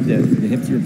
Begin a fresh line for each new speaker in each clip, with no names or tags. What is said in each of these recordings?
drive the hip to your...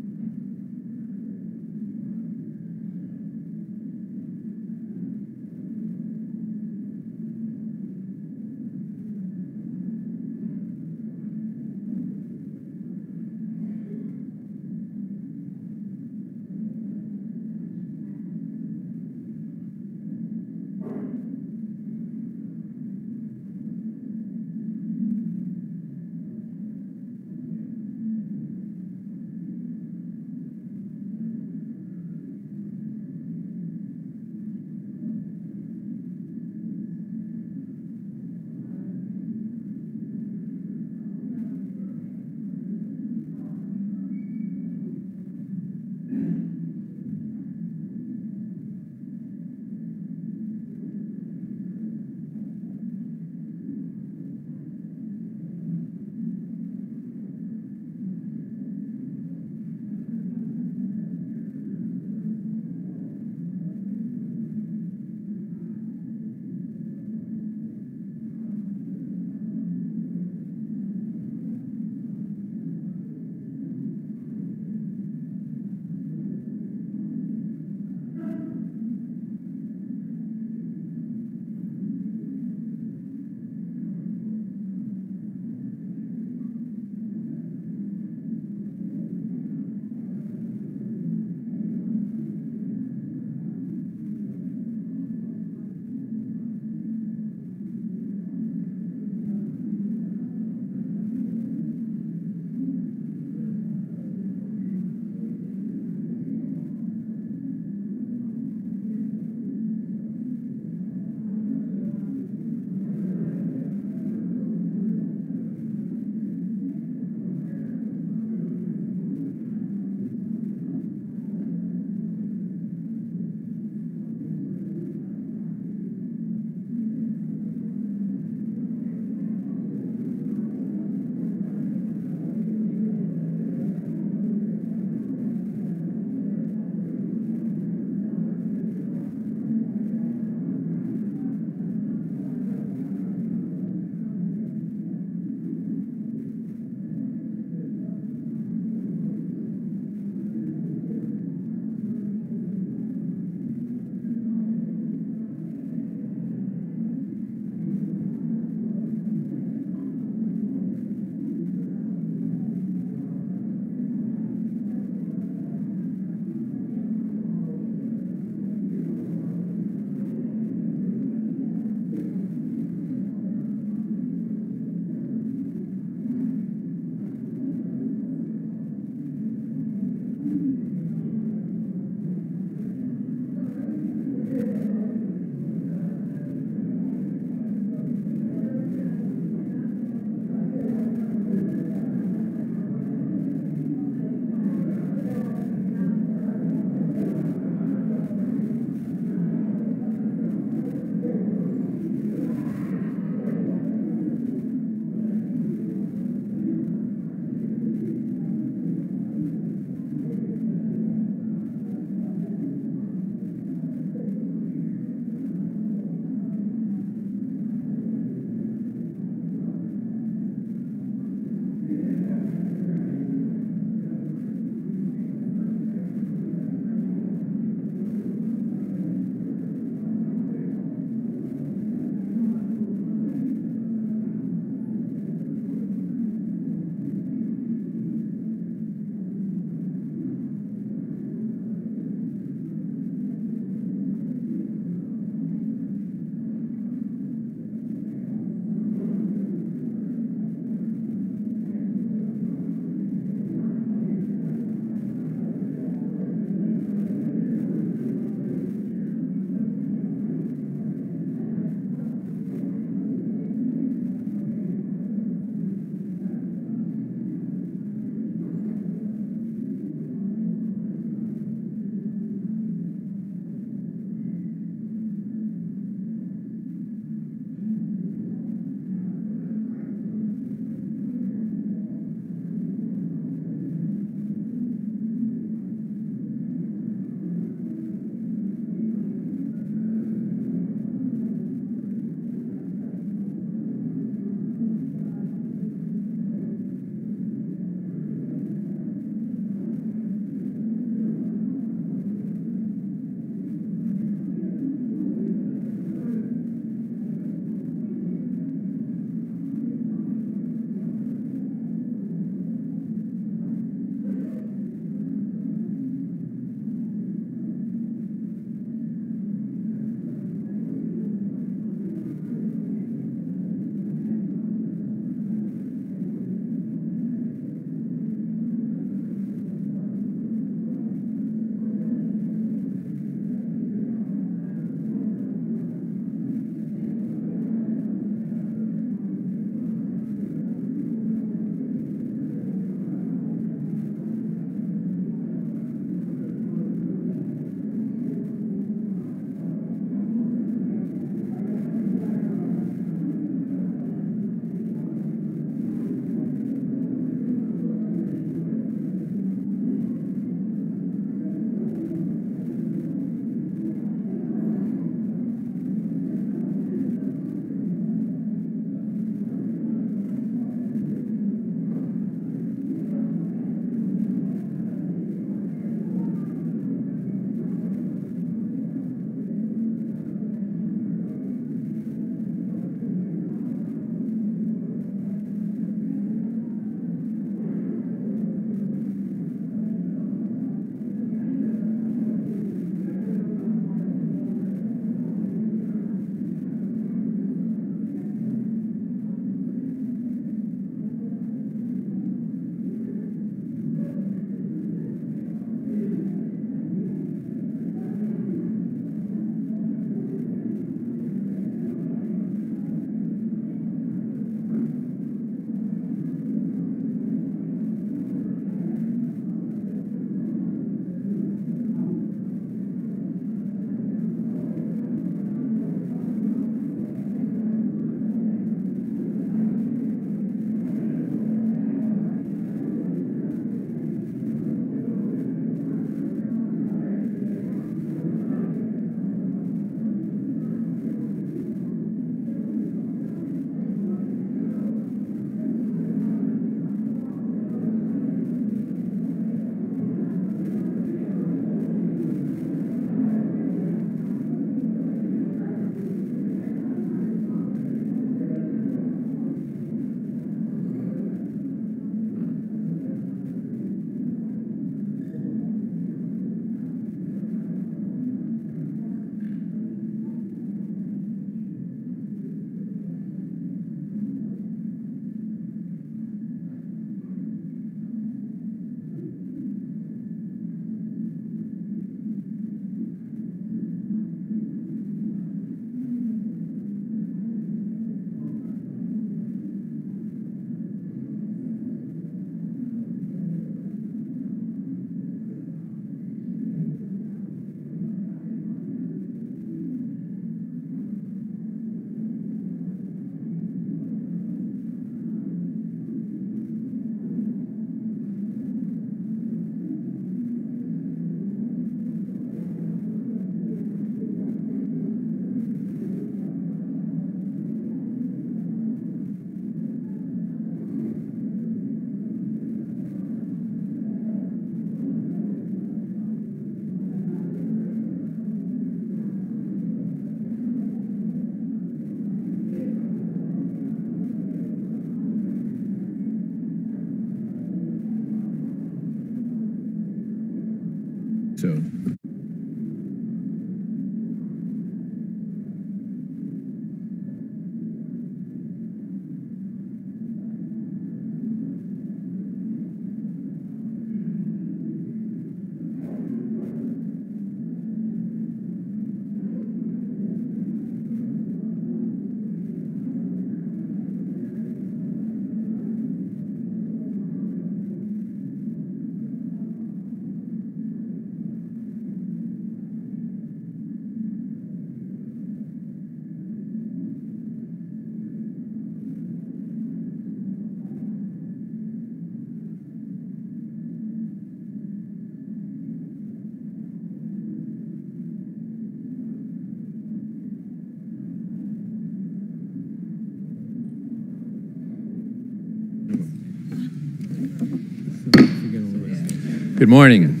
Good morning.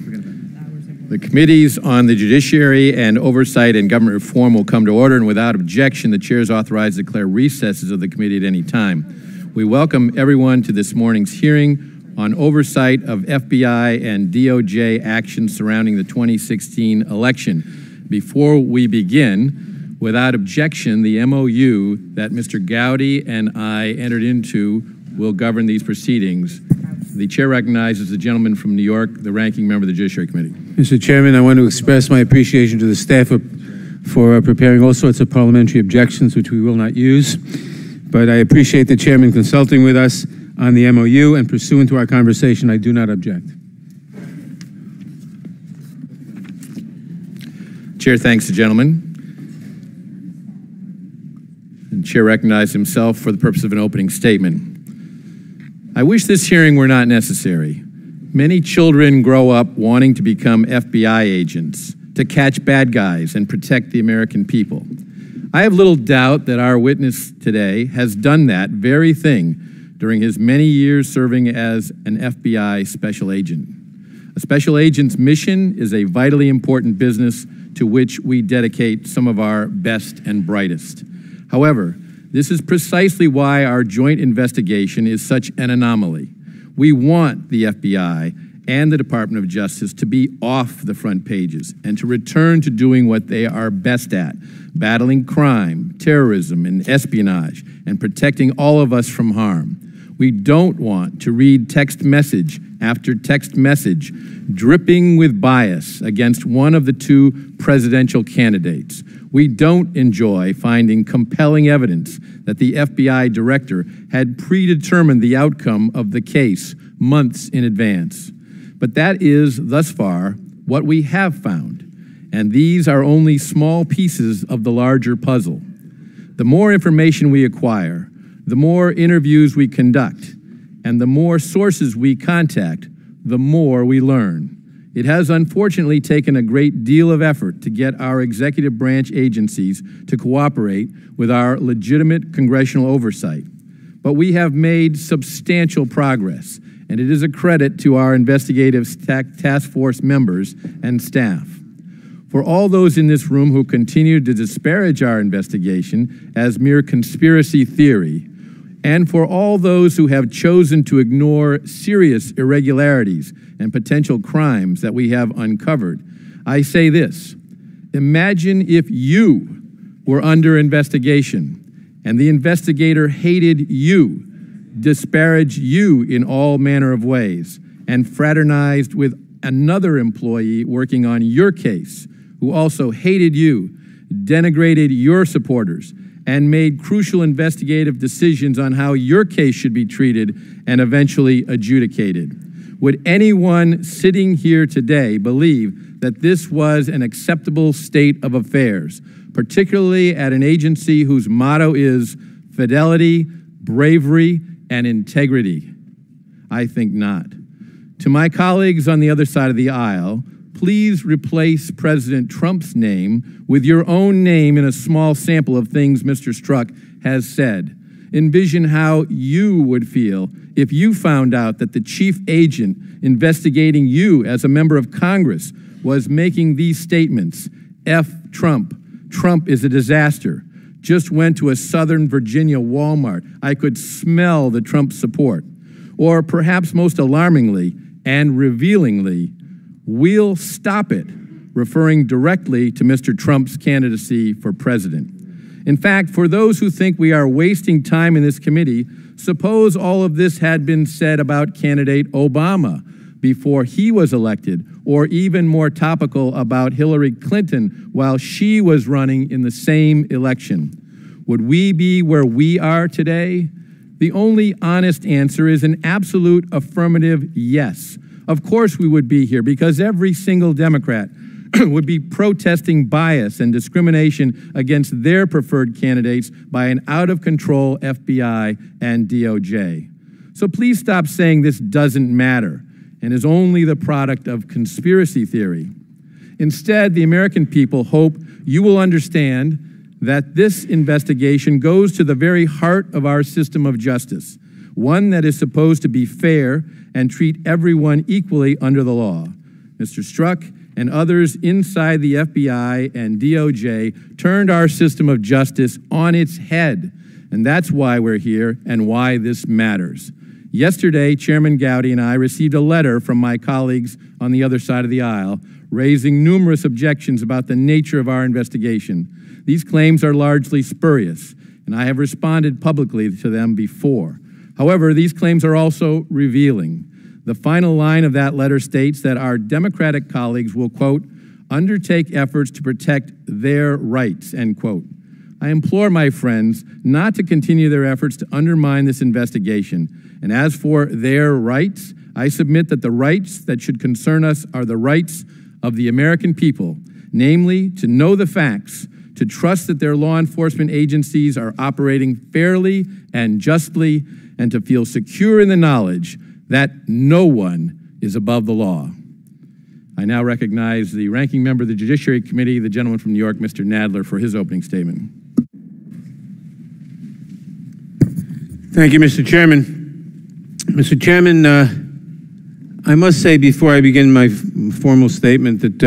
The committees on the Judiciary and Oversight and Government Reform will come to order, and without objection, the chair is authorized to declare recesses of the committee at any time. We welcome everyone to this morning's hearing on oversight of FBI and DOJ actions surrounding the 2016 election. Before we begin, without objection, the MOU that Mr. Gowdy and I entered into will govern these proceedings. The chair recognizes the gentleman from New York, the ranking member of the Judiciary Committee.
Mr. Chairman, I want to express my appreciation to the staff for preparing all sorts of parliamentary objections, which we will not use. But I appreciate the chairman consulting with us on the MOU, and pursuant to our conversation, I do not object.
Chair thanks the gentleman. The chair recognizes himself for the purpose of an opening statement. I wish this hearing were not necessary. Many children grow up wanting to become FBI agents, to catch bad guys and protect the American people. I have little doubt that our witness today has done that very thing during his many years serving as an FBI special agent. A special agent's mission is a vitally important business to which we dedicate some of our best and brightest. However, this is precisely why our joint investigation is such an anomaly. We want the FBI and the Department of Justice to be off the front pages and to return to doing what they are best at, battling crime, terrorism, and espionage, and protecting all of us from harm. We don't want to read text message after text message dripping with bias against one of the two presidential candidates. We don't enjoy finding compelling evidence that the FBI director had predetermined the outcome of the case months in advance. But that is, thus far, what we have found, and these are only small pieces of the larger puzzle. The more information we acquire, the more interviews we conduct, and the more sources we contact, the more we learn. It has unfortunately taken a great deal of effort to get our executive branch agencies to cooperate with our legitimate congressional oversight. But we have made substantial progress, and it is a credit to our investigative task force members and staff. For all those in this room who continue to disparage our investigation as mere conspiracy theory, and for all those who have chosen to ignore serious irregularities and potential crimes that we have uncovered, I say this: imagine if you were under investigation and the investigator hated you, disparaged you in all manner of ways, and fraternized with another employee working on your case who also hated you, denigrated your supporters, and made crucial investigative decisions on how your case should be treated and eventually adjudicated. Would anyone sitting here today believe that this was an acceptable state of affairs, particularly at an agency whose motto is fidelity, bravery, and integrity? I think not. To my colleagues on the other side of the aisle, please replace President Trump's name with your own name in a small sample of things Mr. Strzok has said. Envision how you would feel if you found out that the chief agent investigating you as a member of Congress was making these statements: F Trump. Trump is a disaster. Just went to a Southern Virginia Walmart. I could smell the Trump support. Or perhaps most alarmingly and revealingly, we'll stop it, referring directly to Mr. Trump's candidacy for president. In fact, for those who think we are wasting time in this committee, suppose all of this had been said about candidate Obama before he was elected, or even more topical, about Hillary Clinton while she was running in the same election. Would we be where we are today? The only honest answer is an absolute affirmative yes. Of course we would be here, because every single Democrat would be protesting bias and discrimination against their preferred candidates by an out-of-control FBI and DOJ. So please stop saying this doesn't matter and is only the product of conspiracy theory. Instead, the American people hope you will understand that this investigation goes to the very heart of our system of justice. one that is supposed to be fair and treat everyone equally under the law. Mr. Strzok and others inside the FBI and DOJ turned our system of justice on its head, and that's why we're here and why this matters. Yesterday, Chairman Gowdy and I received a letter from my colleagues on the other side of the aisle raising numerous objections about the nature of our investigation. These claims are largely spurious, and I have responded publicly to them before. However, these claims are also revealing. The final line of that letter states that our Democratic colleagues will, quote, undertake efforts to protect their rights, end quote. I implore my friends not to continue their efforts to undermine this investigation. And as for their rights, I submit that the rights that should concern us are the rights of the American people, namely to know the facts, to trust that their law enforcement agencies are operating fairly and justly, and to feel secure in the knowledge that no one is above the law. I now recognize the ranking member of the Judiciary Committee, the gentleman from New York, Mr. Nadler, for his opening statement.
Thank you, Mr. Chairman. Mr. Chairman, I must say before I begin my formal statement that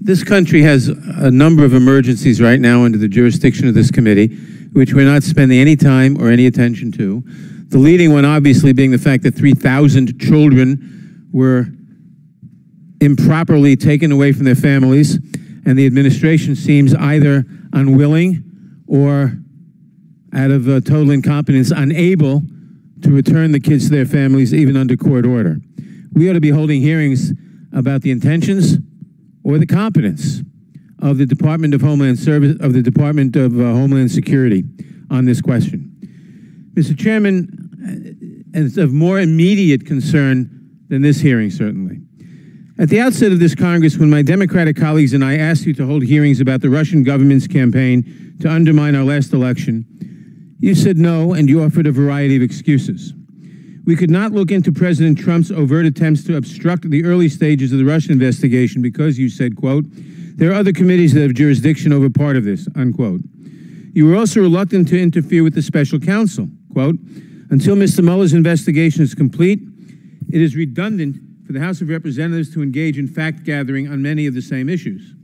this country has a number of emergencies right now under the jurisdiction of this committee, which we're not spending any time or any attention to. The leading one, obviously, being the fact that 3,000 children were improperly taken away from their families, and the administration seems either unwilling or, out of total incompetence, unable to return the kids to their families, even under court order. We ought to be holding hearings about the intentions or the competence of the Department of Homeland Service, of the Department of Homeland Security on this question. Mr. Chairman, it's of more immediate concern than this hearing, certainly. At the outset of this Congress, when my Democratic colleagues and I asked you to hold hearings about the Russian government's campaign to undermine our last election, you said no, and you offered a variety of excuses. We could not look into President Trump's overt attempts to obstruct the early stages of the Russian investigation because, you said, quote, there are other committees that have jurisdiction over part of this, unquote. You were also reluctant to interfere with the special counsel, quote, until Mr. Mueller's investigation is complete, it is redundant for the House of Representatives to engage in fact-gathering on many of the same issues.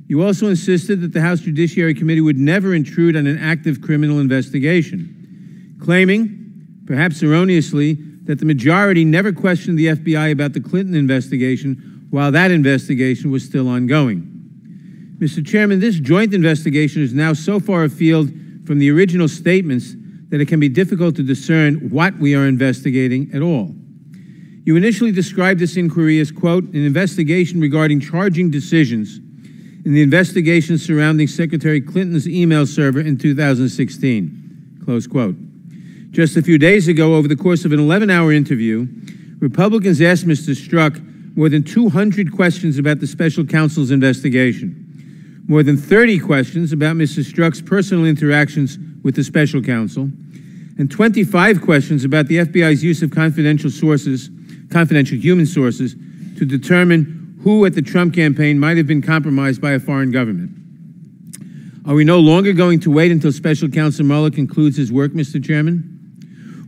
You also insisted that the House Judiciary Committee would never intrude on an active criminal investigation, claiming, perhaps erroneously, that the majority never questioned the FBI about the Clinton investigation while that investigation was still ongoing. Mr. Chairman, this joint investigation is now so far afield from the original statements that it can be difficult to discern what we are investigating at all. You initially described this inquiry as, quote, an investigation regarding charging decisions in the investigation surrounding Secretary Clinton's email server in 2016, close quote. Just a few days ago, over the course of an 11-hour interview, Republicans asked Mr. Strzok more than 200 questions about the special counsel's investigation, more than 30 questions about Mr. Strzok's personal interactions with the special counsel, and 25 questions about the FBI's use of confidential human sources to determine who at the Trump campaign might have been compromised by a foreign government. Are we no longer going to wait until Special Counsel Mueller concludes his work, Mr. Chairman?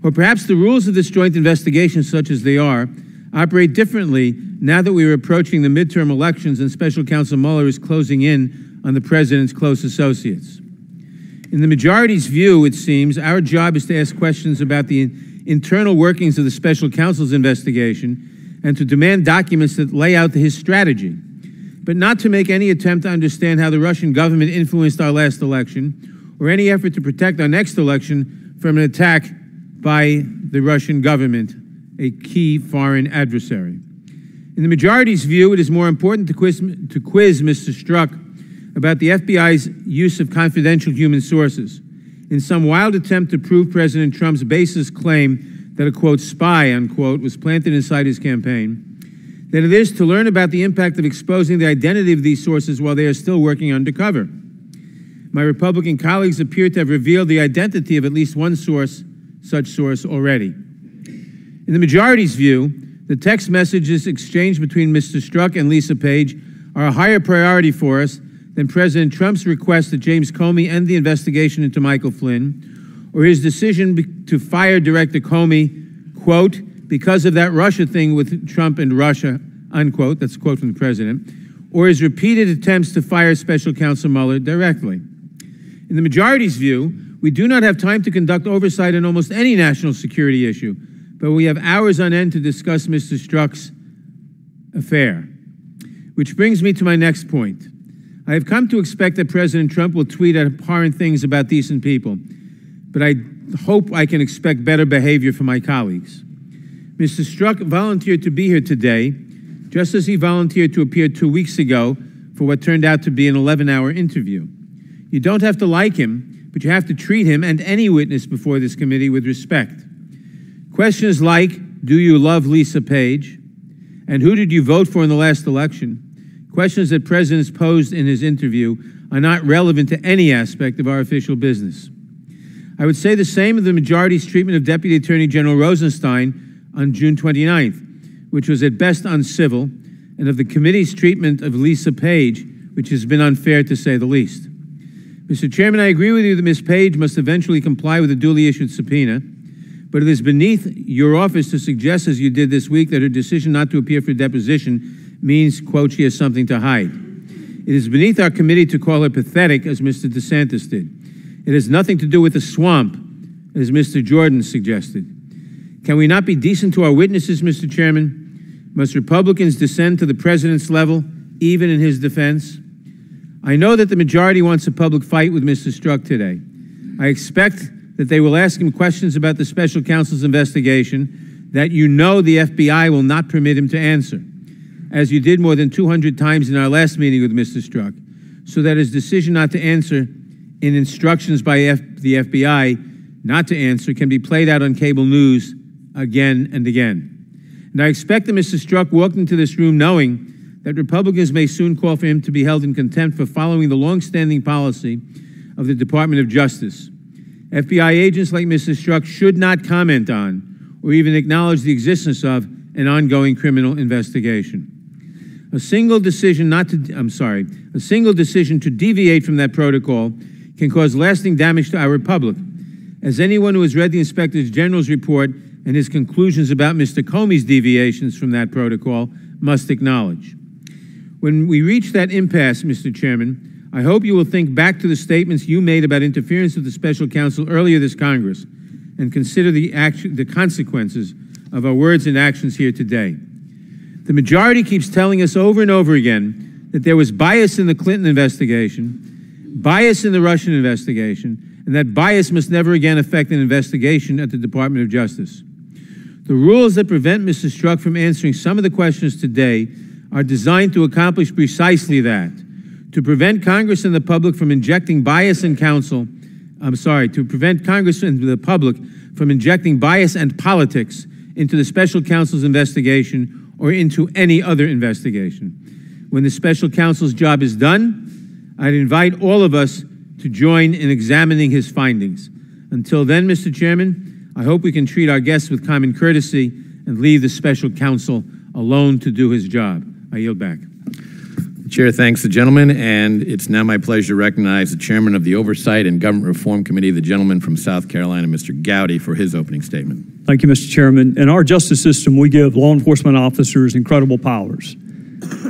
Or perhaps the rules of this joint investigation, such as they are, operate differently now that we are approaching the midterm elections and Special Counsel Mueller is closing in on the president's close associates. In the majority's view, it seems, our job is to ask questions about the internal workings of the special counsel's investigation and to demand documents that lay out his strategy, but not to make any attempt to understand how the Russian government influenced our last election or any effort to protect our next election from an attack by the Russian government, a key foreign adversary. In the majority's view, it is more important to quiz Mr. Strzok about the FBI's use of confidential human sources in some wild attempt to prove President Trump's baseless claim that a, quote, spy, unquote, was planted inside his campaign, than it is to learn about the impact of exposing the identity of these sources while they are still working undercover. My Republican colleagues appear to have revealed the identity of at least one such source already. In the majority's view, the text messages exchanged between Mr. Strzok and Lisa Page are a higher priority for us than President Trump's request that James Comey end the investigation into Michael Flynn, or his decision to fire Director Comey, quote, because of that Russia thing with Trump and Russia, unquote, that's a quote from the president, or his repeated attempts to fire Special Counsel Mueller directly. In the majority's view, we do not have time to conduct oversight on almost any national security issue, but we have hours on end to discuss Mr. Strzok's affair. Which brings me to my next point. I have come to expect that President Trump will tweet abhorrent things about decent people, but I hope I can expect better behavior from my colleagues. Mr. Strzok volunteered to be here today, just as he volunteered to appear 2 weeks ago for what turned out to be an 11-hour interview. You don't have to like him, but you have to treat him and any witness before this committee with respect. Questions like, do you love Lisa Page? And who did you vote for in the last election? Questions that presidents posed in his interview are not relevant to any aspect of our official business. I would say the same of the majority's treatment of Deputy Attorney General Rosenstein on June 29th, which was at best uncivil, and of the committee's treatment of Lisa Page, which has been unfair to say the least. Mr. Chairman, I agree with you that Ms. Page must eventually comply with a duly issued subpoena, but it is beneath your office to suggest, as you did this week, that her decision not to appear for deposition means, quote, she has something to hide. It is beneath our committee to call her pathetic, as Mr. DeSantis did. It has nothing to do with the swamp, as Mr. Jordan suggested. Can we not be decent to our witnesses, Mr. Chairman? Must Republicans descend to the president's level, even in his defense? I know that the majority wants a public fight with Mr. Strzok today. I expect that they will ask him questions about the special counsel's investigation that you know the FBI will not permit him to answer, as you did more than 200 times in our last meeting with Mr. Strzok, so that his decision not to answer in instructions by the FBI not to answer can be played out on cable news again and again. And I expect that Mr. Strzok walked into this room knowing that Republicans may soon call for him to be held in contempt for following the long-standing policy of the Department of Justice. FBI agents like Mr. Strzok should not comment on or even acknowledge the existence of an ongoing criminal investigation. A single decision to deviate from that protocol can cause lasting damage to our republic, as anyone who has read the Inspector General's report and his conclusions about Mr. Comey's deviations from that protocol must acknowledge. When we reach that impasse, Mr. Chairman, I hope you will think back to the statements you made about interference with the special counsel earlier this Congress and consider the consequences of our words and actions here today. The majority keeps telling us over and over again that there was bias in the Clinton investigation, bias in the Russian investigation, and that bias must never again affect an investigation at the Department of Justice. The rules that prevent Mr. Strzok from answering some of the questions today are designed to accomplish precisely that, to prevent Congress and the public from injecting bias in counsel, to prevent Congress and the public from injecting bias and politics into the special counsel's investigation or into any other investigation. When the special counsel's job is done, I'd invite all of us to join in examining his findings. Until then, Mr. Chairman, I hope we can treat our guests with common courtesy and leave the special counsel alone to do his job. I yield back.
The Chair thanks the gentleman, and it's now my pleasure to recognize the Chairman of the Oversight and Government Reform Committee, the gentleman from South Carolina, Mr. Gowdy, for his opening statement.
Thank you, Mr. Chairman. In our justice system, we give law enforcement officers incredible powers.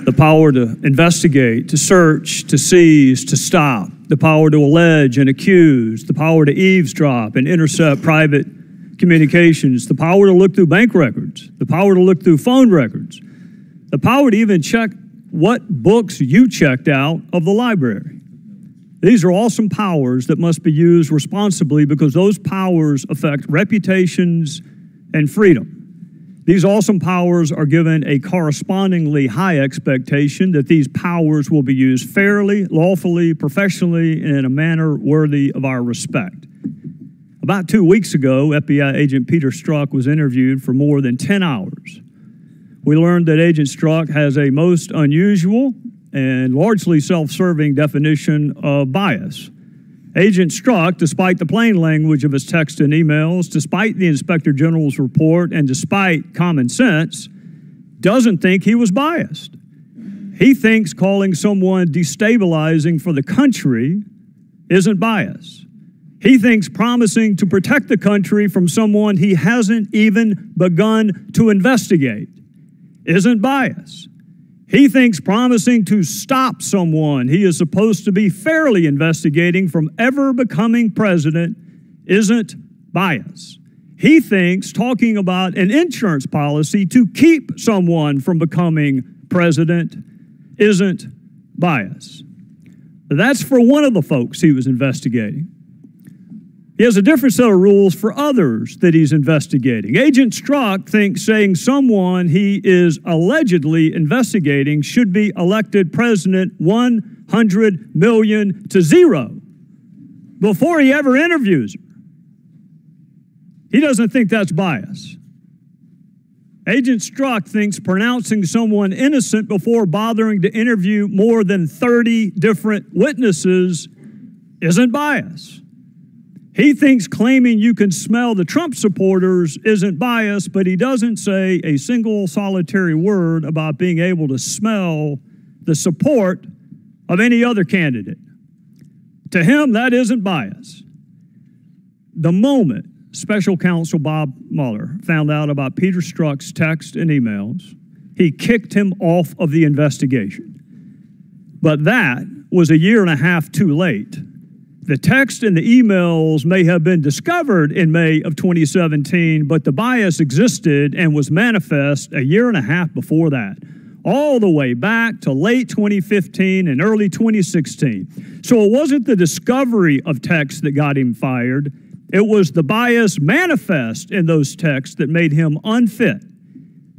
The power to investigate, to search, to seize, to stop, the power to allege and accuse, the power to eavesdrop and intercept private communications, the power to look through bank records, the power to look through phone records, the power to even check what books you checked out of the library. These are awesome powers that must be used responsibly because those powers affect reputations and freedom. These awesome powers are given a correspondingly high expectation that these powers will be used fairly, lawfully, professionally, and in a manner worthy of our respect. About 2 weeks ago, FBI agent Peter Strzok was interviewed for more than 10 hours. We learned that Agent Strzok has a most unusual and largely self-serving definition of bias. Agent Strzok, despite the plain language of his texts and emails, despite the Inspector General's report, and despite common sense, doesn't think he was biased. He thinks calling someone destabilizing for the country isn't bias. He thinks promising to protect the country from someone he hasn't even begun to investigate isn't bias. He thinks promising to stop someone he is supposed to be fairly investigating from ever becoming president isn't bias. He thinks talking about an insurance policy to keep someone from becoming president isn't bias. That's for one of the folks he was investigating. He has a different set of rules for others that he's investigating. Agent Strzok thinks saying someone he is allegedly investigating should be elected president 100 million to 0 before he ever interviews her. He doesn't think that's bias. Agent Strzok thinks pronouncing someone innocent before bothering to interview more than 30 different witnesses isn't bias. He thinks claiming you can smell the Trump supporters isn't bias, but he doesn't say a single solitary word about being able to smell the support of any other candidate. To him, that isn't bias. The moment Special Counsel Bob Mueller found out about Peter Strzok's texts and emails, he kicked him off of the investigation. But that was a year and a half too late. The text and the emails may have been discovered in May of 2017, but the bias existed and was manifest a year and a half before that, all the way back to late 2015 and early 2016. So it wasn't the discovery of texts that got him fired. It was the bias manifest in those texts that made him unfit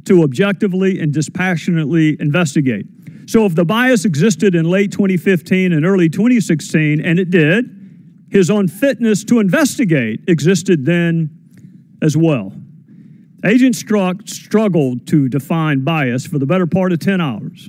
to objectively and dispassionately investigate. So if the bias existed in late 2015 and early 2016, and it did, his unfitness to investigate existed then as well. Agent Strzok struggled to define bias for the better part of 10 hours.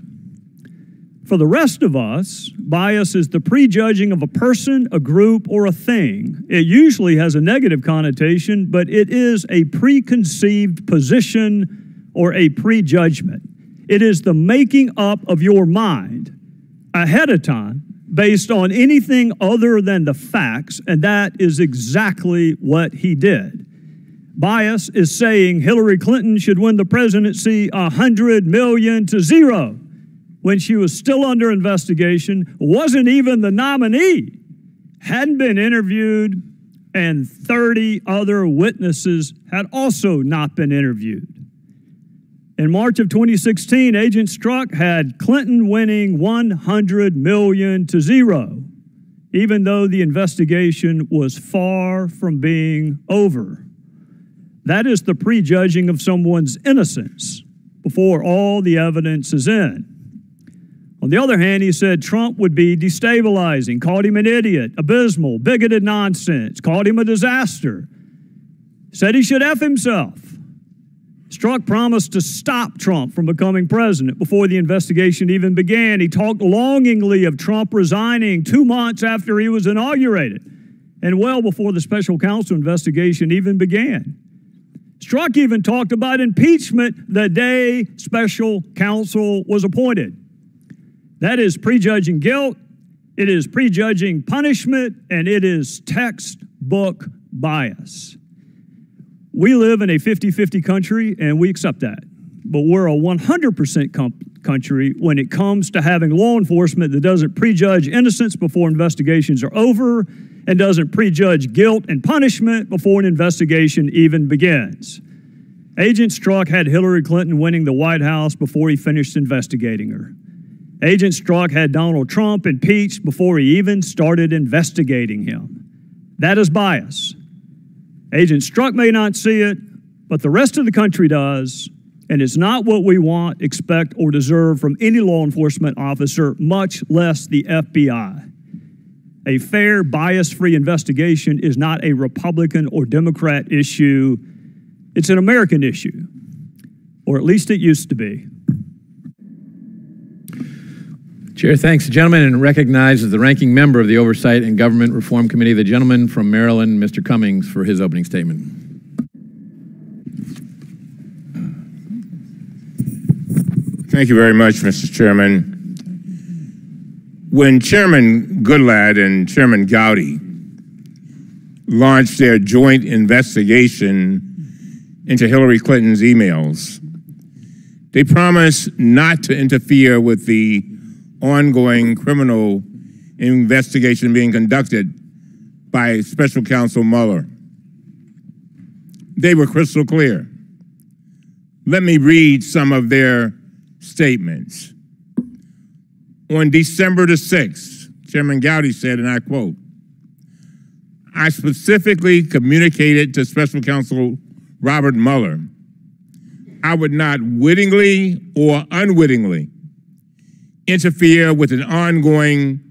For the rest of us, bias is the prejudging of a person, a group, or a thing. It usually has a negative connotation, but it is a preconceived position or a prejudgment. It is the making up of your mind ahead of time based on anything other than the facts, and that is exactly what he did. Bias is saying Hillary Clinton should win the presidency 100 million to 0 when she was still under investigation, wasn't even the nominee, hadn't been interviewed, and 30 other witnesses had also not been interviewed. In March of 2016, Agent Strzok had Clinton winning 100 million to 0, even though the investigation was far from being over. That is the prejudging of someone's innocence before all the evidence is in. On the other hand, he said Trump would be destabilizing, called him an idiot, abysmal, bigoted nonsense, called him a disaster, said he should F himself. Strzok promised to stop Trump from becoming president before the investigation even began. He talked longingly of Trump resigning 2 months after he was inaugurated and well before the special counsel investigation even began. Strzok even talked about impeachment the day special counsel was appointed. That is prejudging guilt, it is prejudging punishment, and it is textbook bias. We live in a 50-50 country, and we accept that. But we're a 100% country when it comes to having law enforcement that doesn't prejudge innocence before investigations are over and doesn't prejudge guilt and punishment before an investigation even begins. Agent Strzok had Hillary Clinton winning the White House before he finished investigating her. Agent Strzok had Donald Trump impeached before he even started investigating him. That is bias. Agent Strzok may not see it, but the rest of the country does, and it's not what we want, expect, or deserve from any law enforcement officer, much less the FBI. A fair, bias-free investigation is not a Republican or Democrat issue. It's an American issue, or at least it used to be.
Chair thanks the gentleman and recognizes the ranking member of the Oversight and Government Reform Committee, the gentleman from Maryland, Mr. Cummings, for his opening statement.
Thank you very much, Mr. Chairman. When Chairman Goodlatte and Chairman Gowdy launched their joint investigation into Hillary Clinton's emails. They promised not to interfere with the ongoing criminal investigation being conducted by Special Counsel Mueller. They were crystal clear. Let me read some of their statements. On December the 6th, Chairman Gowdy said, and I quote, "I specifically communicated to Special Counsel Robert Mueller I would not wittingly or unwittingly interfere with an ongoing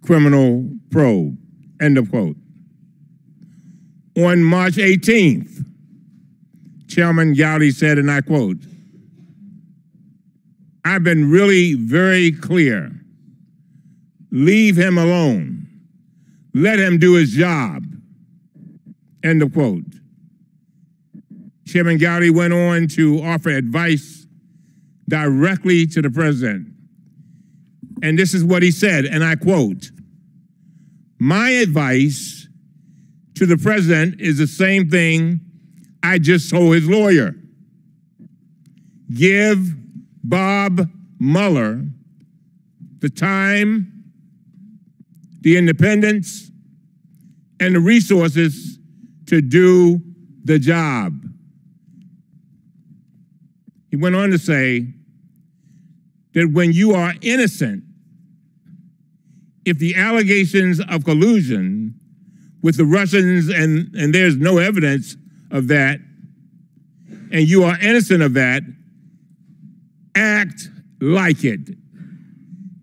criminal probe," end of quote. On March 18th, Chairman Gowdy said, and I quote, "I've been really very clear. Leave him alone. Let him do his job," end of quote. Chairman Gowdy went on to offer advice directly to the president. And this is what he said, and I quote, "My advice to the president is the same thing I just told his lawyer. Give Bob Mueller the time, the independence, and the resources to do the job." He went on to say that when you are innocent, if the allegations of collusion with the Russians, and there's no evidence of that, and you are innocent of that, act like it,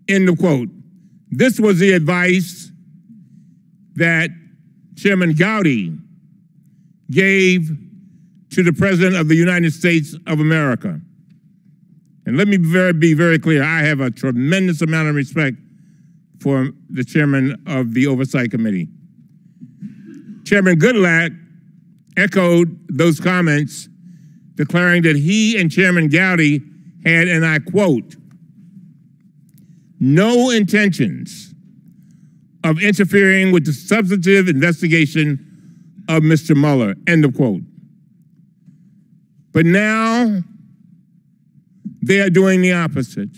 end of quote. This was the advice that Chairman Gowdy gave to the President of the United States of America. And let me be very clear, I have a tremendous amount of respect for the Chairman of the Oversight Committee. Chairman Goodlatte echoed those comments, declaring that he and Chairman Gowdy had, and I quote, "no intentions of interfering with the substantive investigation of Mr. Mueller," end of quote. But now they are doing the opposite.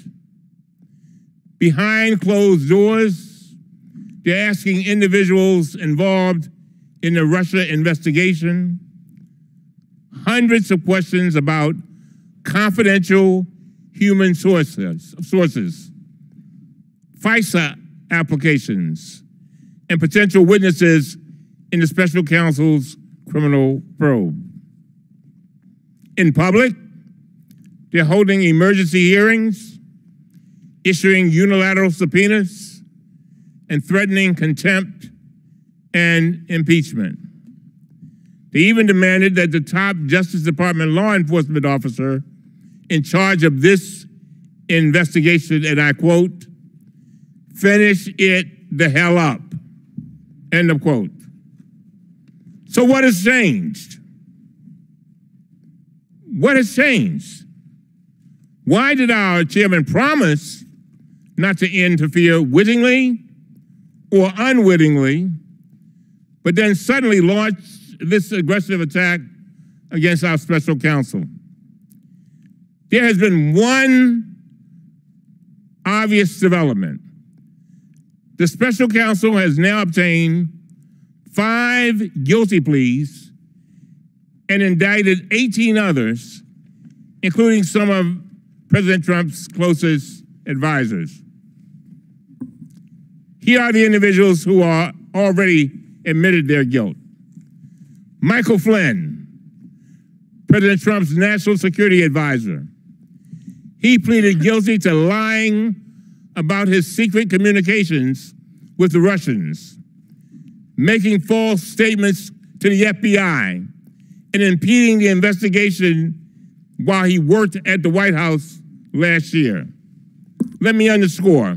Behind closed doors, they're asking individuals involved in the Russia investigation hundreds of questions about confidential human sources, FISA applications, and potential witnesses in the special counsel's criminal probe. In public, they're holding emergency hearings, issuing unilateral subpoenas, and threatening contempt and impeachment. They even demanded that the top Justice Department law enforcement officer in charge of this investigation, and I quote, "finish it the hell up," end of quote. So what has changed? What has changed? Why did our chairman promise not to interfere wittingly or unwittingly, but then suddenly launch this aggressive attack against our special counsel? There has been one obvious development. The special counsel has now obtained 5 guilty pleas and indicted 18 others, including some of President Trump's closest advisors. Here are the individuals who are already admitted their guilt. Michael Flynn, President Trump's national security advisor. He pleaded guilty to lying about his secret communications with the Russians, making false statements to the FBI, and impeding the investigation while he worked at the White House last year. Let me underscore,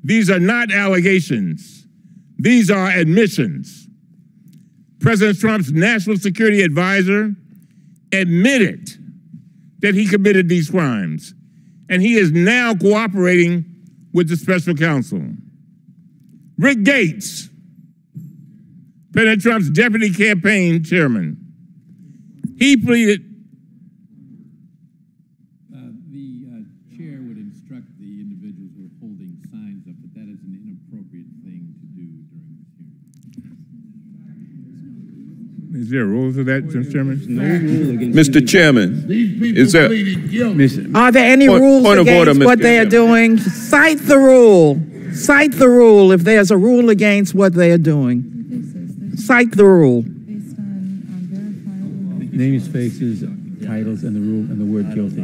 these are not allegations. These are admissions. President Trump's national security advisor admitted that he committed these crimes, and he is now cooperating with the special counsel. Rick Gates, President Trump's deputy campaign chairman. He pleaded.
The chair would instruct the individuals who are holding signs up, but that is an inappropriate thing to do during this hearing.
Is there a rule for that, Mr. Chairman?
No rule against Mr. Chairman, is there,
are there any rules against what they are doing? Cite the rule. Cite the rule if there's a rule against what they are doing. Cite the rule.
Based on verifiable.
Names, faces, titles, and the rule, and the word guilty.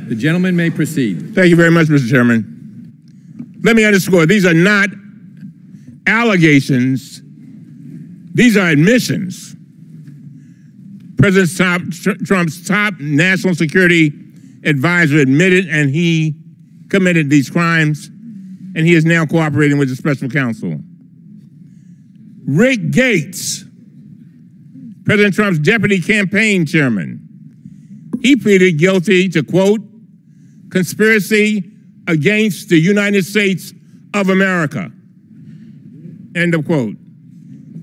The gentleman may proceed.
Thank you very much, Mr. Chairman. Let me underscore, these are not allegations. These are admissions. President Trump's top national security advisor admitted and he committed these crimes, and he is now cooperating with the special counsel. Rick Gates, President Trump's deputy campaign chairman, he pleaded guilty to, quote, conspiracy against the United States of America, end of quote,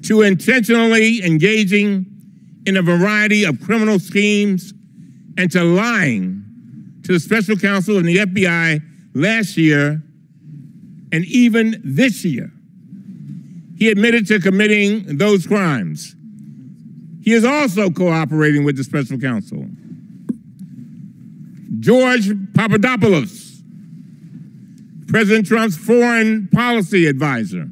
to intentionally engaging in a variety of criminal schemes and to lying to the special counsel and the FBI last year and even this year. He admitted to committing those crimes. He is also cooperating with the special counsel. George Papadopoulos, President Trump's foreign policy advisor,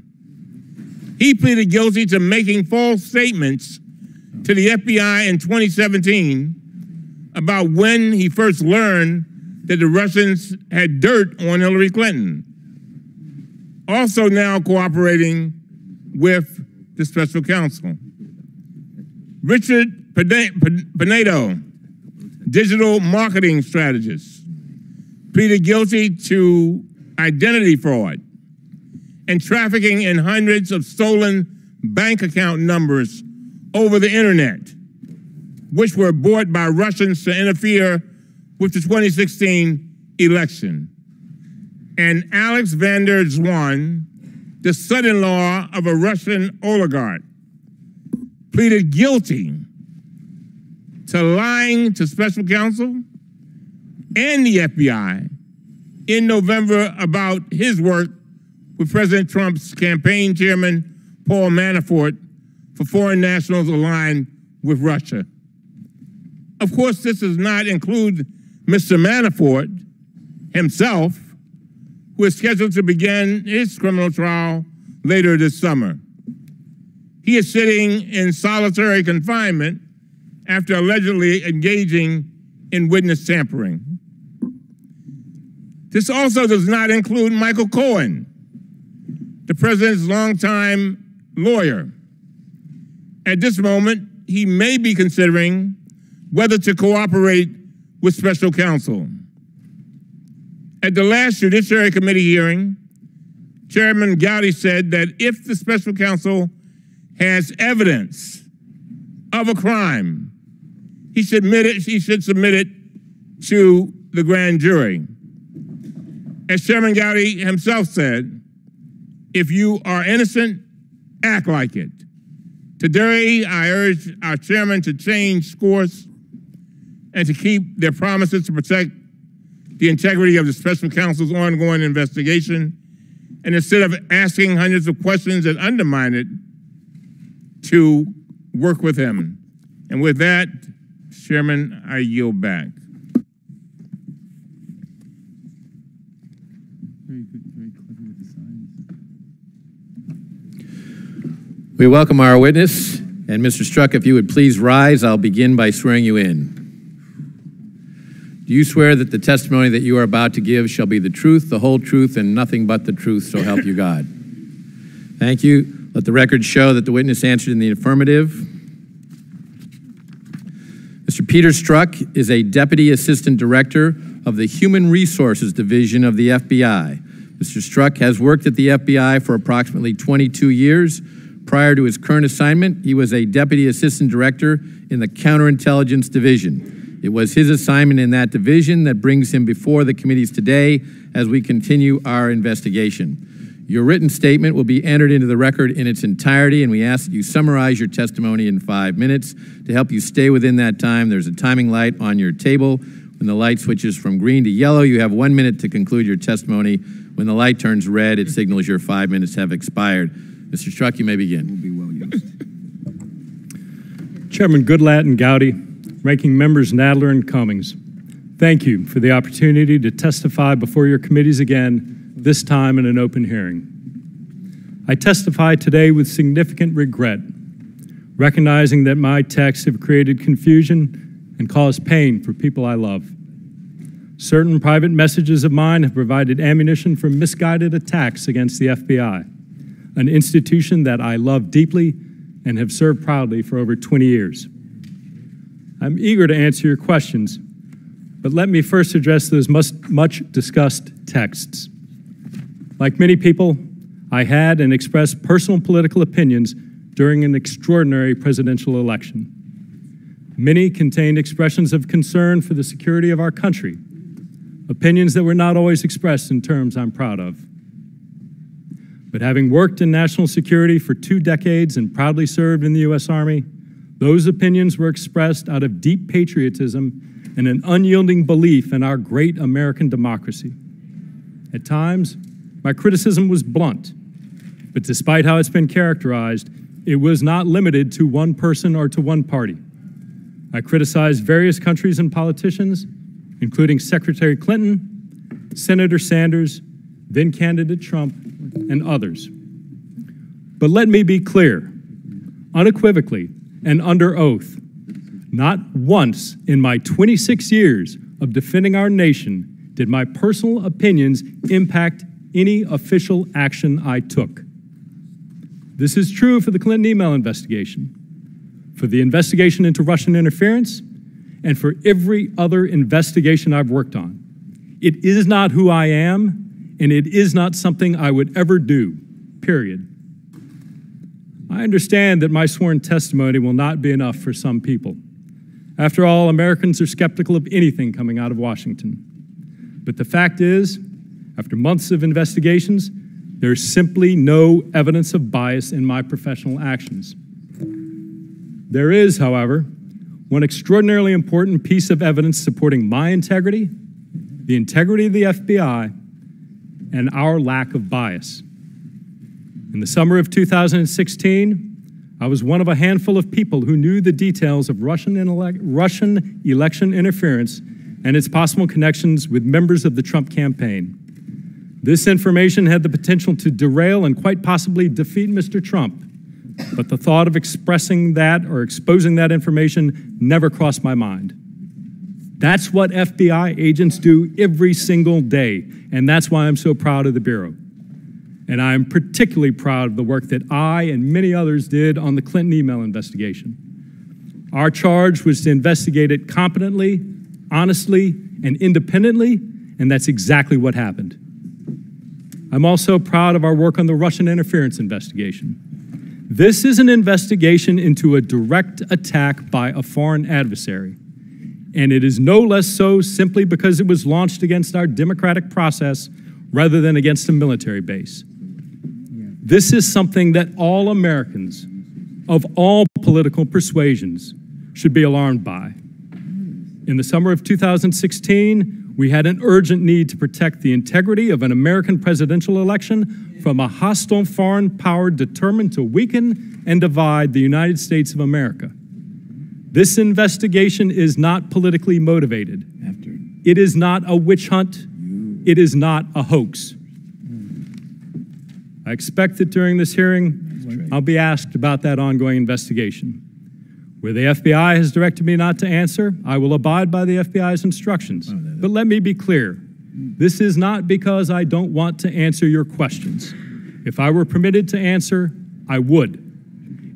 he pleaded guilty to making false statements to the FBI in 2017 about when he first learned that the Russians had dirt on Hillary Clinton. Also now cooperating with the special counsel. Richard Pinedo, digital marketing strategist, pleaded guilty to identity fraud and trafficking in hundreds of stolen bank account numbers over the internet, which were bought by Russians to interfere with the 2016 election. And Alex van der Zwaan, the son-in-law of a Russian oligarch, pleaded guilty to lying to special counsel and the FBI in November about his work with President Trump's campaign chairman, Paul Manafort, for foreign nationals aligned with Russia. Of course, this does not include Mr. Manafort himself, who is scheduled to begin his criminal trial later this summer. He is sitting in solitary confinement after allegedly engaging in witness tampering. This also does not include Michael Cohen, the president's longtime lawyer. At this moment, he may be considering whether to cooperate with special counsel. At the last Judiciary Committee hearing, Chairman Gowdy said that if the special counsel has evidence of a crime, he should submit it to the grand jury. As Chairman Gowdy himself said, if you are innocent, act like it. Today, I urge our chairman to change course and to keep their promises to protect the integrity of the special counsel's ongoing investigation, and instead of asking hundreds of questions that undermine it, to work with him. And with that, Chairman, I yield back.
We welcome our witness, and Mr. Strzok, if you would please rise, I'll begin by swearing you in. Do you swear that the testimony that you are about to give shall be the truth, the whole truth, and nothing but the truth, so help you God? Thank you. Let the record show that the witness answered in the affirmative. Mr. Peter Strzok is a Deputy Assistant Director of the Human Resources Division of the FBI. Mr. Strzok has worked at the FBI for approximately 22 years. Prior to his current assignment, he was a Deputy Assistant Director in the Counterintelligence Division. It was his assignment in that division that brings him before the committees today as we continue our investigation. Your written statement will be entered into the record in its entirety, and we ask that you summarize your testimony in 5 minutes. To help you stay within that time, there's a timing light on your table. When the light switches from green to yellow, you have 1 minute to conclude your testimony. When the light turns red, it signals your 5 minutes have expired. Mr. Strzok, you may begin.
Will be well used.
Chairman Goodlatte and Gowdy, Ranking Members Nadler and Cummings, thank you for the opportunity to testify before your committees again, this time in an open hearing. I testify today with significant regret, recognizing that my texts have created confusion and caused pain for people I love. Certain private messages of mine have provided ammunition for misguided attacks against the FBI, an institution that I love deeply and have served proudly for over 20 years. I'm eager to answer your questions, but let me first address those much discussed texts. Like many people, I had and expressed personal political opinions during an extraordinary presidential election. Many contained expressions of concern for the security of our country, opinions that were not always expressed in terms I'm proud of. But having worked in national security for 2 decades and proudly served in the U.S. Army, those opinions were expressed out of deep patriotism and an unyielding belief in our great American democracy. At times, my criticism was blunt, but despite how it's been characterized, it was not limited to one person or to one party. I criticized various countries and politicians, including Secretary Clinton, Senator Sanders, then candidate Trump, and others. But let me be clear, unequivocally and under oath, not once in my 26 years of defending our nation did my personal opinions impact any official action I took. This is true for the Clinton email investigation, for the investigation into Russian interference, and for every other investigation I've worked on. It is not who I am, and it is not something I would ever do, period. I understand that my sworn testimony will not be enough for some people. After all, Americans are skeptical of anything coming out of Washington. But the fact is, after months of investigations, there's simply no evidence of bias in my professional actions. There is, however, one extraordinarily important piece of evidence supporting my integrity, the integrity of the FBI, and our lack of bias. In the summer of 2016, I was one of a handful of people who knew the details of Russian election interference and its possible connections with members of the Trump campaign. This information had the potential to derail and quite possibly defeat Mr. Trump, but the thought of expressing that or exposing that information never crossed my mind. That's what FBI agents do every single day, and that's why I'm so proud of the Bureau. And I'm particularly proud of the work that I and many others did on the Clinton email investigation. Our charge was to investigate it competently, honestly, and independently, and that's exactly what happened. I'm also proud of our work on the Russian interference investigation. This is an investigation into a direct attack by a foreign adversary, and it is no less so simply because it was launched against our democratic process rather than against a military base. This is something that all Americans of all political persuasions should be alarmed by. In the summer of 2016, we had an urgent need to protect the integrity of an American presidential election from a hostile foreign power determined to weaken and divide the United States of America. This investigation is not politically motivated. It is not a witch hunt. It is not a hoax. I expect that during this hearing, I'll be asked about that ongoing investigation. Where the FBI has directed me not to answer, I will abide by the FBI's instructions. But let me be clear, this is not because I don't want to answer your questions. If I were permitted to answer, I would.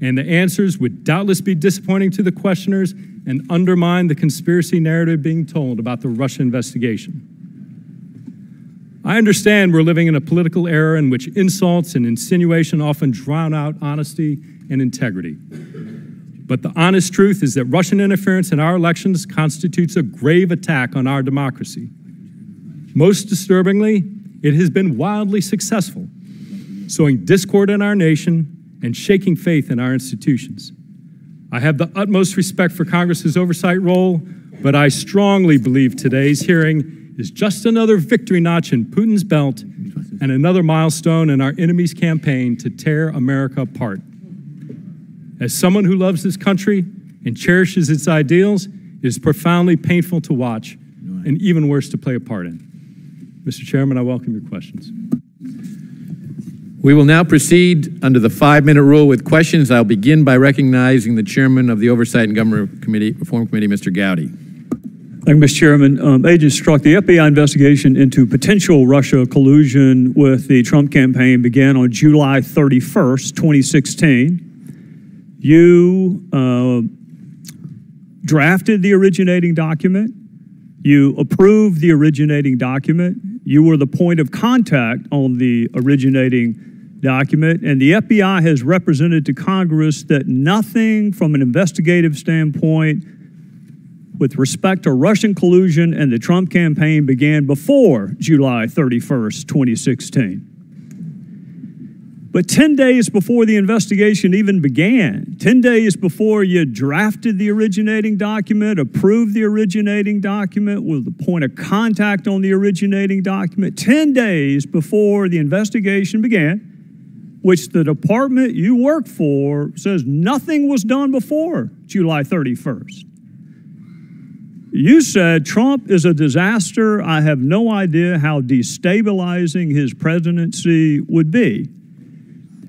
And the answers would doubtless be disappointing to the questioners and undermine the conspiracy narrative being told about the Russia investigation. I understand we're living in a political era in which insults and insinuation often drown out honesty and integrity. But the honest truth is that Russian interference in our elections constitutes a grave attack on our democracy. Most disturbingly, it has been wildly successful.
sowing discord in our nation and shaking faith in our institutions. I have the utmost respect for Congress's oversight role, but I strongly believe today's hearing is just another victory notch in Putin's belt and another milestone in our enemy's campaign to tear America apart. As someone who loves this country and cherishes its ideals, it is profoundly painful to watch and even worse to play a part in. Mr. Chairman, I welcome your questions.
We will now proceed under the 5-minute rule with questions. I'll begin by recognizing the chairman of the Oversight and Government Reform Committee, Mr. Gowdy.
Thank you, Mr. Chairman. Agent Strzok, the FBI investigation into potential Russia collusion with the Trump campaign began on July 31st, 2016. You drafted the originating document. You approved the originating document. You were the point of contact on the originating document, and the FBI has represented to Congress that nothing from an investigative standpoint with respect to Russian collusion and the Trump campaign began before July 31st, 2016. But 10 days before the investigation even began, 10 days before you drafted the originating document, approved the originating document, with the point of contact on the originating document, 10 days before the investigation began, which the department you work for says nothing was done before July 31st. You said Trump is a disaster. I have no idea how destabilizing his presidency would be.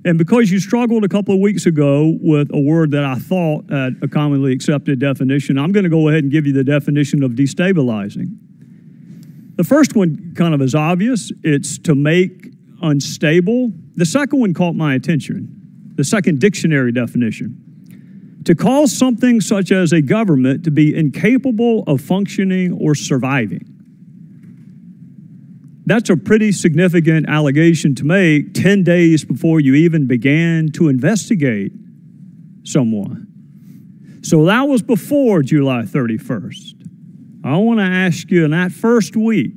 And because you struggled a couple of weeks ago with a word that I thought had a commonly accepted definition, I'm going to go ahead and give you the definition of destabilizing. The first one kind of is obvious. It's to make unstable. The second one caught my attention, the second dictionary definition. To cause something such as a government to be incapable of functioning or surviving. That's a pretty significant allegation to make 10 days before you even began to investigate someone. So that was before July 31st. I want to ask you in that first week,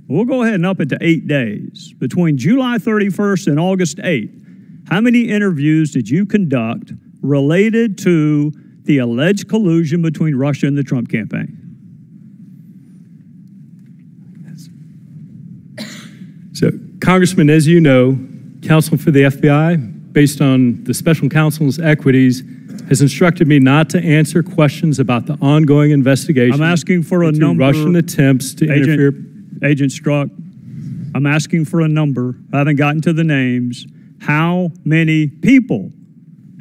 we'll go ahead and up it to 8 days, between July 31st and August 8th, how many interviews did you conduct related to the alleged collusion between Russia and the Trump campaign?
So, Congressman, as you know, counsel for the FBI, based on the special counsel's equities, has instructed me not to answer questions about the ongoing investigation.
I'm asking for a number.
Russian attempts to interfere.
Agent Strzok, I'm asking for a number. I haven't gotten to the names. How many people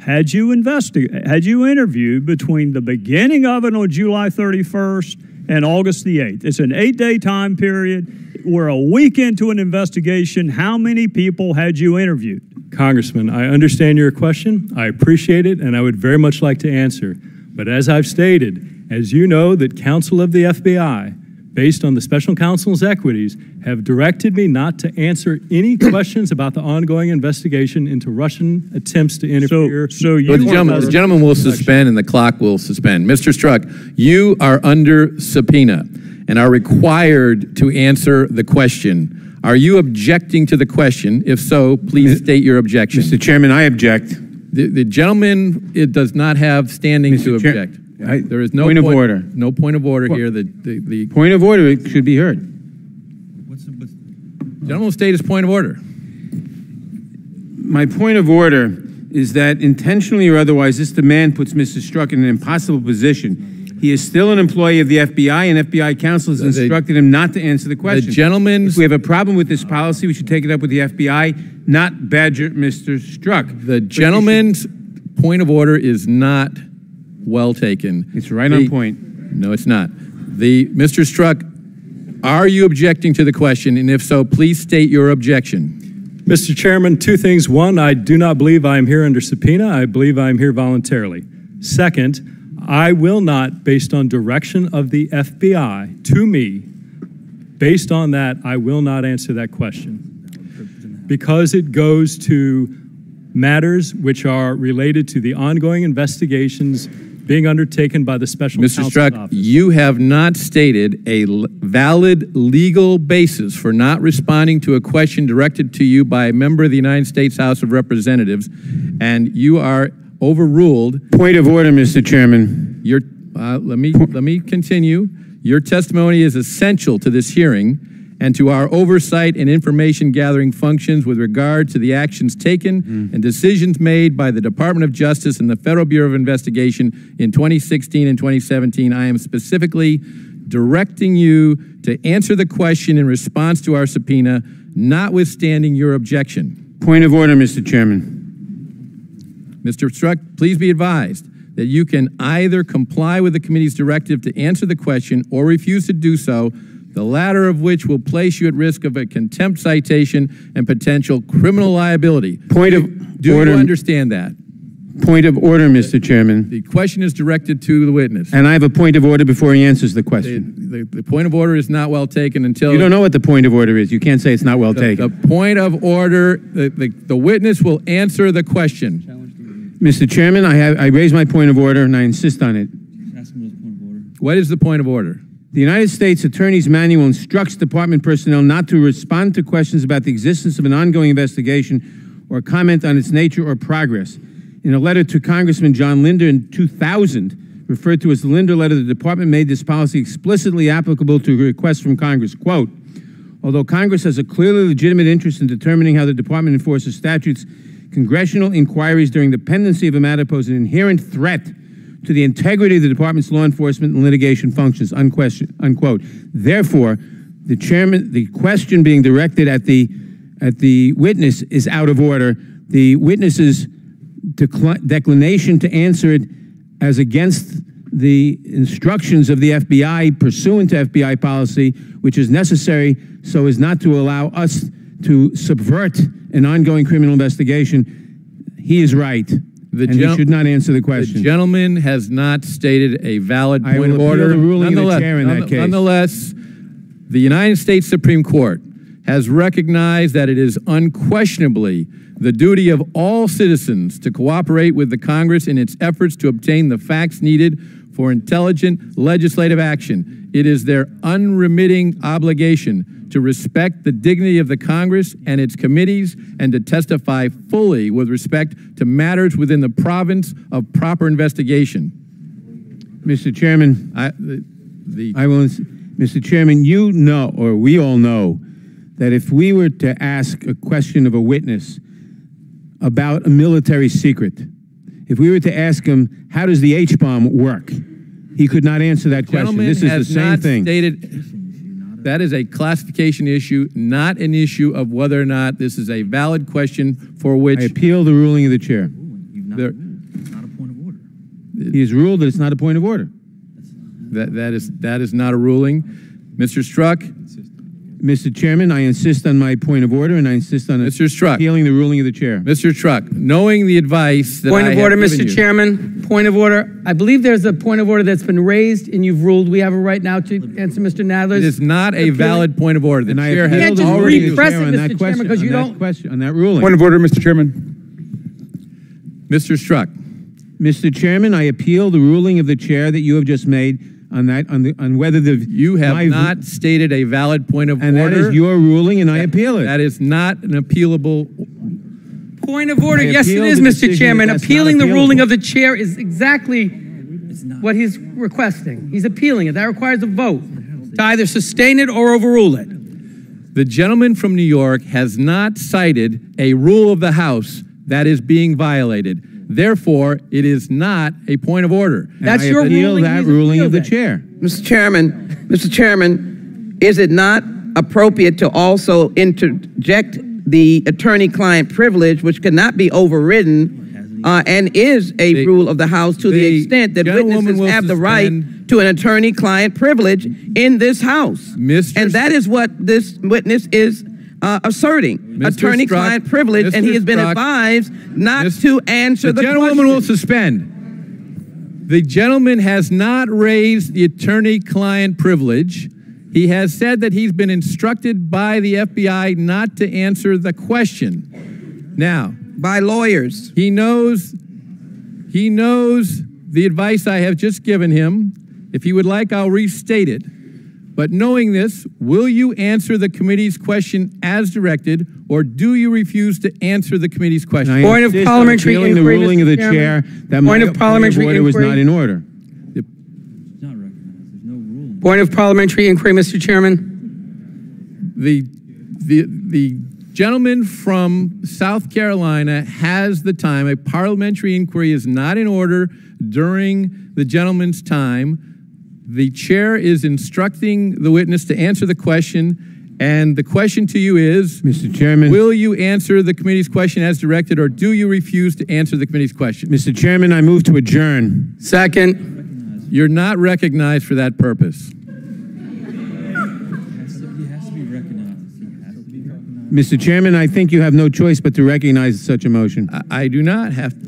had you interviewed between the beginning of it on July 31st and August the 8th? It's an 8-day time period. We're a week into an investigation. How many people had you interviewed?
Congressman, I understand your question. I appreciate it, and I would very much like to answer. But as I've stated, as you know, that counsel of the FBI, based on the special counsel's equities, have directed me not to answer any questions about the ongoing investigation into Russian attempts to interfere.
The gentleman will suspend and the clock will suspend. Mr. Strzok, you are under subpoena and are required to answer the question. Are you objecting to the question? If so, please state your objection.
Mr. Chairman, I object.
The gentleman to not have standing to object. There is no
point of order.
No point of order here. The
point of order, it should be heard.
The gentleman will state his point of order.
My point of order is that intentionally or otherwise, this demand puts Mr. Strzok in an impossible position. He is still an employee of the FBI, and FBI counsel has instructed him not to answer the question. If we have a problem with this policy, we should take it up with the FBI, not badger Mr. Strzok.
The gentleman's point of order is not well taken.
It's right on point.
No, it's not. Mr. Strzok, are you objecting to the question? And if so, please state your objection.
Mr. Chairman, two things. One, I do not believe I am here under subpoena. I believe I am here voluntarily. Second, I will not, based on direction of the FBI to me, based on that, I will not answer that question. Because it goes to matters which are related to the ongoing investigations being undertaken by the special
Mr.
counsel's
Strzok,
office.
you have not stated a valid legal basis for not responding to a question directed to you by a member of the United States House of Representatives, and you are overruled.
Point of order, Mr. Chairman.
Let me continue. Your testimony is essential to this hearing and to our oversight and information gathering functions with regard to the actions taken and decisions made by the Department of Justice and the Federal Bureau of Investigation in 2016 and 2017. I am specifically directing you to answer the question in response to our subpoena, notwithstanding your objection.
Point of order, Mr. Chairman.
Mr. Strzok, please be advised that you can either comply with the committee's directive to answer the question or refuse to do so, the latter of which will place you at risk of a contempt citation and potential criminal liability. Do you understand that?
Point of order, Mr. Chairman.
The question is directed to the witness.
And I have a point of order before he answers the question.
The point of order is not well taken until...
You don't know what the point of order is. You can't say it's not well taken.
The point of order, the witness will answer the question.
Mr. Chairman, I raise my point of order and I insist on it.
What is the point of order?
The United States Attorney's Manual instructs department personnel not to respond to questions about the existence of an ongoing investigation or comment on its nature or progress. In a letter to Congressman John Linder in 2000, referred to as the Linder letter, the department made this policy explicitly applicable to requests from Congress. Quote, although Congress has a clearly legitimate interest in determining how the department enforces statutes, congressional inquiries during the pendency of a matter pose an inherent threat to the integrity of the department's law enforcement and litigation functions, unquote. Therefore, the question being directed at the witness is out of order. The witness's declination to answer it as against the instructions of the FBI pursuant to FBI policy, which is necessary so as not to allow us to subvert an ongoing criminal investigation. He is right. And he should not answer the question.
The gentleman has not stated a valid point of order.
I will appeal the ruling of the chair in that case.
Nonetheless, the United States Supreme Court has recognized that it is unquestionably the duty of all citizens to cooperate with the Congress in its efforts to obtain the facts needed for intelligent legislative action. It is their unremitting obligation to respect the dignity of the Congress and its committees and to testify fully with respect to matters within the province of proper investigation.
Mr. Chairman, Mr. Chairman, you know, or we all know, that if we were to ask a question of a witness about a military secret, if we were to ask him, how does the H-bomb work? He could not answer that question. This is the same thing.
That is a classification issue, not an issue of whether or not this is a valid question for which...
I appeal the ruling of the chair.
It's not a point of order.
He has ruled that it's not a point of order.
That is not a ruling. Mr. Strzok?
Mr. Chairman, I insist on my point of order, and I insist on appealing the ruling of the chair.
Mr. Strzok, knowing the advice that
Point of order, Mr. Chairman. Point of order. I believe there's a point of order that's been raised, and you've ruled we have a right now to answer Mr. Nadler's.
It is not a valid point of order. The chair has
can't just
already
repress it, Mr. Chairman, because you don't.
On that ruling.
Point of order, Mr. Chairman.
Mr. Strzok.
Mr. Chairman, I appeal the ruling of the chair that you have just made on that, on whether the...
You have not stated a valid point of order.
And that is your ruling, and I appeal it.
That is not an appealable...
Point of order. Yes, it is, Mr. Chairman. Appealing the ruling of the chair is exactly what he's requesting. He's appealing it. That requires a vote to either sustain it or overrule it.
The gentleman from New York has not cited a rule of the House that is being violated. Therefore, it is not a point of order.
That's your ruling.
That ruling of the chair.
Mr. Chairman, is it not appropriate to also interject the attorney-client privilege, which cannot be overridden, and is a rule of the House to the extent that witnesses have the right to an attorney-client privilege in this House? And that is what this witness is asserting, attorney-client privilege, and he has been advised not to answer the question.
The gentleman will suspend. The gentleman has not raised the attorney-client privilege. He has said that he's been instructed by the FBI not to answer the question. Now,
by lawyers.
He knows the advice I have just given him. If he would like, I'll restate it. But knowing this, will you answer the committee's question as directed, or do you refuse to answer the committee's question?
Point of parliamentary inquiry,
the ruling of the chair that
point of parliamentary
order was not in order.
Point of parliamentary inquiry, Mr. Chairman.
The gentleman from South Carolina has the time. A parliamentary inquiry is not in order during the gentleman's time. The chair is instructing the witness to answer the question, and the question to you is,
Mr. Chairman,
will you answer the committee's question as directed, or do you refuse to answer the committee's question?
Mr. Chairman, I move to adjourn.
Second.
You're not recognized for that purpose.
Mr. Chairman, I think you have no choice but to recognize such a motion.
I do not have to.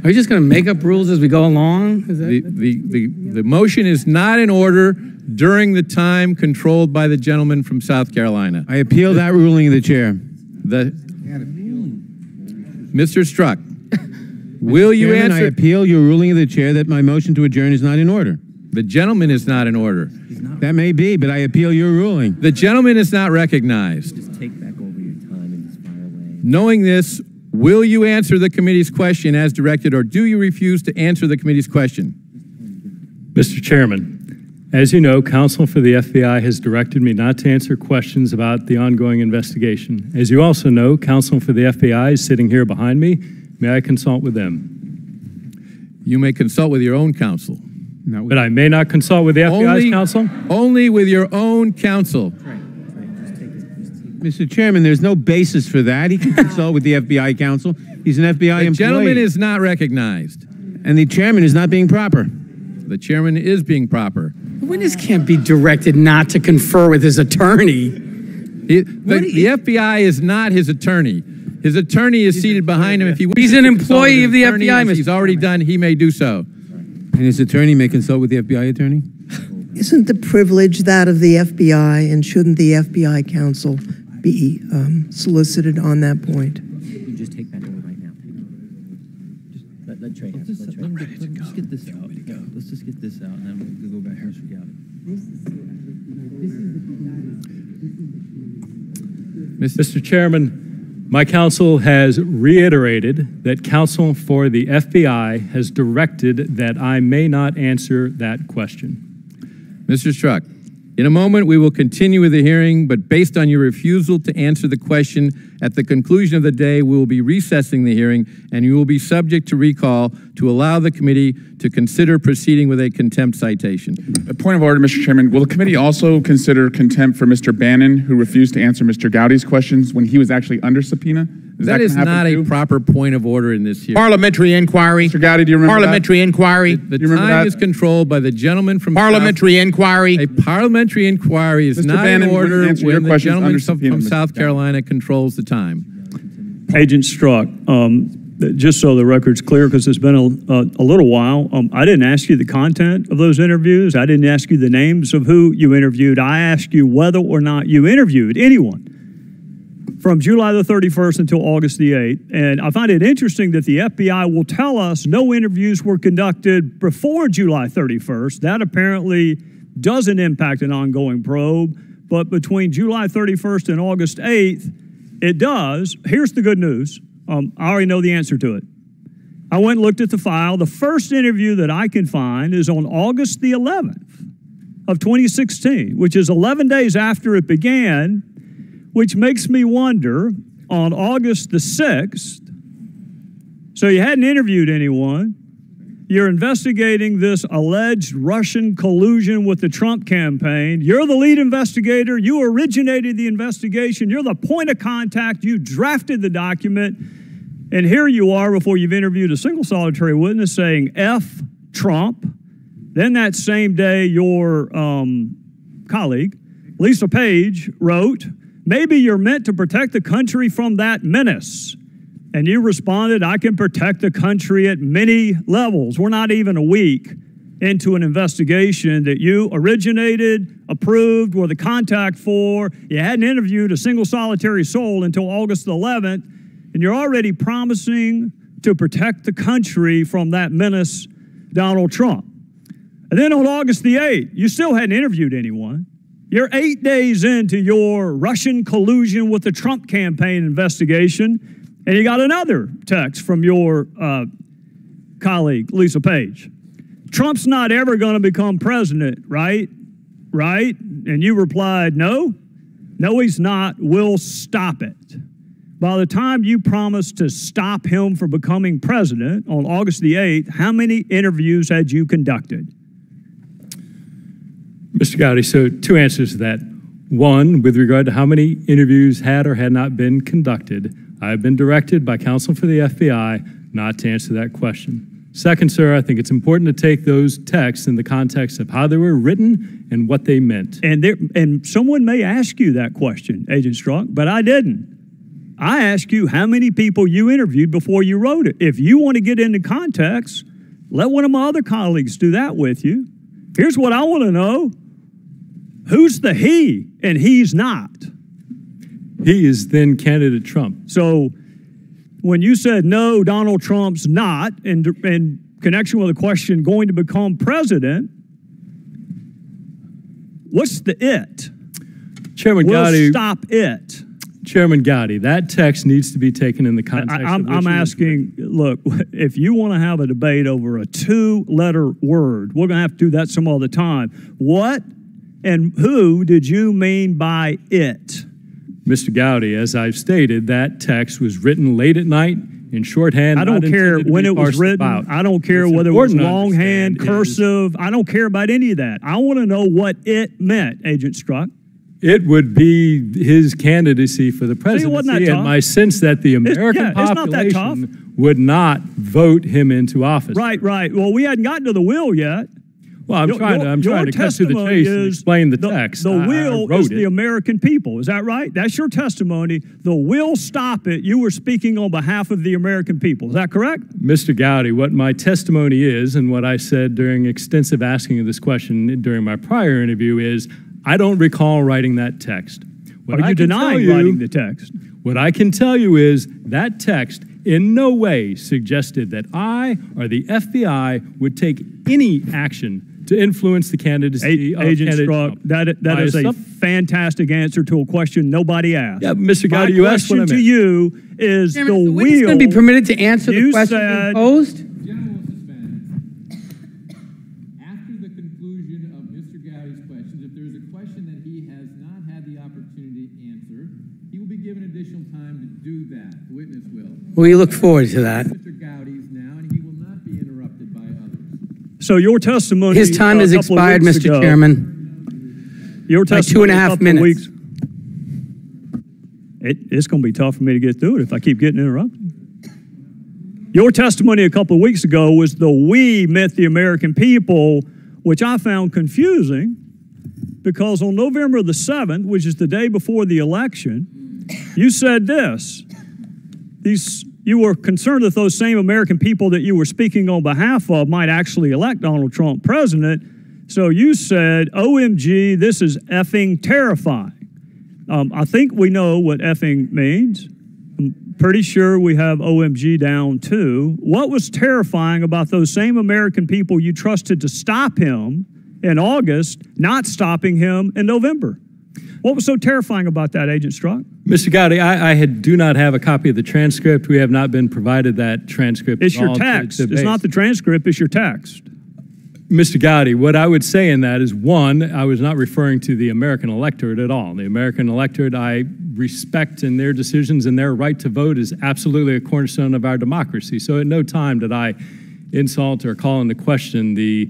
Are you just going to make up rules as we go along? Is that
the
motion is not in order during the time controlled by the gentleman from South Carolina.
I appeal that ruling of the chair.
Mr. Strzok, will you answer?
I appeal your ruling of the chair that my motion to adjourn is not in order.
The gentleman is not in order.
That may be, but I appeal your ruling.
The gentleman is not recognized.
Just take back over your time and just fire away.
Knowing this, will you answer the committee's question as directed, or do you refuse to answer the committee's question?
Mr. Chairman, as you know, counsel for the FBI has directed me not to answer questions about the ongoing investigation. As you also know, counsel for the FBI is sitting here behind me. May I consult with them?
You may consult with your own counsel.
But I may not consult with the FBI's counsel?
Only with your own counsel.
Mr. Chairman, there's no basis for that. He can consult with the FBI counsel. He's an FBI employee.
The gentleman is not recognized.
And the chairman is not being proper.
The chairman is being proper.
The witness can't be directed not to confer with his attorney.
The FBI is not his attorney. His attorney is seated behind him. If he
He's an employee of the FBI, Mr.
He's already done, he may do so.
And his attorney may consult with the FBI attorney?
Isn't the privilege that of the FBI, and shouldn't the FBI counsel be solicited on that point?
You just take that over right now. Just let Trey have it. Let's get this out. Let's just get this out, and then we'll go back to Mr. Gowdy.
Mr. Chairman, my counsel has reiterated that counsel for the FBI has directed that I may not answer that question.
Mr. Strzok, in a moment we will continue with the hearing, but based on your refusal to answer the question, at the conclusion of the day we will be recessing the hearing, and you will be subject to recall to allow the committee to consider proceeding with a contempt citation.
A point of order, Mr. Chairman. Will the committee also consider contempt for Mr. Bannon, who refused to answer Mr. Gowdy's questions when he was actually under subpoena?
That is not a proper point of order in this hearing.
Parliamentary inquiry.
Mr. Gowdy, do you remember
Parliamentary inquiry.
The time is controlled by the gentleman from
Parliamentary inquiry.
A parliamentary inquiry is not in order when the gentleman from South Carolina controls the time.
Agent Strzok, just so the record's clear, because it's been a little while, I didn't ask you the content of those interviews. I didn't ask you the names of who you interviewed. I asked you whether or not you interviewed anyone from July the 31st until August the 8th. And I find it interesting that the FBI will tell us no interviews were conducted before July 31st. That apparently doesn't impact an ongoing probe. But between July 31st and August 8th, it does. Here's the good news. I already know the answer to it. I went and looked at the file. The first interview that I can find is on August the 11th of 2016, which is 11 days after it began, which makes me wonder, on August the 6th, so you hadn't interviewed anyone, you're investigating this alleged Russian collusion with the Trump campaign, you're the lead investigator, you originated the investigation, you're the point of contact, you drafted the document, and here you are before you've interviewed a single solitary witness saying F Trump. Then that same day, your colleague, Lisa Page, wrote, maybe you're meant to protect the country from that menace. And you responded, I can protect the country at many levels. We're not even a week into an investigation that you originated, approved, were the contact for. You hadn't interviewed a single solitary soul until August 11th. And you're already promising to protect the country from that menace, Donald Trump. And then on August the 8th, you still hadn't interviewed anyone. You're 8 days into your Russian collusion with the Trump campaign investigation, and you got another text from your colleague, Lisa Page. Trump's not ever going to become president, right? Right? And you replied, no. No, he's not. We'll stop it. By the time you promised to stop him from becoming president on August the 8th, how many interviews had you conducted?
Mr. Gowdy, so two answers to that. One, with regard to how many interviews had or had not been conducted, I have been directed by counsel for the FBI not to answer that question. Second, sir, I think it's important to take those texts in the context of how they were written and what they meant.
And someone may ask you that question, Agent Strzok, but I didn't. I asked you how many people you interviewed before you wrote it. If you want to get into context, let one of my other colleagues do that with you. Here's what I want to know. Who's the he and he's not?
He is then candidate Trump.
So when you said, no, Donald Trump's not, in connection with the question, going to become president, what's the it?
Chairman Gowdy.
Stop it.
Chairman Gowdy, that text needs to be taken in the context
I'm asking, look, if you want to have a debate over a two-letter word, we're going to have to do that some other time. What and who did you mean by it?
Mr. Gowdy, as I've stated, that text was written late at night in shorthand.
I don't care when it was written. I don't care whether it was longhand, cursive. I don't care about any of that. I want to know what it meant, Agent Strzok.
It would be his candidacy for the presidency, and my sense that the American population would not vote him into office.
Right. Well, we hadn't gotten to the will yet.
Well, I'm trying to cut to the chase and explain the text.
The will is the American people. Is that right? That's your testimony. The will stop it. You were speaking on behalf of the American people. Is that correct?
Mr. Gowdy, what my testimony is and what I said during extensive asking of this question during my prior interview is I don't recall writing that text.
Are you denying writing the text?
What I can tell you is that text in no way suggested that I or the FBI would take any action to influence the candidacy of
Agent
candidate
Strzok,
Trump.
that is a fantastic answer to a question nobody asked.
Yeah, Mr. Gowdy, you asked what I meant.
My question to you is
Chairman,
the
the witness
will.
going to be permitted to answer the question being posed?
After the conclusion of Mr. Gowdy's questions, if there is a question that he has not had the opportunity to answer, he will be given additional time to do that. The witness will.
We look forward to that.
Mr. Gowdy's now, and he will not be interrupted by others.
So your testimony.
His time has expired, Mr. Chairman.
Your testimony
by 2.5 minutes.
It's going to be tough for me to get through it if I keep getting interrupted. Your testimony a couple of weeks ago was the we meant the American people, which I found confusing because on November the 7th, which is the day before the election, you said this. You were concerned that those same American people that you were speaking on behalf of might actually elect Donald Trump president. So you said, OMG, this is effing terrifying. I think we know what effing means. I'm pretty sure we have OMG down too. What was terrifying about those same American people you trusted to stop him in August, not stopping him in November? What was so terrifying about that, Agent Strzok?
Mr. Gowdy, I do not have a copy of the transcript. We have not been provided that transcript.
It's your text. It's not the transcript, it's your text.
Mr. Gowdy, what I would say in that is, one, I was not referring to the American electorate at all. The American electorate I respect in their decisions, and their right to vote is absolutely a cornerstone of our democracy. So at no time did I insult or call into question the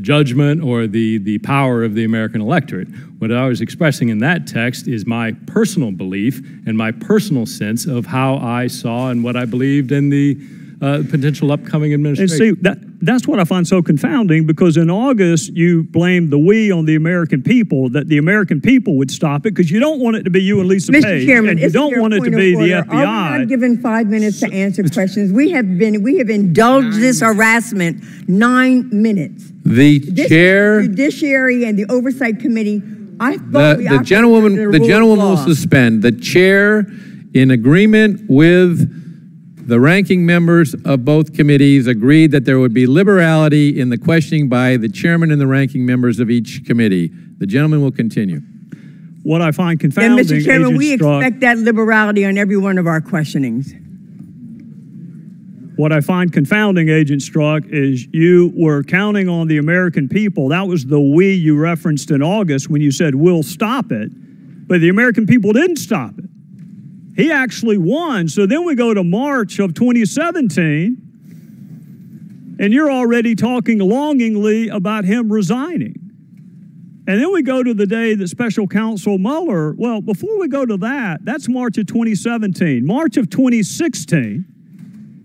judgment or the power of the American electorate. What I was expressing in that text is my personal belief and my personal sense of how I saw and what I believed in the potential upcoming administration.
And see, that's what I find so confounding, because in August you blamed the we on the American people, that the American people would stop it, because you don't want it to be you and Lisa Page.
Mr. Chairman,
and you don't want it to be the FBI.
Are we not given 5 minutes to answer questions? We have indulged this harassment 9 minutes.
The chair,
Judiciary and the Oversight Committee. I thought
the gentlewoman will suspend. The chair in agreement with the ranking members of both committees, agreed that there would be liberality in the questioning by the chairman and the ranking members of each committee. The gentleman will continue.
What I find confounding,
And Mr. Chairman, we
Agent Strzok,
expect that liberality on every one of our questionings.
what I find confounding, Agent Strzok, is you were counting on the American people. That was the we you referenced in August when you said, we'll stop it. But the American people didn't stop it. He actually won. So then we go to March of 2017, and you're already talking longingly about him resigning. And then we go to the day that Special Counsel Mueller, well, before we go to that, that's March of 2017. March of 2016,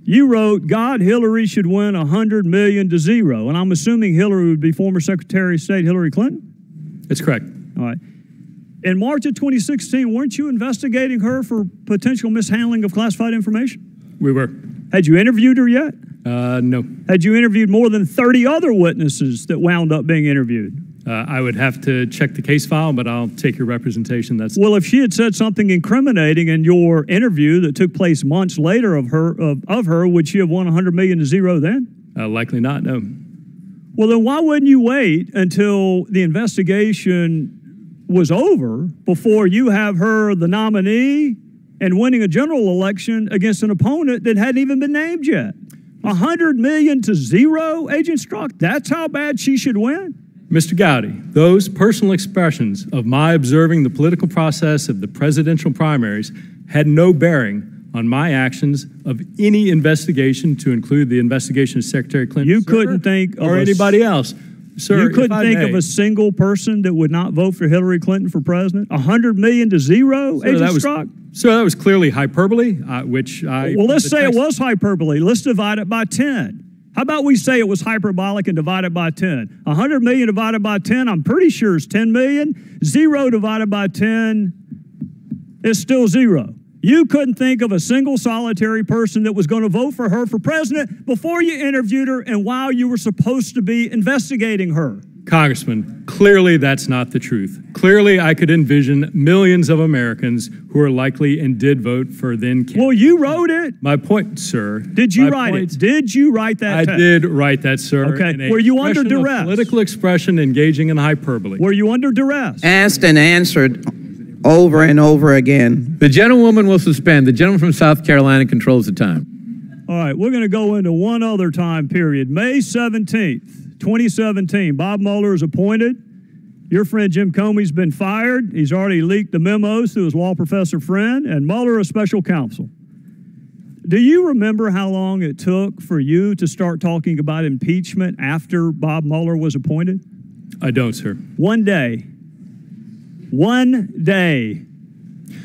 you wrote, God, Hillary should win 100 million to 0. And I'm assuming Hillary would be former Secretary of State Hillary Clinton?
That's correct.
All right. In March of 2016, weren't you investigating her for potential mishandling of classified information?
We were.
Had you interviewed her yet?
No.
Had you interviewed more than 30 other witnesses that wound up being interviewed?
I would have to check the case file, but I'll take your representation. That's
well, if she had said something incriminating in your interview that took place months later of her, would she have won 100 million to 0 then?
Likely not, no.
Well, then why wouldn't you wait until the investigation was over before you have her the nominee and winning a general election against an opponent that hadn't even been named yet? 100 million to 0, Agent Strzok? That's how bad she should win?
Mr. Gowdy, those personal expressions of my observing the political process of the presidential primaries had no bearing on my actions of any investigation, to include the investigation of Secretary Clinton.
You couldn't think of
or anybody else. Sir,
you couldn't think of a single person that would not vote for Hillary Clinton for president? 100 million to 0, Agent Strzok?
So that was clearly hyperbole, which I...
Well, let's say it was hyperbole. Let's divide it by 10. How about we say it was hyperbolic and divide it by 10? 100 million divided by 10, I'm pretty sure is 10 million. 0 divided by 10 is still 0. You couldn't think of a single solitary person that was going to vote for her for president before you interviewed her and while you were supposed to be investigating her.
Congressman, clearly that's not the truth. Clearly I could envision millions of Americans who are likely and did vote for then candidate.
Well, you wrote it.
My point, sir.
Did you write it? Did you write that
I
text?
did write that, sir.
Okay. Were you under duress?
Political expression engaging in hyperbole.
Were you under duress?
Asked and answered over and over again.
The gentlewoman will suspend. The gentleman from South Carolina controls the time.
All right, we're going to go into one other time period. May 17th, 2017, Bob Mueller is appointed. Your friend Jim Comey's been fired. He's already leaked the memos to his law professor friend, and Mueller is special counsel. Do you remember how long it took for you to start talking about impeachment after Bob Mueller was appointed?
I don't, sir.
1 day. 1 day.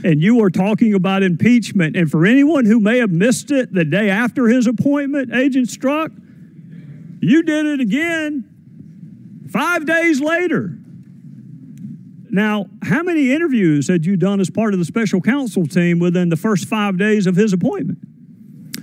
And you were talking about impeachment. And for anyone who may have missed it the day after his appointment, Agent Strzok, you did it again 5 days later. Now, how many interviews had you done as part of the special counsel team within the first 5 days of his appointment?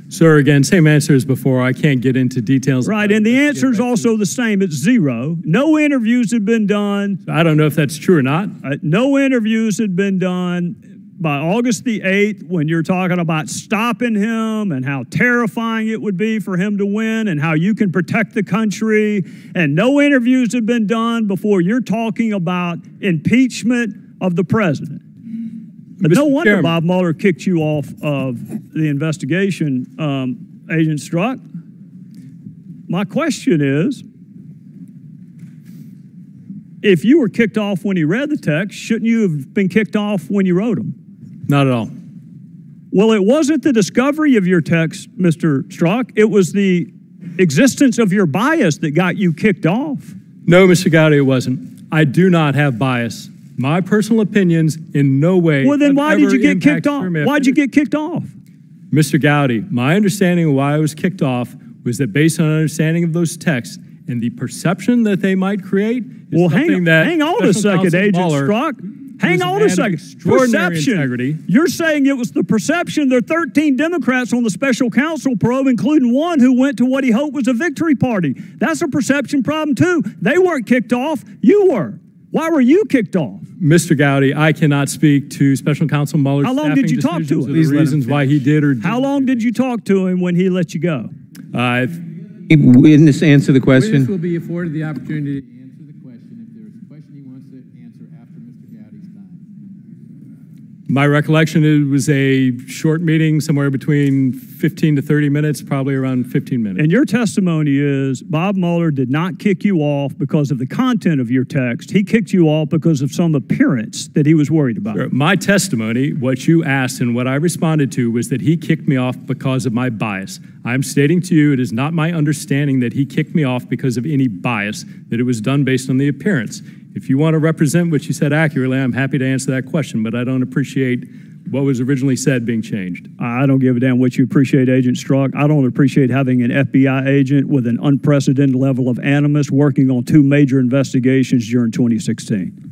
Sir, again, same answer as before. I can't get into details.
Right, and the answer is also the same. It's 0. No interviews had been done.
I don't know if that's true or not.
No interviews had been done by August the 8th when you're talking about stopping him and how terrifying it would be for him to win and how you can protect the country. And no interviews had been done before you're talking about impeachment of the president. But no wonder Chairman, Bob Mueller kicked you off of the investigation, Agent Strzok. My question is, if you were kicked off when you read the text, shouldn't you have been kicked off when you wrote them?
Not at all.
Well, it wasn't the discovery of your text, Mr. Strzok. It was the existence of your bias that got you kicked off.
No, Mr. Gowdy, it wasn't. I do not have bias. My personal opinions in no way.
Well, then why did you get kicked off? Why'd you get kicked off?
Mr. Gowdy, my understanding of why I was kicked off was that based on an understanding of those texts and the perception that they might create is something that
hang on a second, Agent Strzok. Hang on a second. Perception.
Integrity.
You're saying it was the perception. There are 13 Democrats on the special counsel probe, including one who went to what he hoped was a victory party. That's a perception problem, too. They weren't kicked off. You were. Why were you kicked off?
Mr. Gowdy, I cannot speak to Special Counsel Mueller's
How long did you talk to him?
The reasons why he did or didn't.
How long did you talk to him when he let you go?
Witness, answer the question.
Witness will be afforded the opportunity to answer the question if there is a question he wants to answer after Mr. Gowdy's time.
My recollection, it was a short meeting, somewhere between 15 to 30 minutes, probably around 15 minutes.
And your testimony is Bob Mueller did not kick you off because of the content of your text. He kicked you off because of some appearance that he was worried about.
Sure. My testimony, what you asked and what I responded to, was that he kicked me off because of my bias. I'm stating to you, it is not my understanding that he kicked me off because of any bias, that it was done based on the appearance. If you want to represent what you said accurately, I'm happy to answer that question, but I don't appreciate what was originally said being changed.
I don't give a damn what you appreciate, Agent Strzok. I don't appreciate having an FBI agent with an unprecedented level of animus working on 2 major investigations during 2016.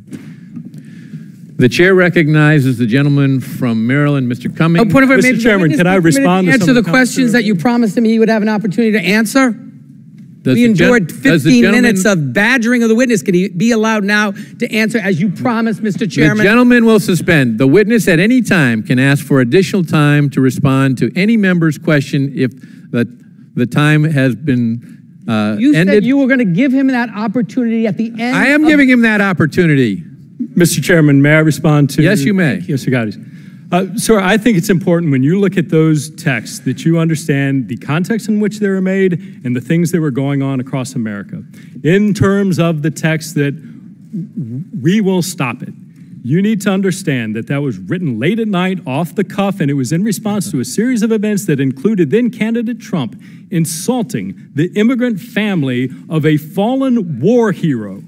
The chair recognizes the gentleman from Maryland, Mr. Cummings.
Point of order,
Mr. Chairman, can I respond to
answer the questions that you promised him he would have an opportunity to answer? We endured 15 minutes of badgering of the witness. Can he be allowed now to answer as you promised, Mr. Chairman?
The gentleman will suspend. The witness at any time can ask for additional time to respond to any member's question if the time has been
You
ended.
said you were going to give him that opportunity at the end.
I am giving him that opportunity.
Mr. Chairman, may I respond to?
Yes, you may.
Yes, Mr. Gowdy. Sir, I think it's important when you look at those texts that you understand the context in which they were made and the things that were going on across America. In terms of the text that we will stop it, you need to understand that that was written late at night, off the cuff, and it was in response to a series of events that included then candidate Trump insulting the immigrant family of a fallen war hero.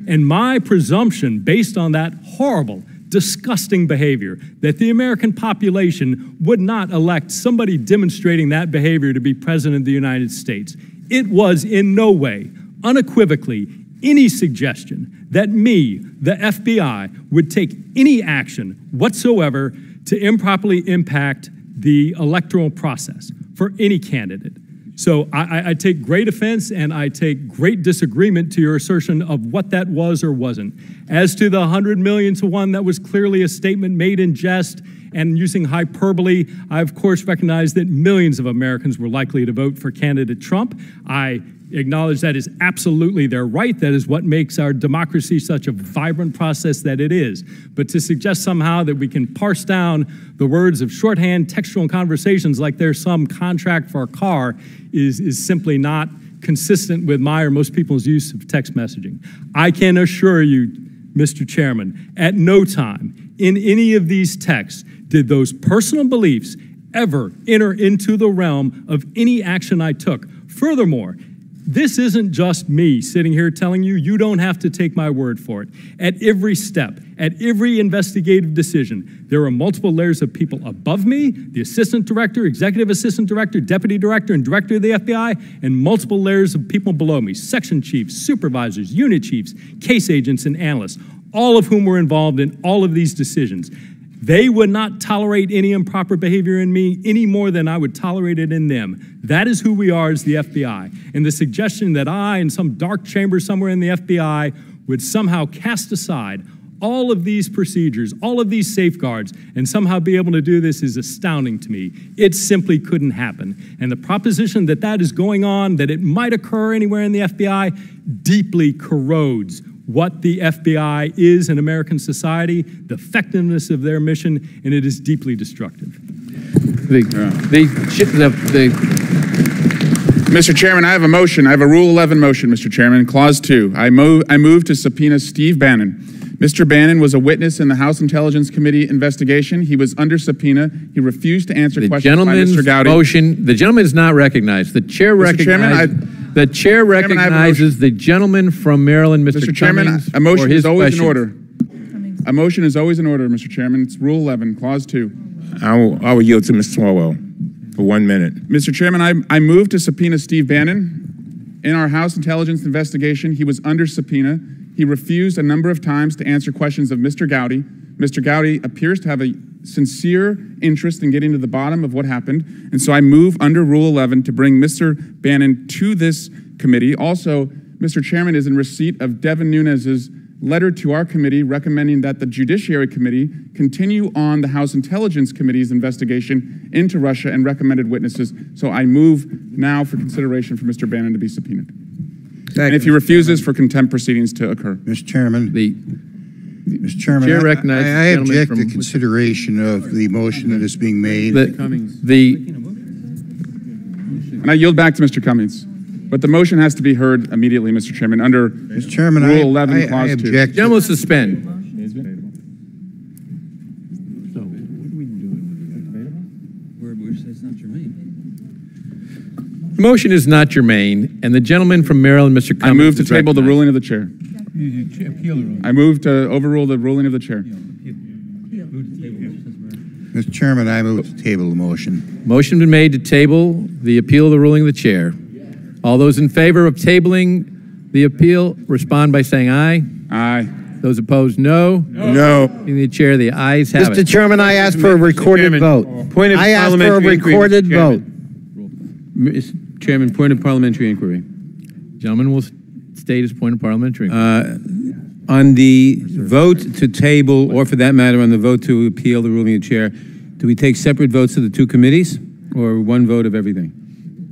And my presumption, based on that horrible, disgusting behavior, that the American population would not elect somebody demonstrating that behavior to be president of the United States. It was in no way, unequivocally, any suggestion that me, the FBI, would take any action whatsoever to improperly impact the electoral process for any candidate. So I take great offense and I take great disagreement to your assertion of what that was or wasn't. As to the 100 million to 1, that was clearly a statement made in jest and using hyperbole. I, of course, recognize that millions of Americans were likely to vote for candidate Trump. I acknowledge that is absolutely their right. That is what makes our democracy such a vibrant process that it is. But to suggest somehow that we can parse down the words of shorthand textual conversations like there's some contract for a car is simply not consistent with my or most people's use of text messaging. I can assure you, Mr. Chairman, at no time in any of these texts did those personal beliefs ever enter into the realm of any action I took. Furthermore, this isn't just me sitting here telling you, you don't have to take my word for it. At every step, at every investigative decision, there are multiple layers of people above me, the assistant director, executive assistant director, deputy director, and director of the FBI, and multiple layers of people below me, section chiefs, supervisors, unit chiefs, case agents, and analysts, all of whom were involved in all of these decisions. They would not tolerate any improper behavior in me any more than I would tolerate it in them. That is who we are as the FBI. And the suggestion that I, in some dark chamber somewhere in the FBI, would somehow cast aside all of these procedures, all of these safeguards, and somehow be able to do this is astounding to me. It simply couldn't happen. And the proposition that that is going on, that it might occur anywhere in the FBI, deeply corrodes what the FBI is in American society, the effectiveness of their mission, and it is deeply destructive.
Mr. Chairman, I have a motion. I have a Rule 11 motion, Mr. Chairman. Clause 2. I move to subpoena Steve Bannon. Mr. Bannon was a witness in the House Intelligence Committee investigation. He was under subpoena. He refused to answer questions by Mr. Gowdy.
The gentleman is not recognized. The chair recognizes. The chair recognizes the gentleman from Maryland, Mr.
Chairman,
Cummings,
a motion is always
questions.
in order. A motion is always in order, Mr. Chairman. It's Rule 11, Clause 2.
I will yield to Ms. Swalwell for 1 minute.
Mr. Chairman, I move to subpoena Steve Bannon. In our House Intelligence investigation, he was under subpoena. He refused a number of times to answer questions of Mr. Gowdy. Mr. Gowdy appears to have a sincere interest in getting to the bottom of what happened, and so I move under Rule 11 to bring Mr. Bannon to this committee. Also, Mr. Chairman is in receipt of Devin Nunes's letter to our committee recommending that the Judiciary Committee continue on the House Intelligence Committee's investigation into Russia and recommended witnesses. So I move now for consideration for Mr. Bannon to be subpoenaed. And if he refuses, for contempt proceedings to occur.
Mr. Chairman. Mr. Chairman,
Chair recognizes
I
the gentleman
object
from
to consideration of the motion that is being made.
And I yield back to Mr. Cummings. But the motion has to be heard immediately, Mr. Chairman, under
Mr. Chairman,
Rule 11, Clause 2.
The gentleman will suspend. The motion is not germane, and the gentleman from Maryland, Mr. Cummings,
I move to table the ruling of the chair. I move to overrule the ruling of the chair.
Mr. Chairman, I move to table the motion.
Motion been made to table the appeal of the ruling of the chair. All those in favor of tabling the appeal, respond by saying aye.
Aye.
Those opposed, no.
No.
In the chair, the ayes have it.
Mr. Chairman, I ask for a recorded vote. I ask for a recorded vote.
Mr. Chairman, point of parliamentary inquiry.
Gentleman will state his point of parliamentary inquiry.
On the vote to table, or for that matter, on the vote to appeal the ruling of the chair, do we take separate votes of the two committees, or one vote of everything?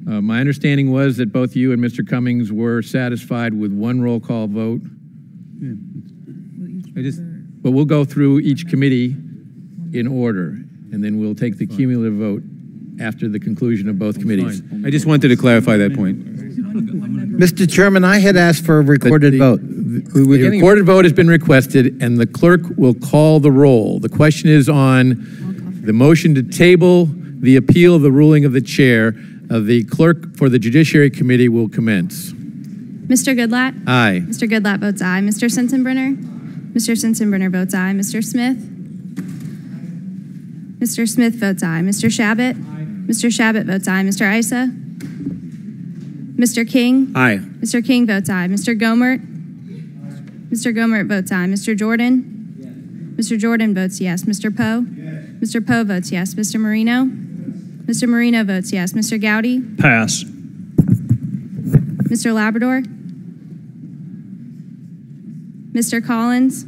My understanding was that both you and Mr. Cummings were satisfied with one roll call vote. But we'll go through each committee in order, and then we'll take the cumulative vote after the conclusion of both committees.
I just wanted to clarify that point.
Mr. Chairman, I had asked for a recorded vote.
The recorded vote has been requested, and the clerk will call the roll. The question is on the motion to table the appeal of the ruling of the chair. The clerk for the Judiciary Committee will commence.
Mr. Goodlatte?
Aye.
Mr. Goodlatte votes aye. Mr. Sensenbrenner? Mr. Sensenbrenner votes aye. Mr. Smith? Mr. Smith votes aye. Mr. Shabbat? Mr. Shabbat votes aye. Mr. Issa? Mr. King?
Aye.
Mr. King votes aye. Mr. Gomert? Mr. Gomert votes aye. Mr. Jordan? Mr. Jordan votes yes. Mr. Poe? Mr. Poe votes yes. Mr. Marino? Mr. Marino votes yes. Mr. Gowdy?
Pass.
Mr. Labrador? Mr. Collins?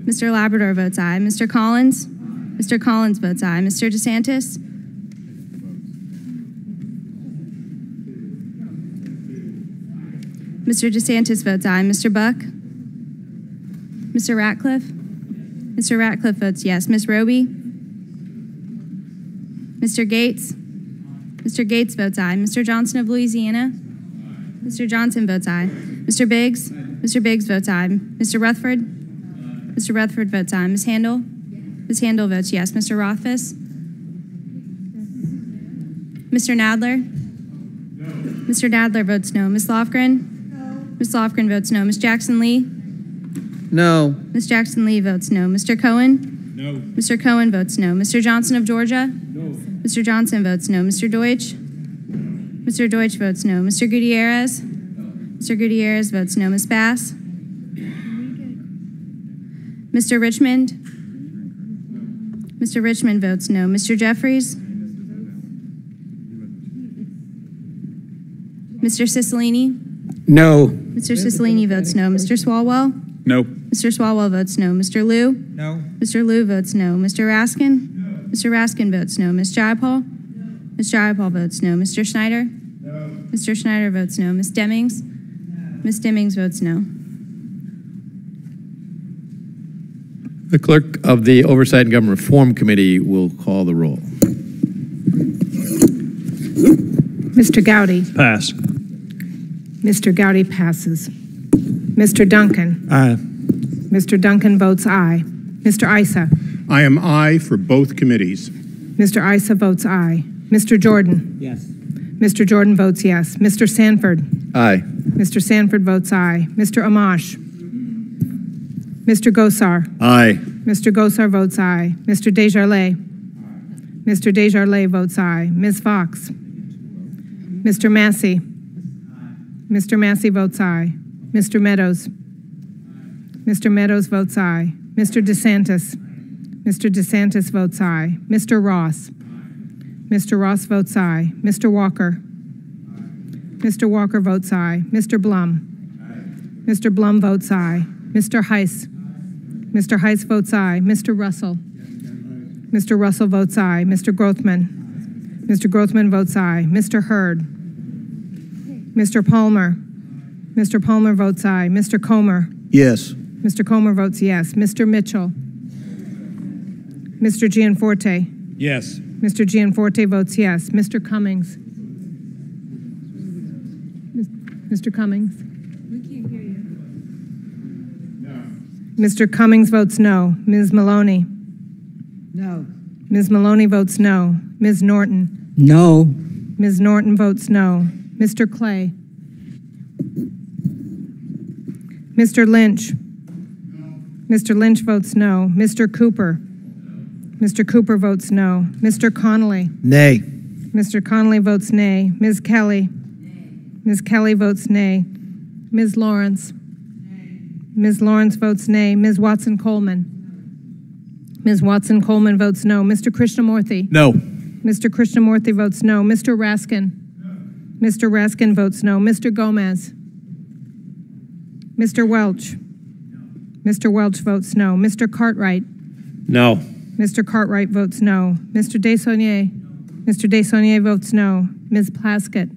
Mr. Labrador votes aye. Mr. Collins? Mr. Collins votes aye. Mr. DeSantis? Mr. DeSantis votes aye. Mr. Buck? Mr. Ratcliffe? Mr. Ratcliffe votes yes. Ms. Roby? Mr. Gates? Mr. Gates votes aye. Mr. Johnson of Louisiana? Mr. Johnson votes aye. Mr. Biggs? Mr. Biggs votes aye. Mr. Rutherford? Mr. Rutherford votes aye. Ms. Handel? Ms. Handel votes yes. Mr. Rothfuss? Mr. Nadler? Mr. Nadler votes no. Ms. Lofgren? Ms. Lofgren votes no. Ms. Jackson Lee?
No.
Ms. Jackson Lee votes no. Mr. Cohen?
No.
Mr. Cohen votes no. Mr. Johnson of Georgia?
No.
Mr. Johnson votes no. Mr. Deutsch? Mr. Deutsch votes no. Mr. Gutierrez? Mr. Gutierrez votes no. Ms. Bass? Mr. Richmond? Mr. Richmond votes no. Mr. Jeffries? Mr. Cicilline?
No.
Mr. Cicilline votes no. Mr. Swalwell?
No.
Mr. Swalwell votes no. Mr. Liu?
No.
Mr. Liu votes no. Mr. Raskin? No. Mr. Raskin votes no. Ms. Jayapal? No. Ms. Jayapal votes no. Mr. Schneider? No. Mr. Schneider votes no. Ms. Demings? No. Ms. Demings votes no.
The clerk of the Oversight and Government Reform Committee will call the roll.
Mr. Gowdy?
Pass.
Mr. Gowdy passes. Mr. Duncan?
Aye.
Mr. Duncan votes aye. Mr. Issa?
I am aye for both committees.
Mr. Issa votes aye. Mr. Jordan?
Yes.
Mr. Jordan votes yes. Mr. Sanford?
Aye.
Mr. Sanford votes aye. Mr. Amash? Mr. Gosar?
Aye.
Mr. Gosar votes aye. Mr. Desjardins? Mr. Desjardins votes aye. Ms. Fox? Mr. Massey? Mr. Massey votes aye. Mr. Meadows? Mr. Meadows votes aye. Mr. DeSantis? Mr. DeSantis votes aye. Mr. Ross? Mr. Ross votes aye. Mr. Walker? Mr. Walker votes aye. Mr. Blum. Mr. Blum votes aye. Mr. Heiss. Mr. Heiss votes aye. Mr. Russell. Mr. Russell votes aye. Mr. Grothman. Mr. Grothman votes aye. Mr. Hurd. Mr. Palmer. Mr. Palmer votes aye. Mr. Comer.
Yes.
Mr. Comer votes yes. Mr. Mitchell. Mr. Gianforte.
Yes.
Mr. Gianforte votes yes. Mr. Cummings. Mr. Cummings.
We can't hear you.
Mr. Cummings votes no. Ms. Maloney.
No.
Ms. Maloney votes no. Ms. Norton.
No.
Ms. Norton votes no. Mr. Clay. Mr. Lynch. Mr. Lynch votes no. Mr. Cooper. Mr. Cooper votes no. Mr. Connolly.
Nay.
Mr. Connolly votes nay. Ms. Kelly. Ms. Kelly votes nay. Ms. Lawrence. Ms. Lawrence votes nay. Ms. Watson Coleman. Ms. Watson Coleman votes no. Mr. Krishnamurthy.
No.
Mr. Krishnamurthy votes no. Mr. Raskin. Mr. Raskin votes no. Mr. Gomez. Mr. Welch. Mr. Welch votes no. Mr. Cartwright.
No.
Mr. Cartwright votes no. Mr. Desaulniers. Mr. Desaulniers votes no. Ms. Plaskett.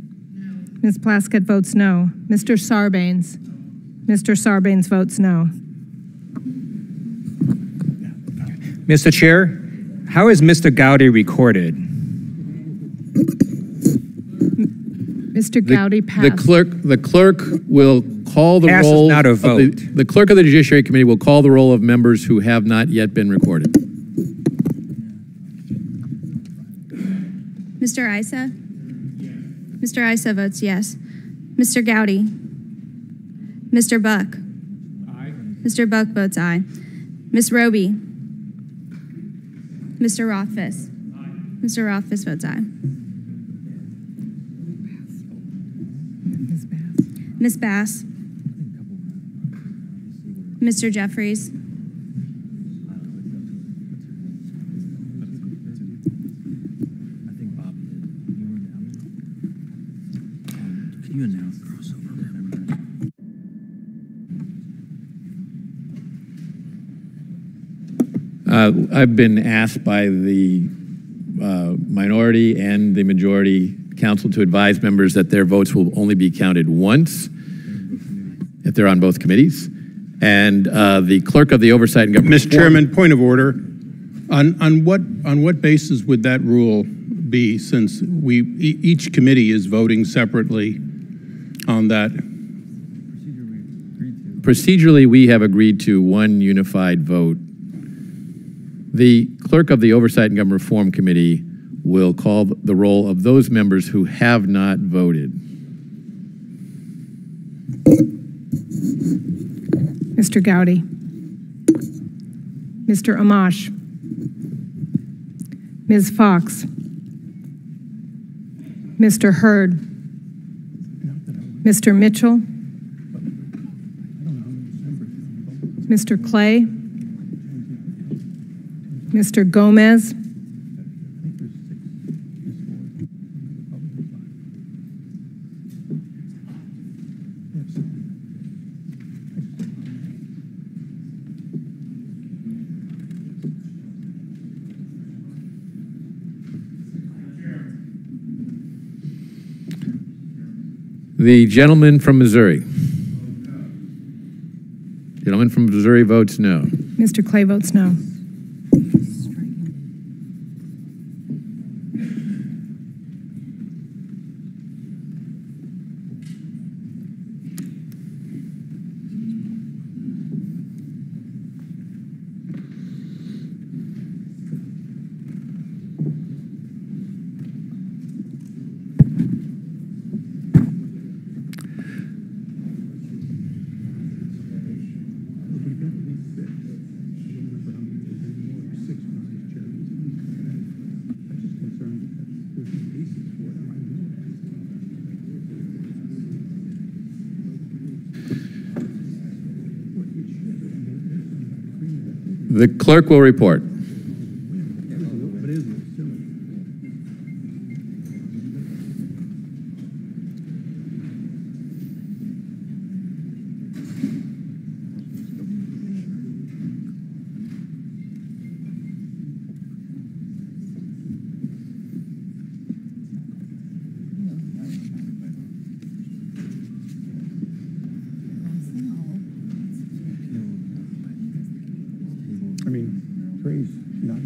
Ms. Plaskett votes no. Mr. Sarbanes. Mr. Sarbanes votes no.
Mr. Chair, how is Mr. Gowdy recorded?
Mr. Gowdy passed.
The clerk will call the
Pass is
roll.
not a vote.
The clerk of the Judiciary Committee will call the roll of members who have not yet been recorded.
Mr. Issa? Mr. Issa votes yes. Mr. Gowdy? Mr. Buck?
Aye.
Mr. Buck votes aye. Ms. Roby? Mr. Rothfuss? Aye. Mr. Rothfuss votes aye. Ms. Bass? Mr. Jeffries?
Can you announce crossover?
I've been asked by the minority and the majority council to advise members that their votes will only be counted once if they're on both committees. And the clerk of the Oversight and Government...
Mr. Chairman, point of order. On what basis would that rule be, since each committee is voting separately on that?
Procedurally, we have agreed to one unified vote. The clerk of the Oversight and Government Reform Committee will call the roll of those members who have not voted.
Mr. Gowdy. Mr. Amash. Ms. Fox. Mr. Hurd. Mr. Mitchell. Mr. Clay. Mr. Gomez.
The gentleman from Missouri. Gentleman from Missouri votes no.
Mr. Clay votes no.
The clerk will report.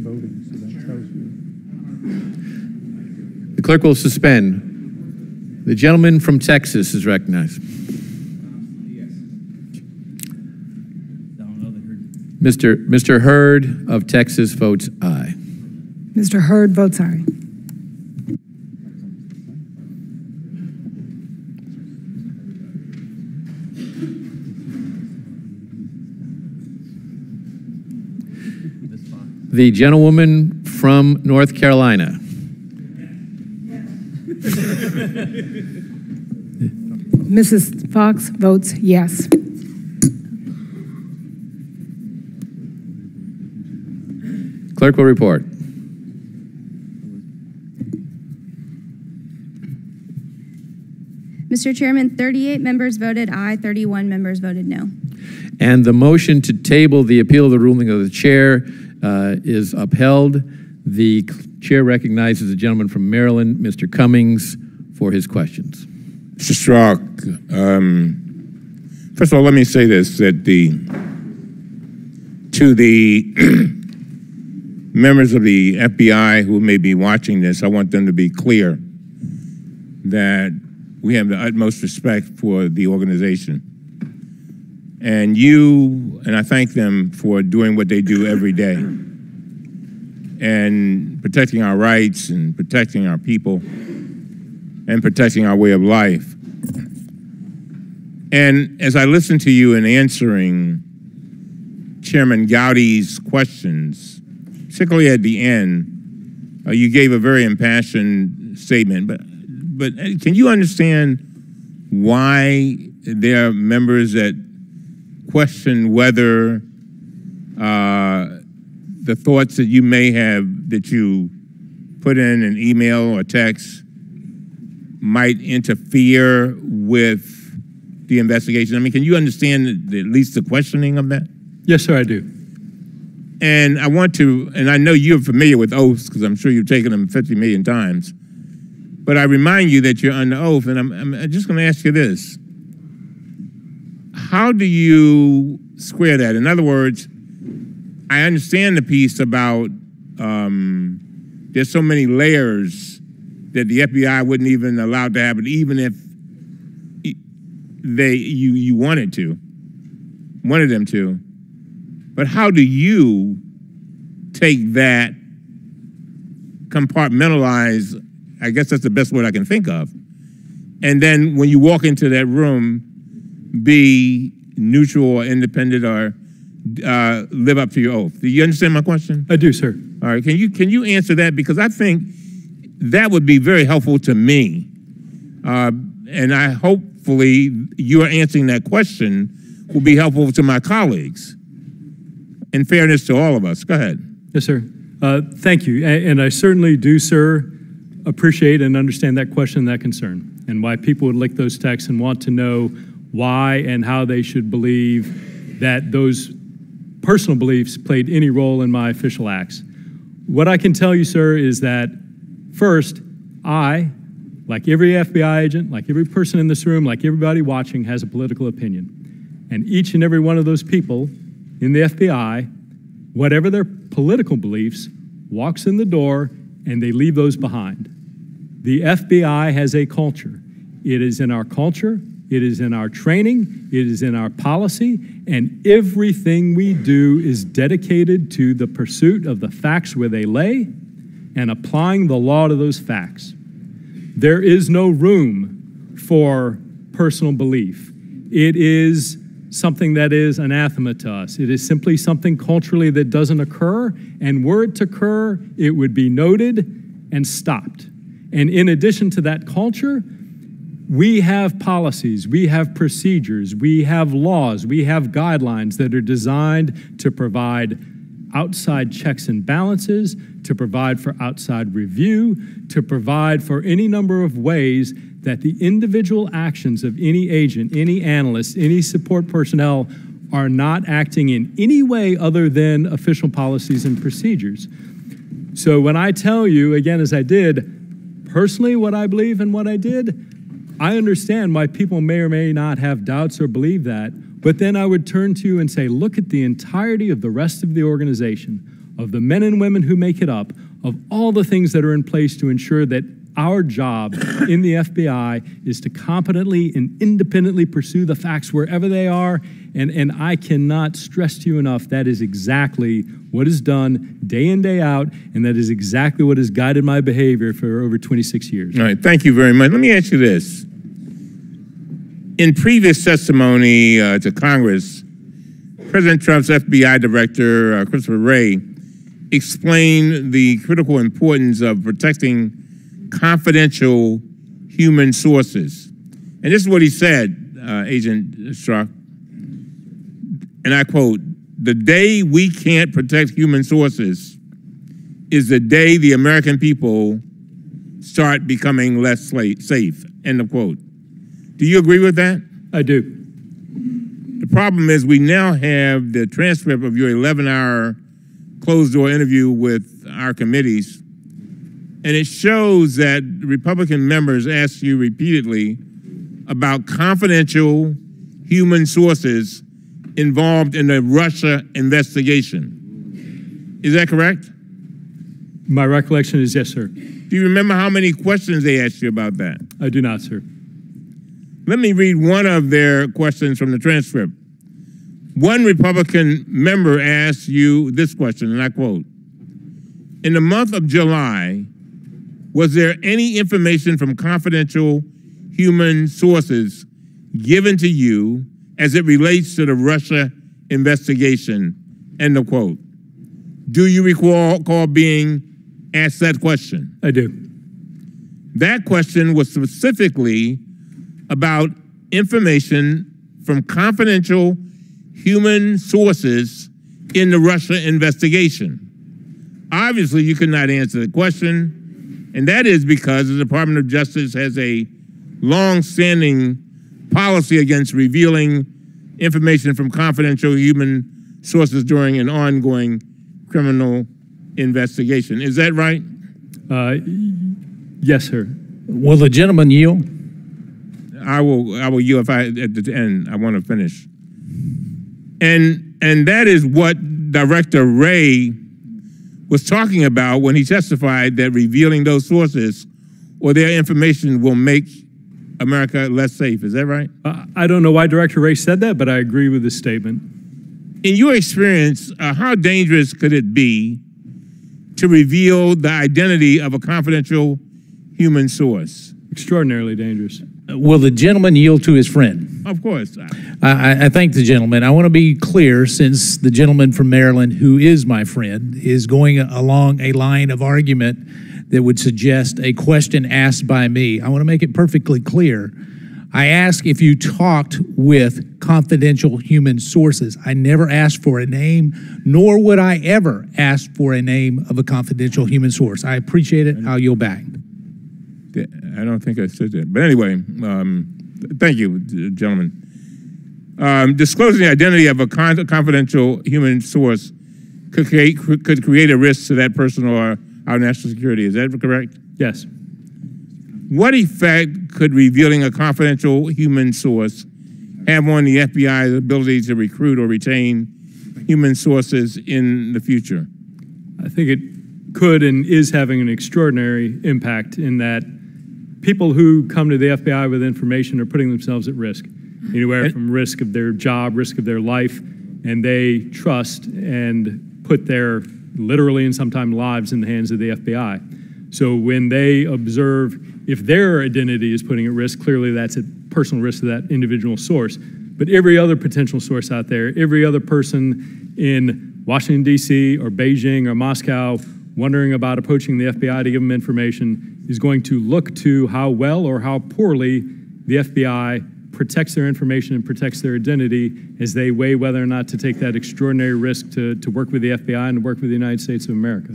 voting, so that tells you.
The clerk will suspend. The gentleman from Texas is recognized. Mr. Hurd of Texas votes aye.
Mr. Hurd votes aye.
The gentlewoman from North Carolina.
Mrs. Fox votes yes.
Clerk will report.
Mr. Chairman, 38 members voted aye, 31 members voted no.
And the motion to table the appeal of the ruling of the chair is upheld. The chair recognizes the gentleman from Maryland, Mr. Cummings, for his questions.
Mr. Strzok, first of all, let me say this, that to the members of the FBI who may be watching this, I want them to be clear that we have the utmost respect for the organization. And I thank them for doing what they do every day and protecting our rights and protecting our people and protecting our way of life. And as I listen to you in answering Chairman Gowdy's questions, particularly at the end, you gave a very impassioned statement, but can you understand why there are members that question whether the thoughts that you may have, that you put in an email or text, might interfere with the investigation? I mean, can you understand at least the questioning of that?
Yes, sir, I do.
And I want to, and I know you're familiar with oaths because I'm sure you've taken them 50 million times, but I remind you that you're under oath, and I'm just going to ask you this. How do you square that? In other words, I understand the piece about there's so many layers that the FBI wouldn't even allow to happen, even if you wanted them to. But how do you take that, compartmentalize, I guess that's the best word I can think of, and then when you walk into that room, be neutral or independent or live up to your oath? Do you understand my question?
I do, sir.
All right, can you answer that? Because I think that would be very helpful to me. And I hopefully your answering that question will be helpful to my colleagues. In fairness to all of us. Go ahead.
Yes, sir. Thank you. And I certainly do, sir, appreciate and understand that question and that concern, and why people would lick those texts and want to know why and how they should believe that those personal beliefs played any role in my official acts. What I can tell you, sir, is that first, I, like every FBI agent, like every person in this room, like everybody watching, has a political opinion. And each and every one of those people in the FBI, whatever their political beliefs, walks in the door and they leave those behind. The FBI has a culture. It is in our culture, it is in our training, it is in our policy, and everything we do is dedicated to the pursuit of the facts where they lay and applying the law to those facts. There is no room for personal belief. It is something that is anathema to us. It is simply something culturally that doesn't occur, and were it to occur, it would be noted and stopped. And in addition to that culture, we have policies, we have procedures, we have laws, we have guidelines that are designed to provide outside checks and balances, to provide for outside review, to provide for any number of ways that the individual actions of any agent, any analyst, any support personnel are not acting in any way other than official policies and procedures. So when I tell you, again, as I did, personally what I believe and what I did, I understand why people may or may not have doubts or believe that, but then I would turn to you and say, look at the entirety of the rest of the organization.
of the men and women who make it up, of all the things that are in place to ensure that our job in the FBI is to competently and independently pursue the facts wherever they are. And I cannot stress to you enough, that is exactly what is done day in, day out, and that is exactly what has guided my behavior for over 26 years.
All right, thank you very much. Let me ask you this. In previous testimony to Congress, President Trump's FBI Director, Christopher Wray, explained the critical importance of protecting confidential human sources. And this is what he said, Agent Strzok, and I quote, "The day we can't protect human sources is the day the American people start becoming less safe," end of quote. Do you agree with that?
I do.
The problem is we now have the transcript of your 11-hour closed-door interview with our committees, and it shows that Republican members asked you repeatedly about confidential human sources involved in the Russia investigation. Is that correct?
My recollection is yes, sir.
Do you remember how many questions they asked you about that?
I do not, sir.
Let me read one of their questions from the transcript. One Republican member asked you this question, and I quote, "In the month of July, was there any information from confidential human sources given to you as it relates to the Russia investigation?" End of quote. Do you recall being asked that question?
I do.
That question was specifically about information from confidential human sources in the Russia investigation. Obviously, you could not answer the question, and that is because the Department of Justice has a long-standing policy against revealing information from confidential human sources during an ongoing criminal investigation. Is that right?
Yes, sir.
Will the gentleman yield?
I will yield if at the end I want to finish. And that is what Director Wray was talking about when he testified that revealing those sources or their information will make America less safe. Is that right?
I don't know why Director Wray said that, but I agree with his statement.
In your experience, how dangerous could it be to reveal the identity of a confidential human source?
Extraordinarily dangerous.
Will the gentleman yield to his friend?
Of course.
I thank the gentleman. I want to be clear, since the gentleman from Maryland, who is my friend, is going along a line of argument that would suggest a question asked by me. I want to make it perfectly clear. I asked if you talked with confidential human sources. I never asked for a name, nor would I ever ask for a name of a confidential human source. I appreciate it. I'll yield back.
I don't think I said that. But anyway, thank you, gentlemen. Disclosing the identity of a confidential human source could create a risk to that person or our national security. Is that correct?
Yes.
What effect could revealing a confidential human source have on the FBI's ability to recruit or retain human sources in the future?
I think it could and is having an extraordinary impact in that people who come to the FBI with information are putting themselves at risk, anywhere from risk of their job, risk of their life, and they trust and put their literally and sometimes lives in the hands of the FBI. So when they observe if their identity is putting at risk, clearly that's a personal risk to that individual source. But every other potential source out there, every other person in Washington, D.C. or Beijing or Moscow wondering about approaching the FBI to give them information is going to look to how well or how poorly the FBI protects their information and protects their identity as they weigh whether or not to take that extraordinary risk to work with the FBI and to work with the United States of America.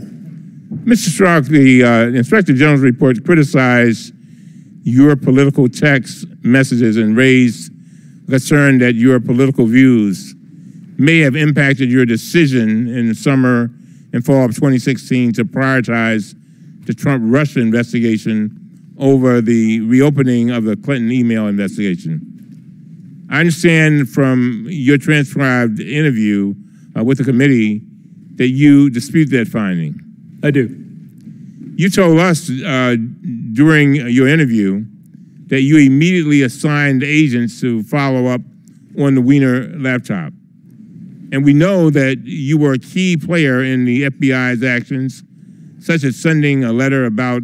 Mr. Strzok, the Inspector General's report criticized your political text messages and raised concern that your political views may have impacted your decision in the summer and fall of 2016 to prioritize the Trump-Russia investigation over the reopening of the Clinton email investigation. I understand from your transcribed interview with the committee that you dispute that finding?
I do.
You told us during your interview that you immediately assigned agents to follow up on the Wiener laptop. And we know that you were a key player in the FBI's actions, such as sending a letter about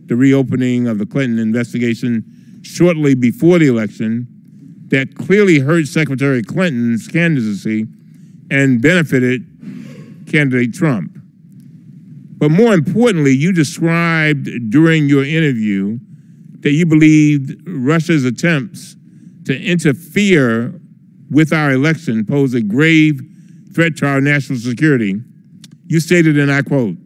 the reopening of the Clinton investigation shortly before the election that clearly hurt Secretary Clinton's candidacy and benefited candidate Trump. But more importantly, you described during your interview that you believed Russia's attempts to interfere with our election pose a grave threat to our national security. You stated, and I quote,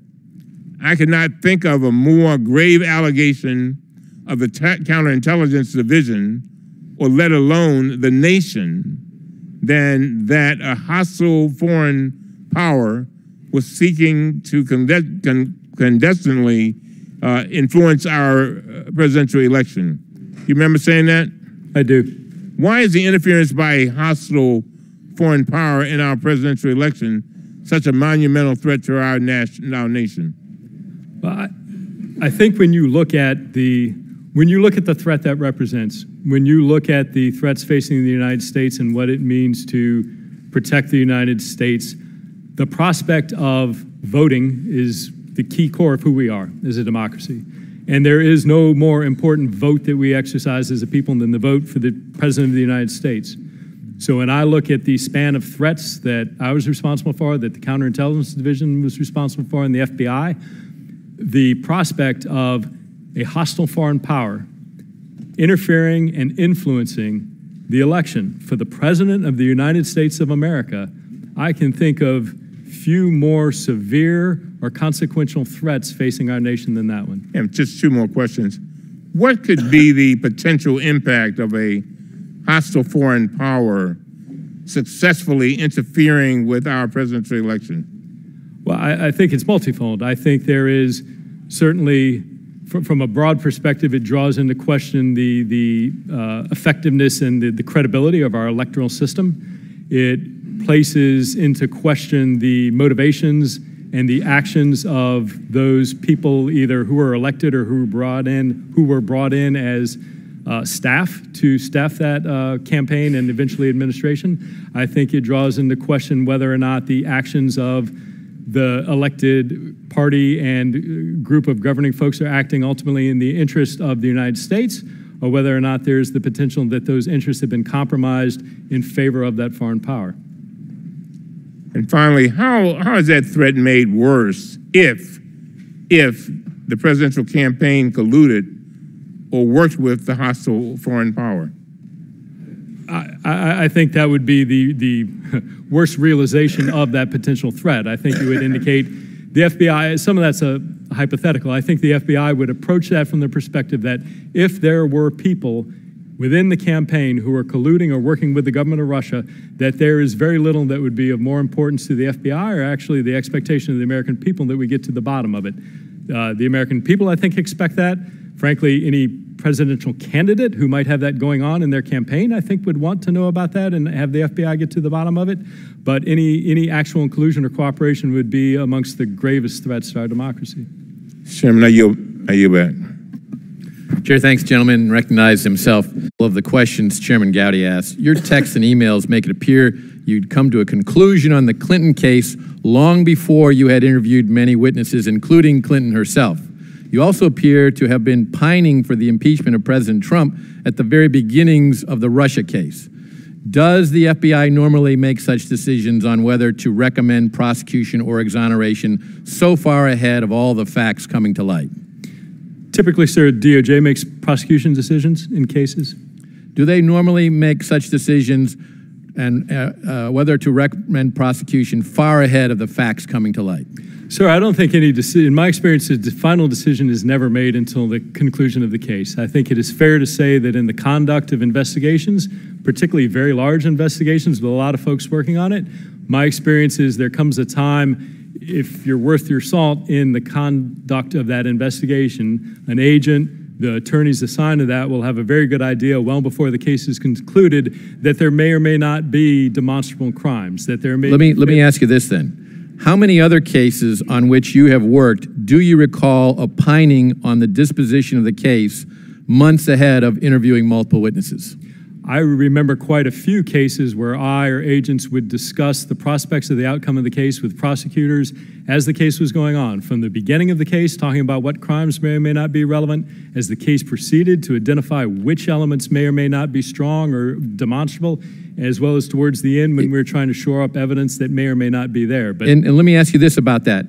"I could not think of a more grave allegation of the counterintelligence division, or let alone the nation, than that a hostile foreign power was seeking to clandestinely influence our presidential election." You remember saying that?
I do.
Why is the interference by a hostile foreign power in our presidential election such a monumental threat to our nation?
Well, I think when you look at the threat that represents, when you look at the threats facing the United States and what it means to protect the United States, the prospect of voting is the key core of who we are as a democracy. And there is no more important vote that we exercise as a people than the vote for the President of the United States. So when I look at the span of threats that I was responsible for, that the Counterintelligence Division was responsible for, and the FBI, the prospect of a hostile foreign power interfering and influencing the election for the President of the United States of America, I can think of few more severe or consequential threats facing our nation than that one.
And just two more questions. What could be the potential impact of a hostile foreign power successfully interfering with our presidential election?
Well, I think it's multifold. I think there is certainly, from a broad perspective, it draws into question the effectiveness and the credibility of our electoral system. It places into question the motivations and the actions of those people either who were elected or who were brought in as staff to staff that campaign and eventually administration. I think it draws into question whether or not the actions of the elected party and group of governing folks are acting ultimately in the interest of the United States, or whether or not there's the potential that those interests have been compromised in favor of that foreign power.
And finally, how is that threat made worse if the presidential campaign colluded or worked with the hostile foreign power?
I think that would be the worst realization of that potential threat. I think you would indicate the FBI, some of that's a hypothetical. I think the FBI would approach that from the perspective that if there were people within the campaign who are colluding or working with the government of Russia, that there is very little that would be of more importance to the FBI or actually the expectation of the American people that we get to the bottom of it. The American people, I think, expect that. Frankly, any presidential candidate who might have that going on in their campaign, I think, would want to know about that and have the FBI get to the bottom of it. But any actual collusion or cooperation would be amongst the gravest threats to our democracy.
Chairman, are you back?
Chair thanks, gentleman. Recognized himself of the questions Chairman Gowdy asked. Your texts and emails make it appear you'd come to a conclusion on the Clinton case long before you had interviewed many witnesses, including Clinton herself. You also appear to have been pining for the impeachment of President Trump at the very beginnings of the Russia case. Does the FBI normally make such decisions on whether to recommend prosecution or exoneration so far ahead of all the facts coming to light?
Typically, sir, DOJ makes prosecution decisions in cases.
Do they normally make such decisions and whether to recommend prosecution far ahead of the facts coming to light?
Sir, I don't think any decision, in my experience, the final decision is never made until the conclusion of the case. I think it is fair to say that in the conduct of investigations, particularly very large investigations with a lot of folks working on it, my experience is there comes a time, if you're worth your salt in the conduct of that investigation, an agent, the attorneys assigned to that will have a very good idea well before the case is concluded that there may or may not be demonstrable crimes, that there may
Let me ask you this then. How many other cases on which you have worked do you recall opining on the disposition of the case months ahead of interviewing multiple witnesses?
I remember quite a few cases where I or agents would discuss the prospects of the outcome of the case with prosecutors as the case was going on. From the beginning of the case, talking about what crimes may or may not be relevant, as the case proceeded to identify which elements may or may not be strong or demonstrable, as well as towards the end when we were trying to shore up evidence that may or may not be there. But
and let me ask you this about that.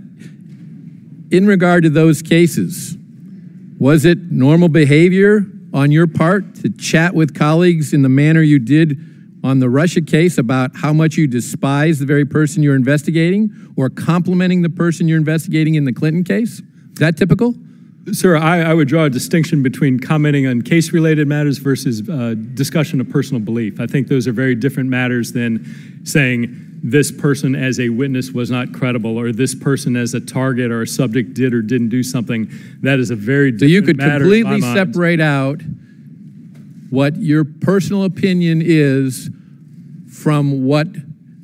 In regard to those cases, was it normal behavior on your part to chat with colleagues in the manner you did on the Russia case about how much you despise the very person you're investigating, or complimenting the person you're investigating in the Clinton case? Is that typical?
Sir, I would draw a distinction between commenting on case-related matters versus discussion of personal belief. I think those are very different matters than saying this person as a witness was not credible, or this person as a target or a subject did or didn't do something. That is a very different matter. So you could
completely separate out what your personal opinion is from what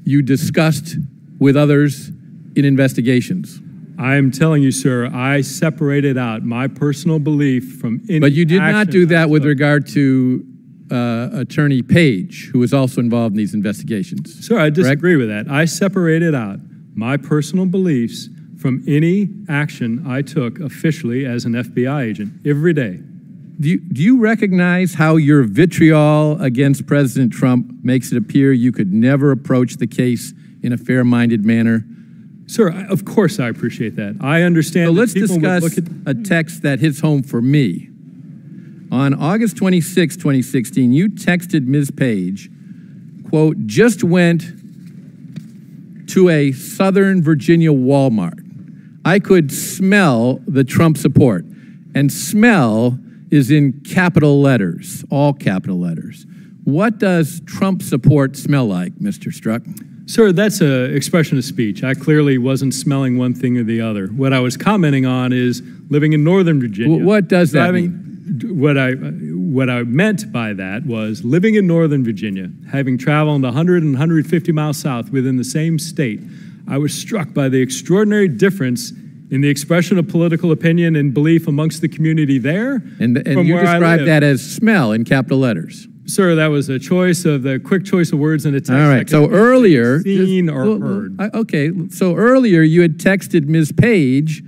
you discussed with others in investigations.
I'm telling you, sir, I separated out my personal belief from any
But you did not do that with
took.
regard to Attorney Page, who was also involved in these investigations.
Sir, I disagree with that. I separated out my personal beliefs from any action I took officially as an FBI agent every day.
Do you recognize how your vitriol against President Trump makes it appear you could never approach the case in a fair-minded manner?
Sir, of course I appreciate that. I understand.
So
that
let's
people would
discuss
look at
a text that hits home for me. On August 26, 2016, you texted Ms. Page, quote, "Just went to a Southern Virginia Walmart. I could smell the Trump support." And smell is in capital letters, all capital letters. What does Trump support smell like, Mr. Strzok?
Sir, that's an expression of speech. I clearly wasn't smelling one thing or the other. What I was commenting on is living in Northern Virginia.
What does that mean?
What I meant by that was living in Northern Virginia, having traveled 100 and 150 miles south within the same state, I was struck by the extraordinary difference in the expression of political opinion and belief amongst the community there.
And you described that as smell in capital letters.
Sir, that was a choice of the quick choice of words in a text.
All right, so earlier,
seen or heard.
Okay, so earlier you had texted Ms. Page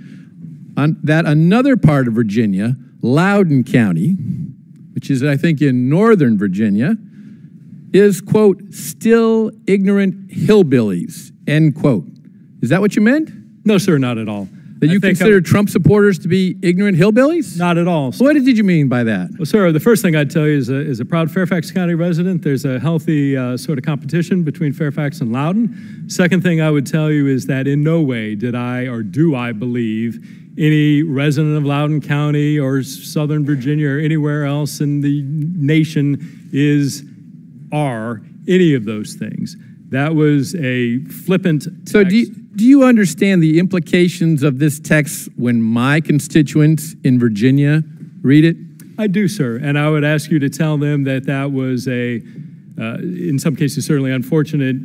on that another part of Virginia, Loudoun County, which is, I think, in Northern Virginia, is, quote, still ignorant hillbillies, end quote. Is that what you meant?
No, sir, not at all.
That you consider Trump supporters to be ignorant hillbillies?
Not at all.
What did you mean by that?
Well, sir, the first thing I'd tell you is, as a proud Fairfax County resident, there's a healthy sort of competition between Fairfax and Loudoun. Second thing I would tell you is that in no way did I or do I believe any resident of Loudoun County or Southern Virginia or anywhere else in the nation are any of those things. That was a flippant text.
So do you understand the implications of this text when my constituents in Virginia read it?
I do, sir, and I would ask you to tell them that that was a, in some cases, certainly unfortunate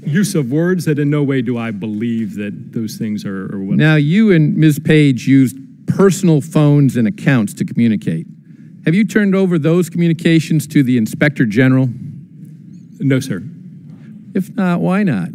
use of words that in no way do I believe that those things are what.
Now, you and Ms. Page used personal phones and accounts to communicate. Have you turned over those communications to the Inspector General?
No, sir.
If not, why not?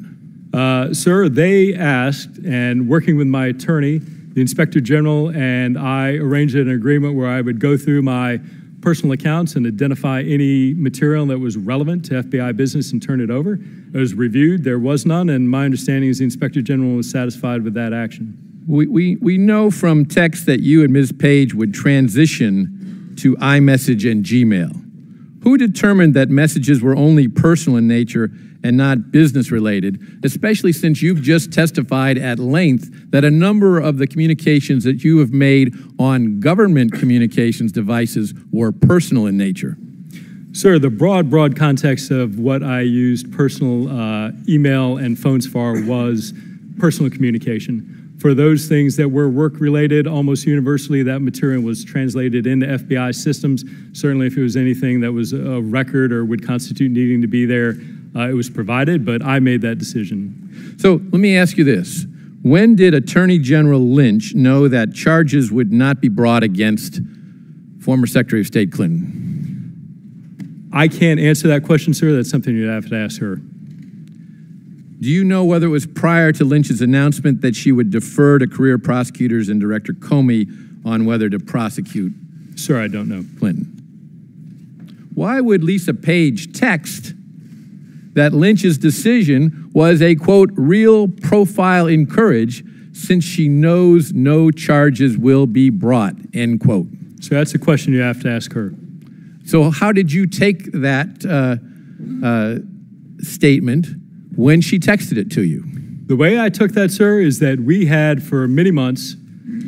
Sir, they asked, and working with my attorney, the Inspector General and I arranged an agreement where I would go through my personal accounts and identify any material that was relevant to FBI business and turn it over. It was reviewed, there was none, and my understanding is the Inspector General was satisfied with that action.
We know from text that you and Ms. Page would transition to iMessage and Gmail. Who determined that messages were only personal in nature and not business related, especially since you've just testified at length that a number of the communications that you have made on government communications devices were personal in nature?
Sir, the broad context of what I used personal email and phones for was personal communication. For those things that were work-related, almost universally, that material was translated into FBI systems. Certainly, if it was anything that was a record or would constitute needing to be there, it was provided, but I made that decision.
So let me ask you this. When did Attorney General Lynch know that charges would not be brought against former Secretary of State Clinton?
I can't answer that question, sir. That's something you'd have to ask her.
Do you know whether it was prior to Lynch's announcement that she would defer to career prosecutors and Director Comey on whether to prosecute?
Sir, I don't know.
Clinton. Why would Lisa Page text that Lynch's decision was a, quote, real profile in courage since she knows no charges will be brought, end quote?
So that's a question you have to ask her.
So how did you take that statement when she texted it to you?
The way I took that, sir, is that we had for many months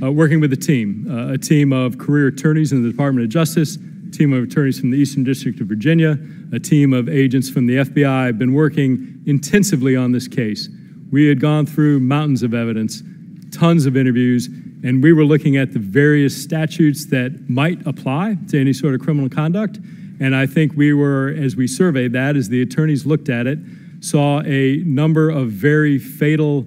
working with a team of career attorneys in the Department of Justice, a team of attorneys from the Eastern District of Virginia, a team of agents from the FBI, been working intensively on this case. We had gone through mountains of evidence, tons of interviews, and we were looking at the various statutes that might apply to any sort of criminal conduct. And I think we were, as we surveyed that, as the attorneys looked at it, saw a number of very fatal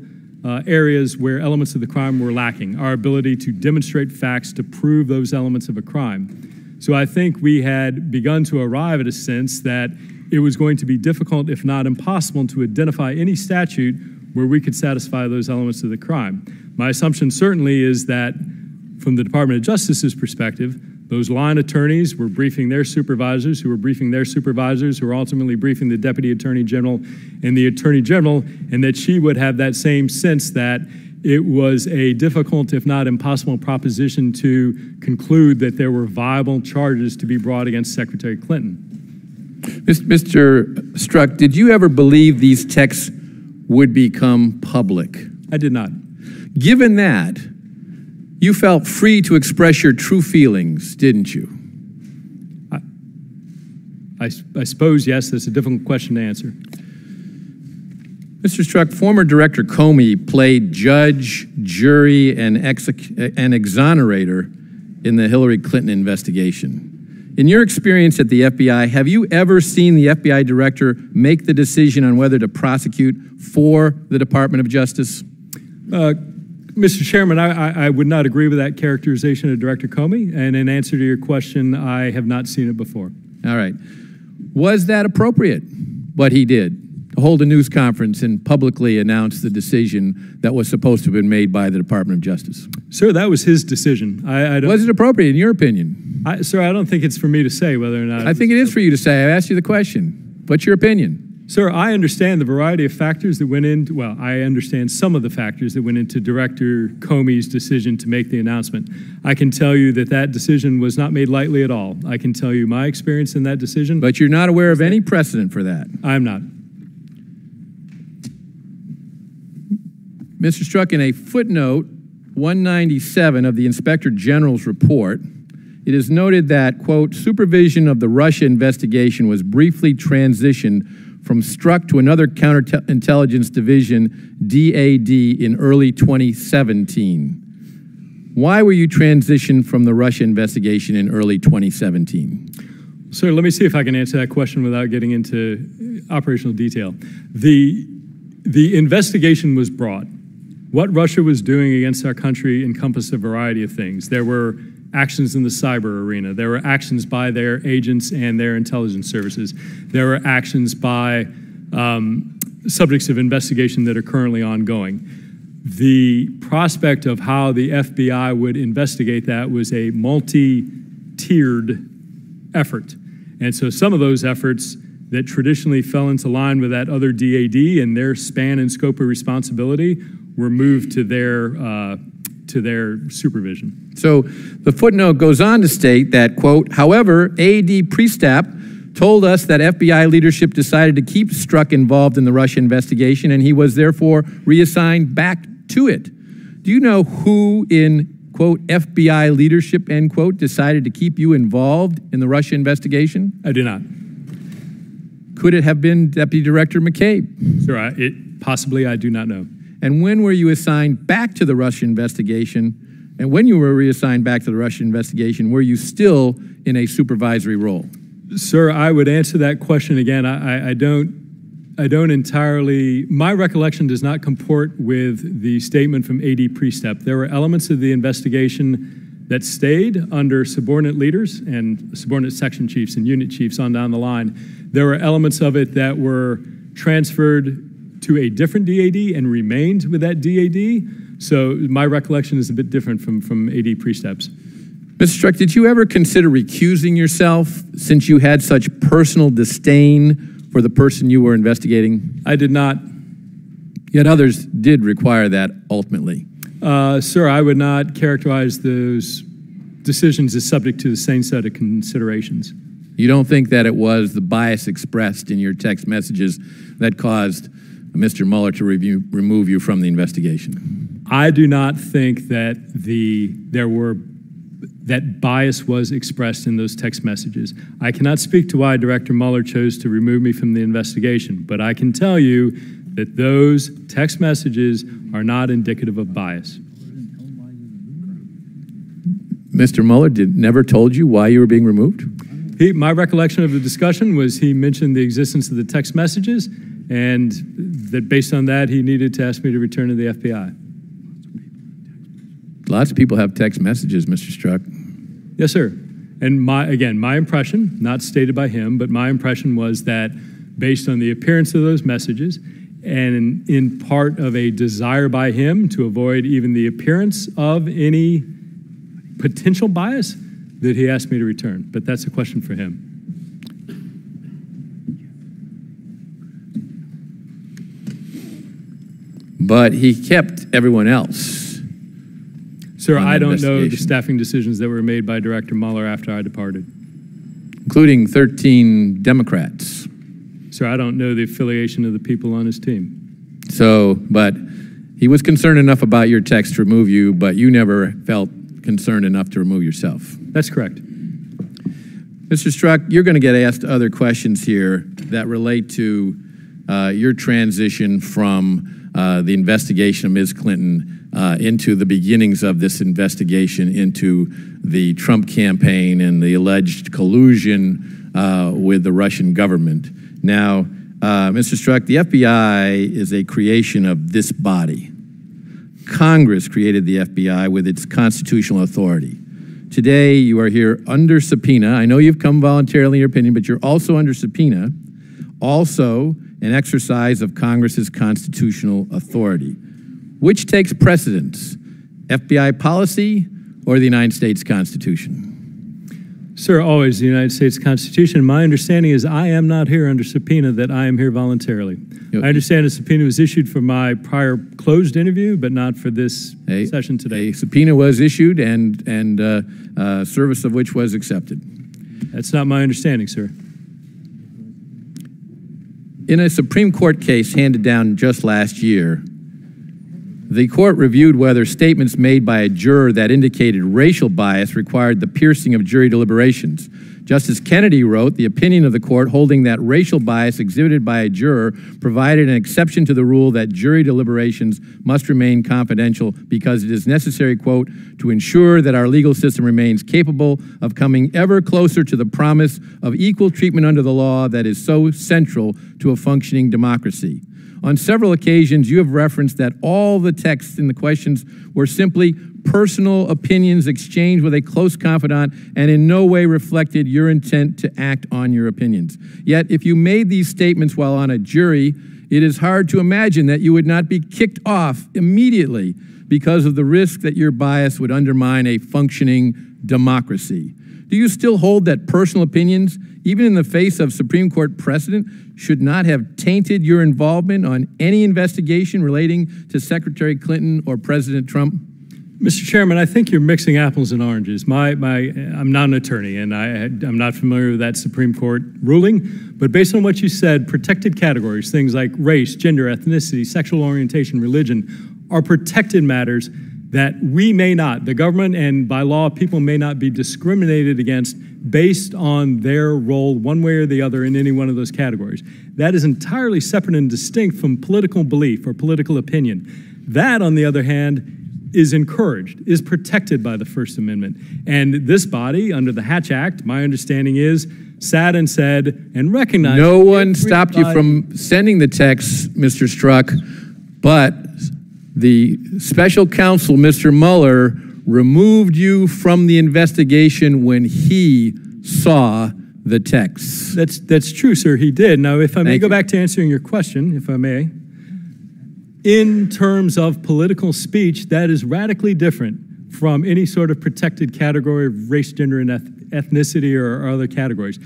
areas where elements of the crime were lacking, our ability to demonstrate facts to prove those elements of a crime. So I think we had begun to arrive at a sense that it was going to be difficult, if not impossible, to identify any statute where we could satisfy those elements of the crime. My assumption certainly is that from the Department of Justice's perspective, those line attorneys were briefing their supervisors, who were briefing their supervisors, who were ultimately briefing the Deputy Attorney General and the Attorney General, and that she would have that same sense that it was a difficult, if not impossible, proposition to conclude that there were viable charges to be brought against Secretary Clinton.
Mr. Strzok, did you ever believe these texts would become public?
I did not.
Given that, you felt free to express your true feelings, didn't you?
I suppose, yes. That's a difficult question to answer.
Mr. Strzok, former Director Comey played judge, jury, and exonerator in the Hillary Clinton investigation. In your experience at the FBI, have you ever seen the FBI director make the decision on whether to prosecute for the Department of Justice?
Mr. Chairman, I would not agree with that characterization of Director Comey, and in answer to your question, I have not seen it before.
All right. Was that appropriate, what he did? To hold a news conference and publicly announce the decision that was supposed to have been made by the Department of Justice?
Sir, that was his decision.
Was it appropriate in your opinion?
Sir, I don't think it's for me to say whether or not...
I think it is for you to say. I asked you the question. What's your opinion?
Sir, I understand the variety of factors that went into, well, I understand some of the factors that went into Director Comey's decision to make the announcement. I can tell you that that decision was not made lightly at all. I can tell you my experience in that decision.
But you're not aware of any precedent for that?
I'm not.
Mr. Strzok, in a footnote 197 of the Inspector General's report, it is noted that, quote, supervision of the Russia investigation was briefly transitioned from Strzok to another counterintelligence division, DAD, in early 2017. Why were you transitioned from the Russia investigation in early 2017?
Sir, let me see if I can answer that question without getting into operational detail. The investigation was broad. What Russia was doing against our country encompassed a variety of things. There were actions in the cyber arena. There were actions by their agents and their intelligence services. There were actions by subjects of investigation that are currently ongoing. The prospect of how the FBI would investigate that was a multi-tiered effort. And so some of those efforts that traditionally fell into line with that other DAD and their span and scope of responsibility were moved to their supervision.
So the footnote goes on to state that, quote, however, AD Priestap told us that FBI leadership decided to keep Strzok involved in the Russia investigation, and he was therefore reassigned back to it. Do you know who in, quote, FBI leadership, end quote, decided to keep you involved in the Russia investigation?
I do not.
Could it have been Deputy Director McCabe?
Sir, possibly I do not know.
And when were you assigned back to the Russia investigation? And when you were reassigned back to the Russia investigation, were you still in a supervisory role?
Sir, I would answer that question again. I don't I don't entirely, my recollection does not comport with the statement from AD Prestep. There were elements of the investigation that stayed under subordinate leaders and subordinate section chiefs and unit chiefs on down the line. There were elements of it that were transferred to a different DAD and remained with that DAD. So my recollection is a bit different from AD Prestep's.
Mr. Strzok, did you ever consider recusing yourself since you had such personal disdain for the person you were investigating?
I did not.
Yet others did require that ultimately.
Sir, I would not characterize those decisions as subject to the same set of considerations.
You don't think that it was the bias expressed in your text messages that caused Mr. Mueller to remove you from the investigation?
I do not think that that bias was expressed in those text messages. I cannot speak to why Director Mueller chose to remove me from the investigation, but I can tell you that those text messages are not indicative of bias.
Mr. Mueller never told you why you were being removed?
My recollection of the discussion was he mentioned the existence of the text messages, and that based on that, he needed to ask me to return to the FBI.
Lots of people have text messages, Mr. Strzok.
Yes, sir. And my impression, not stated by him, but my impression was that based on the appearance of those messages, and in part of a desire by him to avoid even the appearance of any potential bias, that he asked me to return. But that's a question for him.
But he kept everyone else.
Sir, I don't know the staffing decisions that were made by Director Mueller after I departed.
Including 13 Democrats.
Sir, I don't know the affiliation of the people on his team.
So, but he was concerned enough about your text to remove you, but you never felt concerned enough to remove yourself.
That's correct.
Mr. Strzok, you're going to get asked other questions here that relate to your transition from the investigation of Ms. Clinton into the beginnings of this investigation into the Trump campaign and the alleged collusion with the Russian government. Now, Mr. Strzok, the FBI is a creation of this body. Congress created the FBI with its constitutional authority. Today, you are here under subpoena. I know you've come voluntarily in your opinion, but you're also under subpoena, also an exercise of Congress's constitutional authority. Which takes precedence, FBI policy or the United States Constitution?
Sir, always the United States Constitution. My understanding is I am not here under subpoena, that I am here voluntarily. I understand a subpoena was issued for my prior closed interview, but not for this session today.
A subpoena was issued and service of which was accepted.
That's not my understanding, sir.
In a Supreme Court case handed down just last year, the court reviewed whether statements made by a juror that indicated racial bias required the piercing of jury deliberations. Justice Kennedy wrote the opinion of the court holding that racial bias exhibited by a juror provided an exception to the rule that jury deliberations must remain confidential because it is necessary, quote, to ensure that our legal system remains capable of coming ever closer to the promise of equal treatment under the law that is so central to a functioning democracy. On several occasions, you have referenced that all the texts in the questions were simply personal opinions exchanged with a close confidant and in no way reflected your intent to act on your opinions. Yet, if you made these statements while on a jury, it is hard to imagine that you would not be kicked off immediately because of the risk that your bias would undermine a functioning democracy. Do you still hold that personal opinions, even in the face of Supreme Court precedent, should not have tainted your involvement on any investigation relating to Secretary Clinton or President Trump?
Mr. Chairman, I think you're mixing apples and oranges. I'm not an attorney, and I'm not familiar with that Supreme Court ruling, but based on what you said, protected categories, things like race, gender, ethnicity, sexual orientation, religion, are protected matters that we may not, the government and by law, people may not be discriminated against based on their role one way or the other in any one of those categories. That is entirely separate and distinct from political belief or political opinion. That, on the other hand, is encouraged, is protected by the First Amendment. And this body, under the Hatch Act, my understanding is sat and said and recognized.
No one stopped you from sending the text, Mr. Strzok, but the special counsel, Mr. Mueller, removed you from the investigation when he saw the texts.
That's true, sir. He did. Now, if I may go back to answering your question, if I may. In terms of political speech, that is radically different from any sort of protected category of race, gender, and ethnicity or other categories.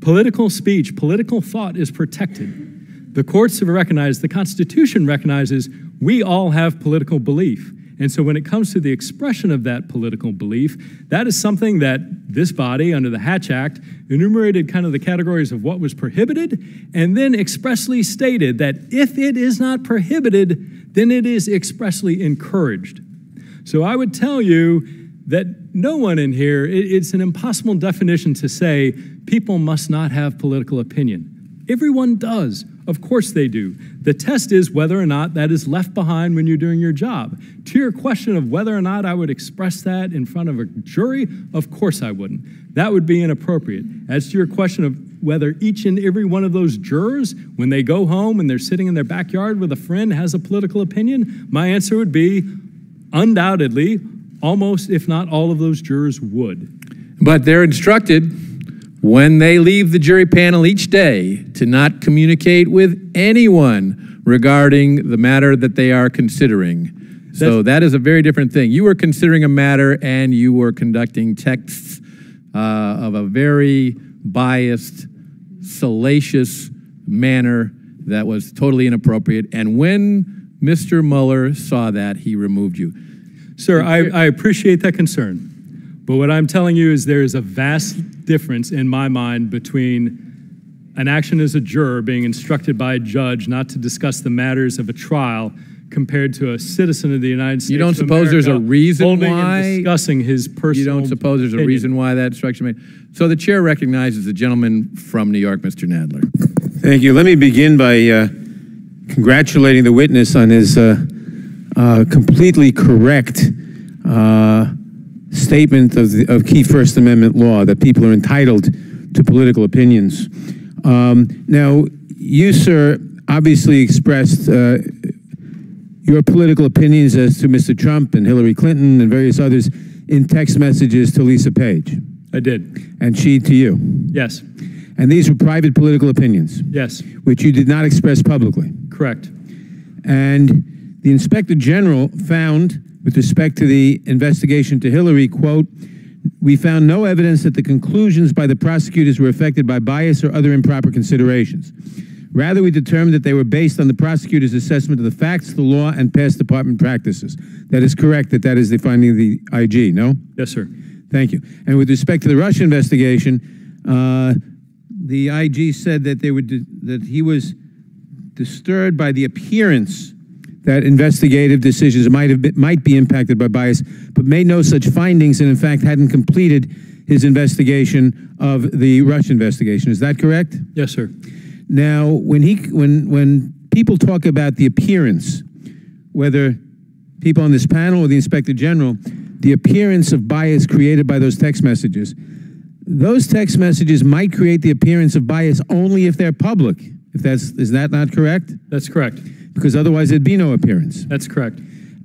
Political speech, political thought is protected. The courts have recognized, the Constitution recognizes we all have political belief. And so when it comes to the expression of that political belief, that is something that this body, under the Hatch Act, enumerated kind of the categories of what was prohibited, and then expressly stated that if it is not prohibited, then it is expressly encouraged. So I would tell you that no one in here, it's an impossible definition to say people must not have political opinion. Everyone does. Of course they do. The test is whether or not that is left behind when you're doing your job. To your question of whether or not I would express that in front of a jury, of course I wouldn't. That would be inappropriate. As to your question of whether each and every one of those jurors, when they go home and they're sitting in their backyard with a friend, has a political opinion, my answer would be undoubtedly, almost if not all of those jurors would.
But they're instructed when they leave the jury panel each day to not communicate with anyone regarding the matter that they are considering. So that is a very different thing. You were considering a matter and you were conducting texts of a very biased, salacious manner that was totally inappropriate. And when Mr. Mueller saw that, he removed you.
Sir, I appreciate that concern. But what I'm telling you is there is a vast difference in my mind between an action as a juror being instructed by a judge not to discuss the matters of a trial compared to a citizen of the United States.
You don't suppose there's a reason why
and discussing his personal
You don't suppose there's a reason why that instruction made. So the chair recognizes the gentleman from New York, Mr. Nadler.
Thank you. Let me begin by congratulating the witness on his completely correct statement of key First Amendment law, that people are entitled to political opinions. Now, you, sir, obviously expressed your political opinions as to Mr. Trump and Hillary Clinton and various others in text messages to Lisa Page.
I did.
And she to you.
Yes.
And these were private political opinions.
Yes.
Which you did not express publicly.
Correct.
And the Inspector General found, with respect to the investigation to Hillary, quote, "We found no evidence that the conclusions by the prosecutors were affected by bias or other improper considerations. Rather, we determined that they were based on the prosecutor's assessment of the facts, the law, and past department practices." That is correct, that is the finding of the IG, no?
Yes, sir.
Thank you. And with respect to the Russia investigation, the IG said that that he was disturbed by the appearance that investigative decisions might be impacted by bias, but made no such findings, and in fact hadn't completed his investigation of the Russia investigation. Is that correct?
Yes, sir.
Now, when people talk about the appearance, whether people on this panel or the Inspector General, the appearance of bias created by those text messages might create the appearance of bias only if they're public. Is that not correct?
That's correct.
Because otherwise there'd be no appearance.
That's correct.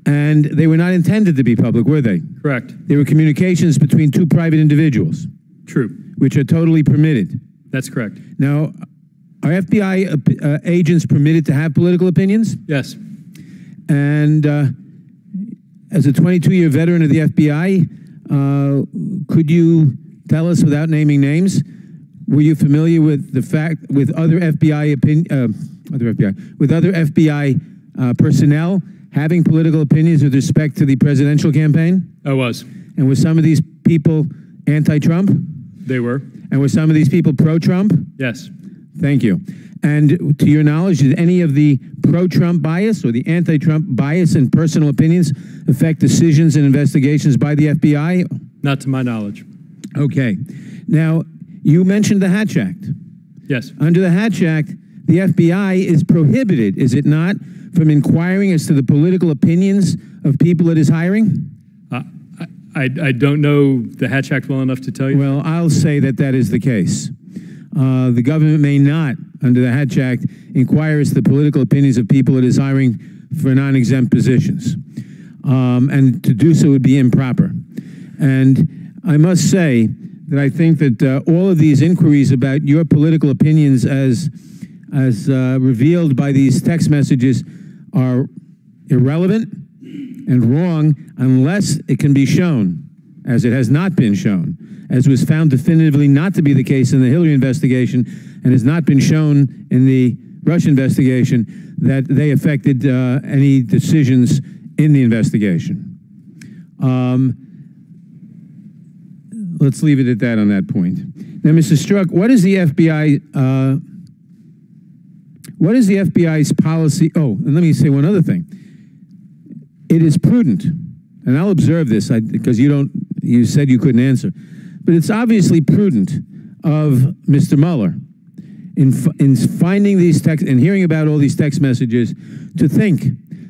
And they were not intended to be public, were they?
Correct.
They were communications between two private individuals.
True.
Which are totally permitted.
That's correct.
Now, are FBI agents permitted to have political opinions?
Yes.
And as a 22-year veteran of the FBI, could you tell us, without naming names, were you familiar with the fact, with other FBI personnel having political opinions with respect to the presidential campaign?
I was.
And were some of these people anti-Trump?
They were.
And were some of these people pro-Trump?
Yes.
Thank you. And to your knowledge, did any of the pro-Trump bias or the anti-Trump bias in personal opinions affect decisions and investigations by the FBI?
Not to my knowledge.
Okay. Now, you mentioned the Hatch Act.
Yes.
Under the Hatch Act, the FBI is prohibited, is it not, from inquiring as to the political opinions of people it is hiring?
I don't know the Hatch Act well enough to tell you.
Well, I'll say that is the case. the government may not, under the Hatch Act, inquire as to the political opinions of people it is hiring for non-exempt positions. And to do so would be improper. And I must say that I think that all of these inquiries about your political opinions as revealed by these text messages are irrelevant and wrong unless it can be shown, as it has not been shown, as was found definitively not to be the case in the Hillary investigation and has not been shown in the Russia investigation, that they affected any decisions in the investigation. Let's leave it at that on that point. Now, Mr. Strzok, what is the FBI's policy? Oh, and let me say one other thing. It is prudent, and I'll observe this because you said you couldn't answer, but it's obviously prudent of Mr. Mueller in finding these texts and hearing about all these text messages to think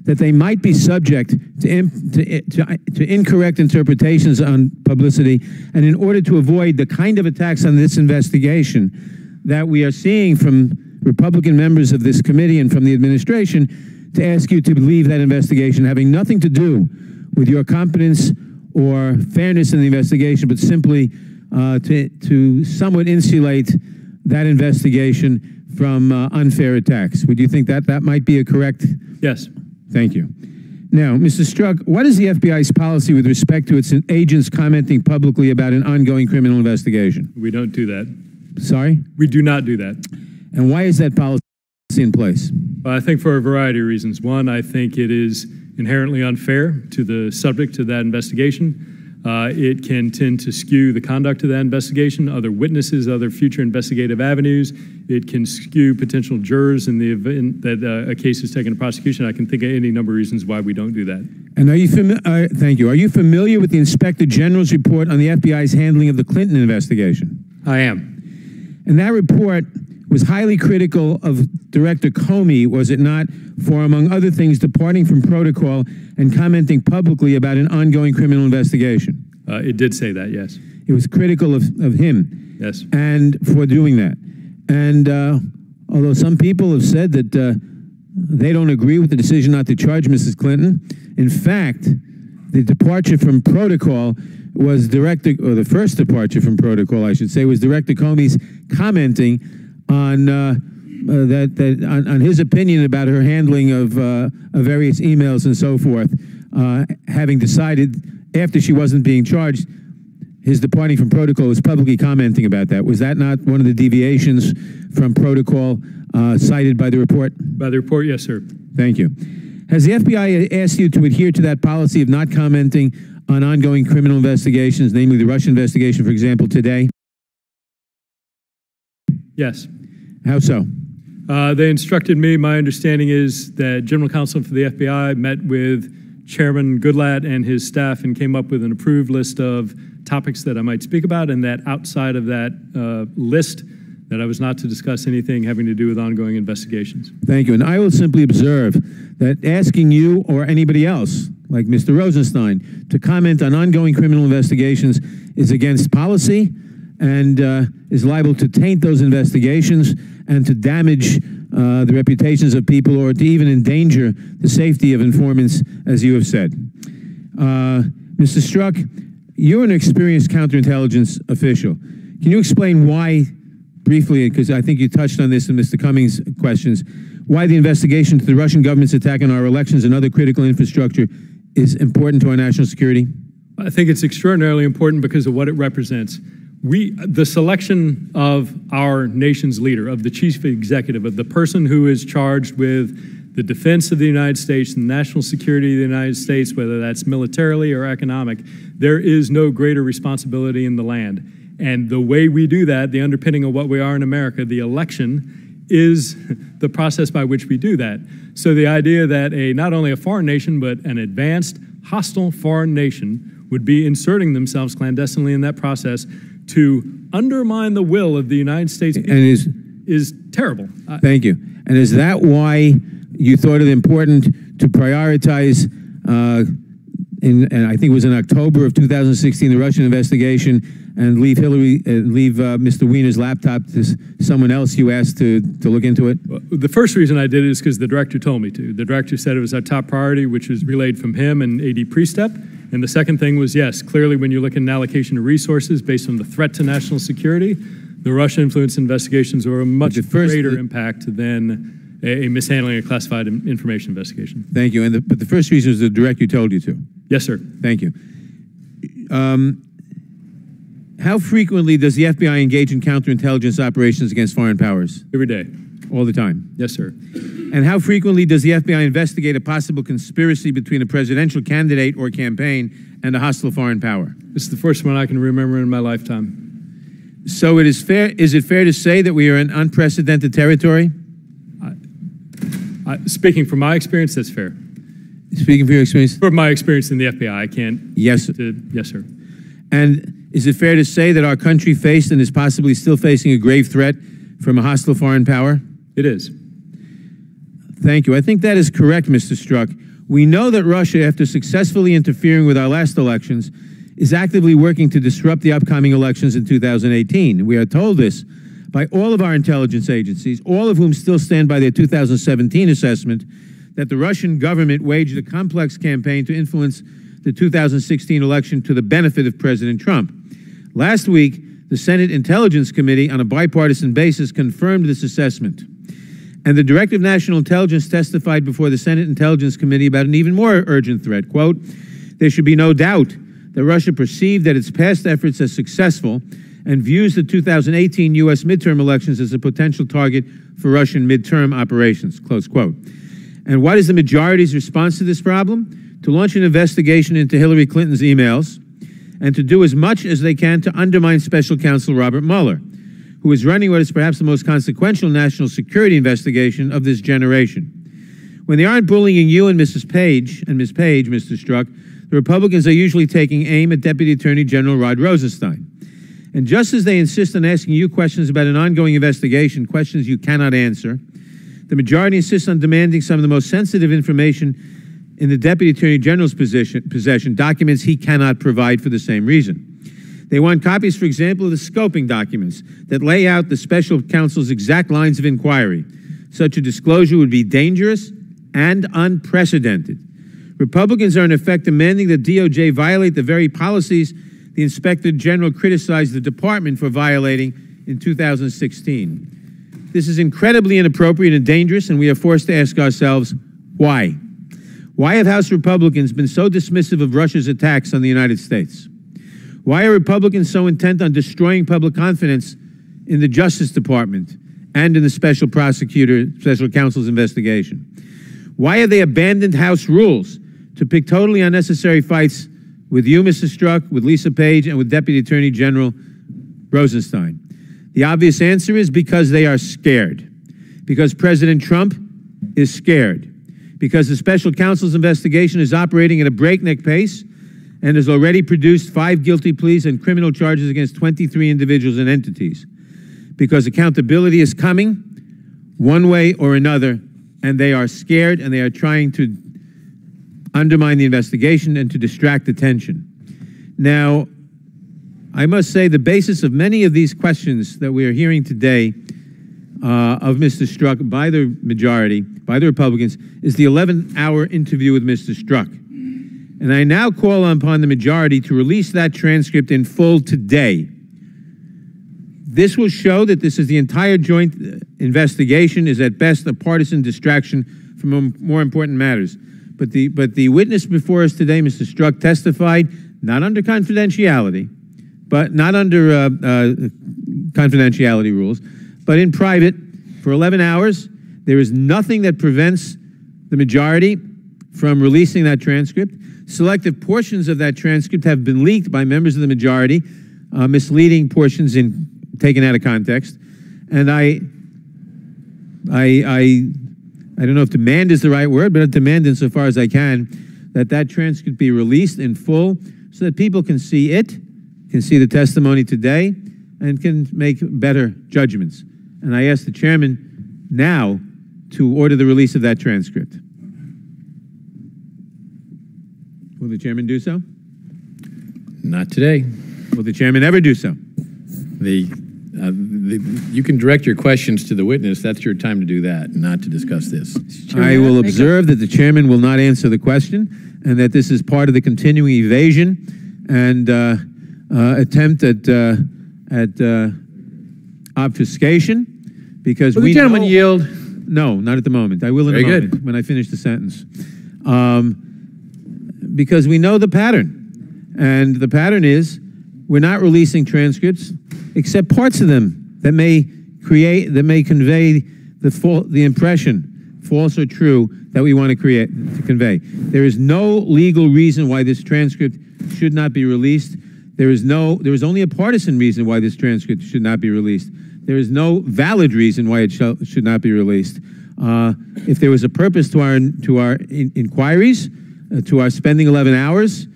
that they might be subject to incorrect interpretations on publicity, and in order to avoid the kind of attacks on this investigation that we are seeing from Republican members of this committee and from the administration, to ask you to leave that investigation having nothing to do with your competence or fairness in the investigation, but simply to somewhat insulate that investigation from unfair attacks. Would you think that that might be a correct?
Yes.
Thank you. Now, Mr. Strzok, what is the FBI's policy with respect to its agents commenting publicly about an ongoing criminal investigation?
We don't do that.
Sorry?
We do not do that.
And why is that policy in place?
I think for a variety of reasons. One, I think it is inherently unfair to the subject of that investigation. It can tend to skew the conduct of that investigation, other witnesses, other future investigative avenues. It can skew potential jurors in the event that a case is taken to prosecution. I can think of any number of reasons why we don't do that.
And are you thank you. Are you familiar with the Inspector General's report on the FBI's handling of the Clinton investigation?
I am.
And that report was highly critical of Director Comey, was it not, for, among other things, departing from protocol and commenting publicly about an ongoing criminal investigation?
It did say that, yes.
It was critical of him.
Yes.
And for doing that. And although some people have said that they don't agree with the decision not to charge Mrs. Clinton, in fact, the departure from protocol was the first departure from protocol, I should say, was Director Comey's commenting on on his opinion about her handling of various emails and so forth, having decided after she wasn't being charged, his departing from protocol was publicly commenting about that. Was that not one of the deviations from protocol cited by the report?
By the report, yes, sir.
Thank you. Has the FBI asked you to adhere to that policy of not commenting on ongoing criminal investigations, namely the Russia investigation, for example, today?
Yes.
How so?
They instructed me. My understanding is that General Counsel for the FBI met with Chairman Goodlatte and his staff and came up with an approved list of topics that I might speak about, and that outside of that list, that I was not to discuss anything having to do with ongoing investigations.
Thank you. And I will simply observe that asking you or anybody else, like Mr. Rosenstein, to comment on ongoing criminal investigations is against policy and is liable to taint those investigations and to damage the reputations of people or to even endanger the safety of informants, as you have said. Mr. Strzok, you're an experienced counterintelligence official. Can you explain why, briefly, because I think you touched on this in Mr. Cummings' questions, why the investigation to the Russian government's attack on our elections and other critical infrastructure is important to our national security?
I think it's extraordinarily important because of what it represents. The selection of our nation's leader, of the chief executive, of the person who is charged with the defense of the United States and national security of the United States, whether that's militarily or economic, there is no greater responsibility in the land. And the way we do that, the underpinning of what we are in America, the election, is the process by which we do that. So the idea that not only a foreign nation, but an advanced, hostile foreign nation would be inserting themselves clandestinely in that process to undermine the will of the United States people is terrible.
Thank you. And is that why you thought it important to prioritize, and I think it was in October of 2016, the Russian investigation,
and leave Mr. Wiener's laptop to someone else you asked to look into it?
The first reason I did it is because the director told me to. The director said it was our top priority, which was relayed from him and AD Prestep. And the second thing was, yes, clearly when you look at an allocation of resources based on the threat to national security, the Russia influence investigations were a much greater impact than a mishandling of classified information investigation.
Thank you. But the first reason was the director told you to.
Yes, sir.
Thank you. How frequently does the FBI engage in counterintelligence operations against foreign powers?
Every day.
All the time?
Yes, sir.
And how frequently does the FBI investigate a possible conspiracy between a presidential candidate or campaign and a hostile foreign power?
This is the first one I can remember in my lifetime.
So is it fair to say that we are in unprecedented territory?
Speaking from my experience, that's fair.
Speaking from your experience?
From my experience in the FBI, I can't.
Yes.
Yes, sir.
And is it fair to say that our country faced and is possibly still facing a grave threat from a hostile foreign power?
It is.
Thank you. I think that is correct, Mr. Strzok. We know that Russia, after successfully interfering with our last elections, is actively working to disrupt the upcoming elections in 2018. We are told this by all of our intelligence agencies, all of whom still stand by their 2017 assessment that the Russian government waged a complex campaign to influence the 2016 election to the benefit of President Trump. Last week, the Senate Intelligence Committee, on a bipartisan basis, confirmed this assessment. And the Director of National Intelligence testified before the Senate Intelligence Committee about an even more urgent threat. Quote, "There should be no doubt that Russia perceived that its past efforts as successful and views the 2018 U.S. midterm elections as a potential target for Russian midterm operations." Close quote. And what is the majority's response to this problem? To launch an investigation into Hillary Clinton's emails and to do as much as they can to undermine Special Counsel Robert Mueller, who is running what is perhaps the most consequential national security investigation of this generation. When they aren't bullying you and Ms. Page, Mr. Strzok, the Republicans are usually taking aim at Deputy Attorney General Rod Rosenstein. And just as they insist on asking you questions about an ongoing investigation, questions you cannot answer, the majority insists on demanding some of the most sensitive information in the Deputy Attorney General's possession, documents he cannot provide for the same reason. They want copies, for example, of the scoping documents that lay out the special counsel's exact lines of inquiry. Such a disclosure would be dangerous and unprecedented. Republicans are in effect demanding that DOJ violate the very policies the Inspector General criticized the department for violating in 2016. This is incredibly inappropriate and dangerous, and we are forced to ask ourselves, why? Why have House Republicans been so dismissive of Russia's attacks on the United States? Why are Republicans so intent on destroying public confidence in the Justice Department and in the special counsel's investigation? Why have they abandoned House rules to pick totally unnecessary fights with you, Mr. Strzok, with Lisa Page, and with Deputy Attorney General Rosenstein? The obvious answer is because they are scared. Because President Trump is scared. Because the special counsel's investigation is operating at a breakneck pace and has already produced 5 guilty pleas and criminal charges against 23 individuals and entities. Because accountability is coming one way or another, and they are scared and they are trying to undermine the investigation and to distract attention. Now, I must say the basis of many of these questions that we are hearing today of Mr. Strzok by the majority, by the Republicans, is the 11-hour interview with Mr. Strzok. And I now call upon the majority to release that transcript in full today. This will show that this is the entire joint investigation is at best a partisan distraction from more important matters. But the witness before us today, Mr. Strzok, testified not under confidentiality, but not under confidentiality rules, but in private for 11 hours. There is nothing that prevents the majority from releasing that transcript. Selective portions of that transcript have been leaked by members of the majority, misleading portions taken out of context. And I don't know if demand is the right word, but I demand insofar as I can that transcript be released in full so that people can see it, can see the testimony today, and can make better judgments. And I ask the chairman now to order the release of that transcript. Will the chairman do so?
Not today.
Will the chairman ever do so?
You can direct your questions to the witness. That's your time to do that, not to discuss this.
I will observe that the chairman will not answer the question and that this is part of the continuing evasion and attempt at obfuscation because
Will the gentleman yield?
No, not at the moment. I will in a moment when I finish the sentence. Because we know the pattern. And the pattern is we're not releasing transcripts except parts of them that may convey the impression, false or true, that we want to convey. There is no legal reason why this transcript should not be released. There is only a partisan reason why this transcript should not be released. There is no valid reason why it should not be released. If there was a purpose to our inquiries, to our spending 11 hours,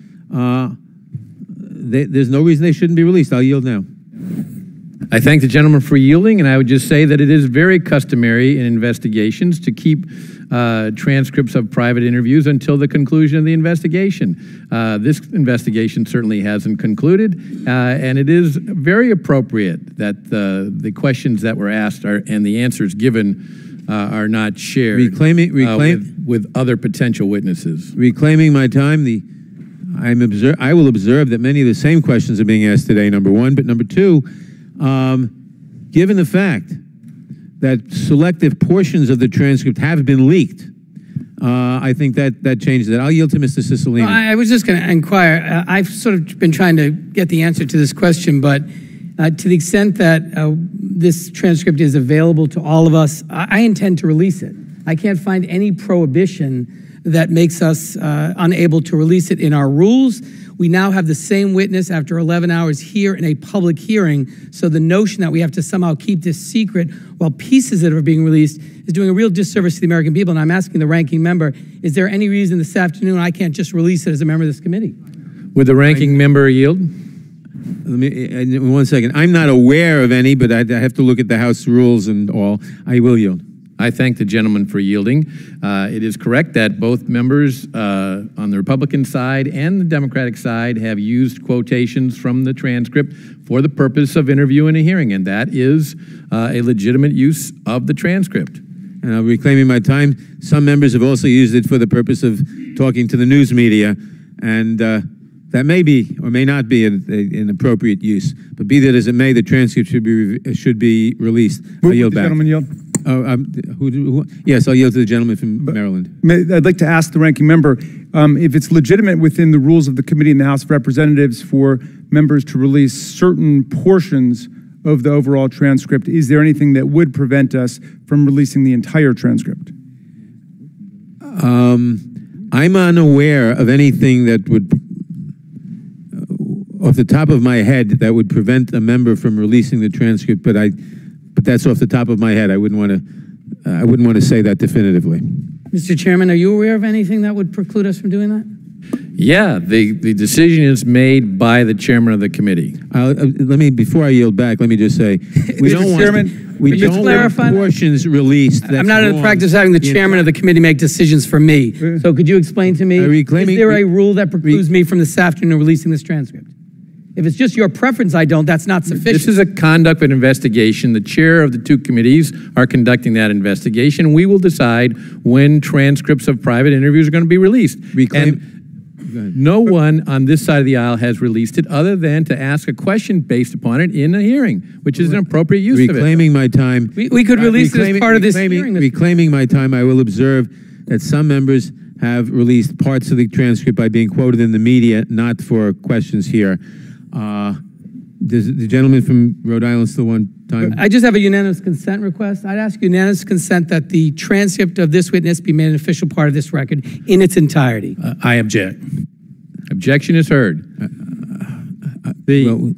there's no reason they shouldn't be released. I'll yield now.
I thank the gentleman for yielding, and I would just say that it is very customary in investigations to keep transcripts of private interviews until the conclusion of the investigation. This investigation certainly hasn't concluded, and it is very appropriate that the questions that were asked and the answers given are not shared with other potential witnesses.
Reclaiming my time, I will observe that many of the same questions are being asked today, number one, but number two, given the fact that selective portions of the transcript have been leaked, I think that changes that. I'll yield to Mr. Cicilline.
I was just going to inquire. I've sort of been trying to get the answer to this question, but to the extent that this transcript is available to all of us, I intend to release it. I can't find any prohibition that makes us unable to release it in our rules. We now have the same witness after 11 hours here in a public hearing, so the notion that we have to somehow keep this secret while pieces that are being released is doing a real disservice to the American people, and I'm asking the ranking member, is there any reason this afternoon I can't just release it as a member of this committee?
Would the ranking member yield?
Let me, 1 second. I'm not aware of any, but I have to look at the House rules and all. I will yield.
I thank the gentleman for yielding. It is correct that both members on the Republican side and the Democratic side have used quotations from the transcript for the purpose of interview and a hearing, and that is a legitimate use of the transcript.
And I'm reclaiming my time. Some members have also used it for the purpose of talking to the news media, and that may be or may not be an appropriate use. But be that as it may, the transcript should be released. I'll yield back.
Gentleman yield.
Yes, I'll yield to the gentleman from Maryland.
I'd like to ask the ranking member if it's legitimate within the rules of the committee and the House of Representatives for members to release certain portions of the overall transcript. Is there anything that would prevent us from releasing the entire transcript?
I'm unaware of anything that would, off the top of my head, that would prevent a member from releasing the transcript. But that's off the top of my head. I wouldn't want to say that definitively.
Mr. Chairman, are you aware of anything that would preclude us from doing that?
Yeah, the decision is made by the chairman of the committee.
Before I yield back, let me just say, we don't want portions released.
I'm not in the practice of having the chairman of the committee make decisions for me. So could you explain to me, is there a rule that precludes me from this afternoon releasing this transcript? If it's just your preference, that's not sufficient.
This is a conduct of an investigation. The chair of the two committees are conducting that investigation. We will decide when transcripts of private interviews are going to be released. No one on this side of the aisle has released it other than to ask a question based upon it in a hearing, which is an appropriate use of it.
Reclaiming my time.
We could release it as part of this hearing.
Reclaiming my time, I will observe that some members have released parts of the transcript by being quoted in the media, not for questions here. Does the gentleman from Rhode Island still want time?
I just have a unanimous consent request. I'd ask unanimous consent that the transcript of this witness be made an official part of this record in its entirety.
I object.
Objection is heard.
The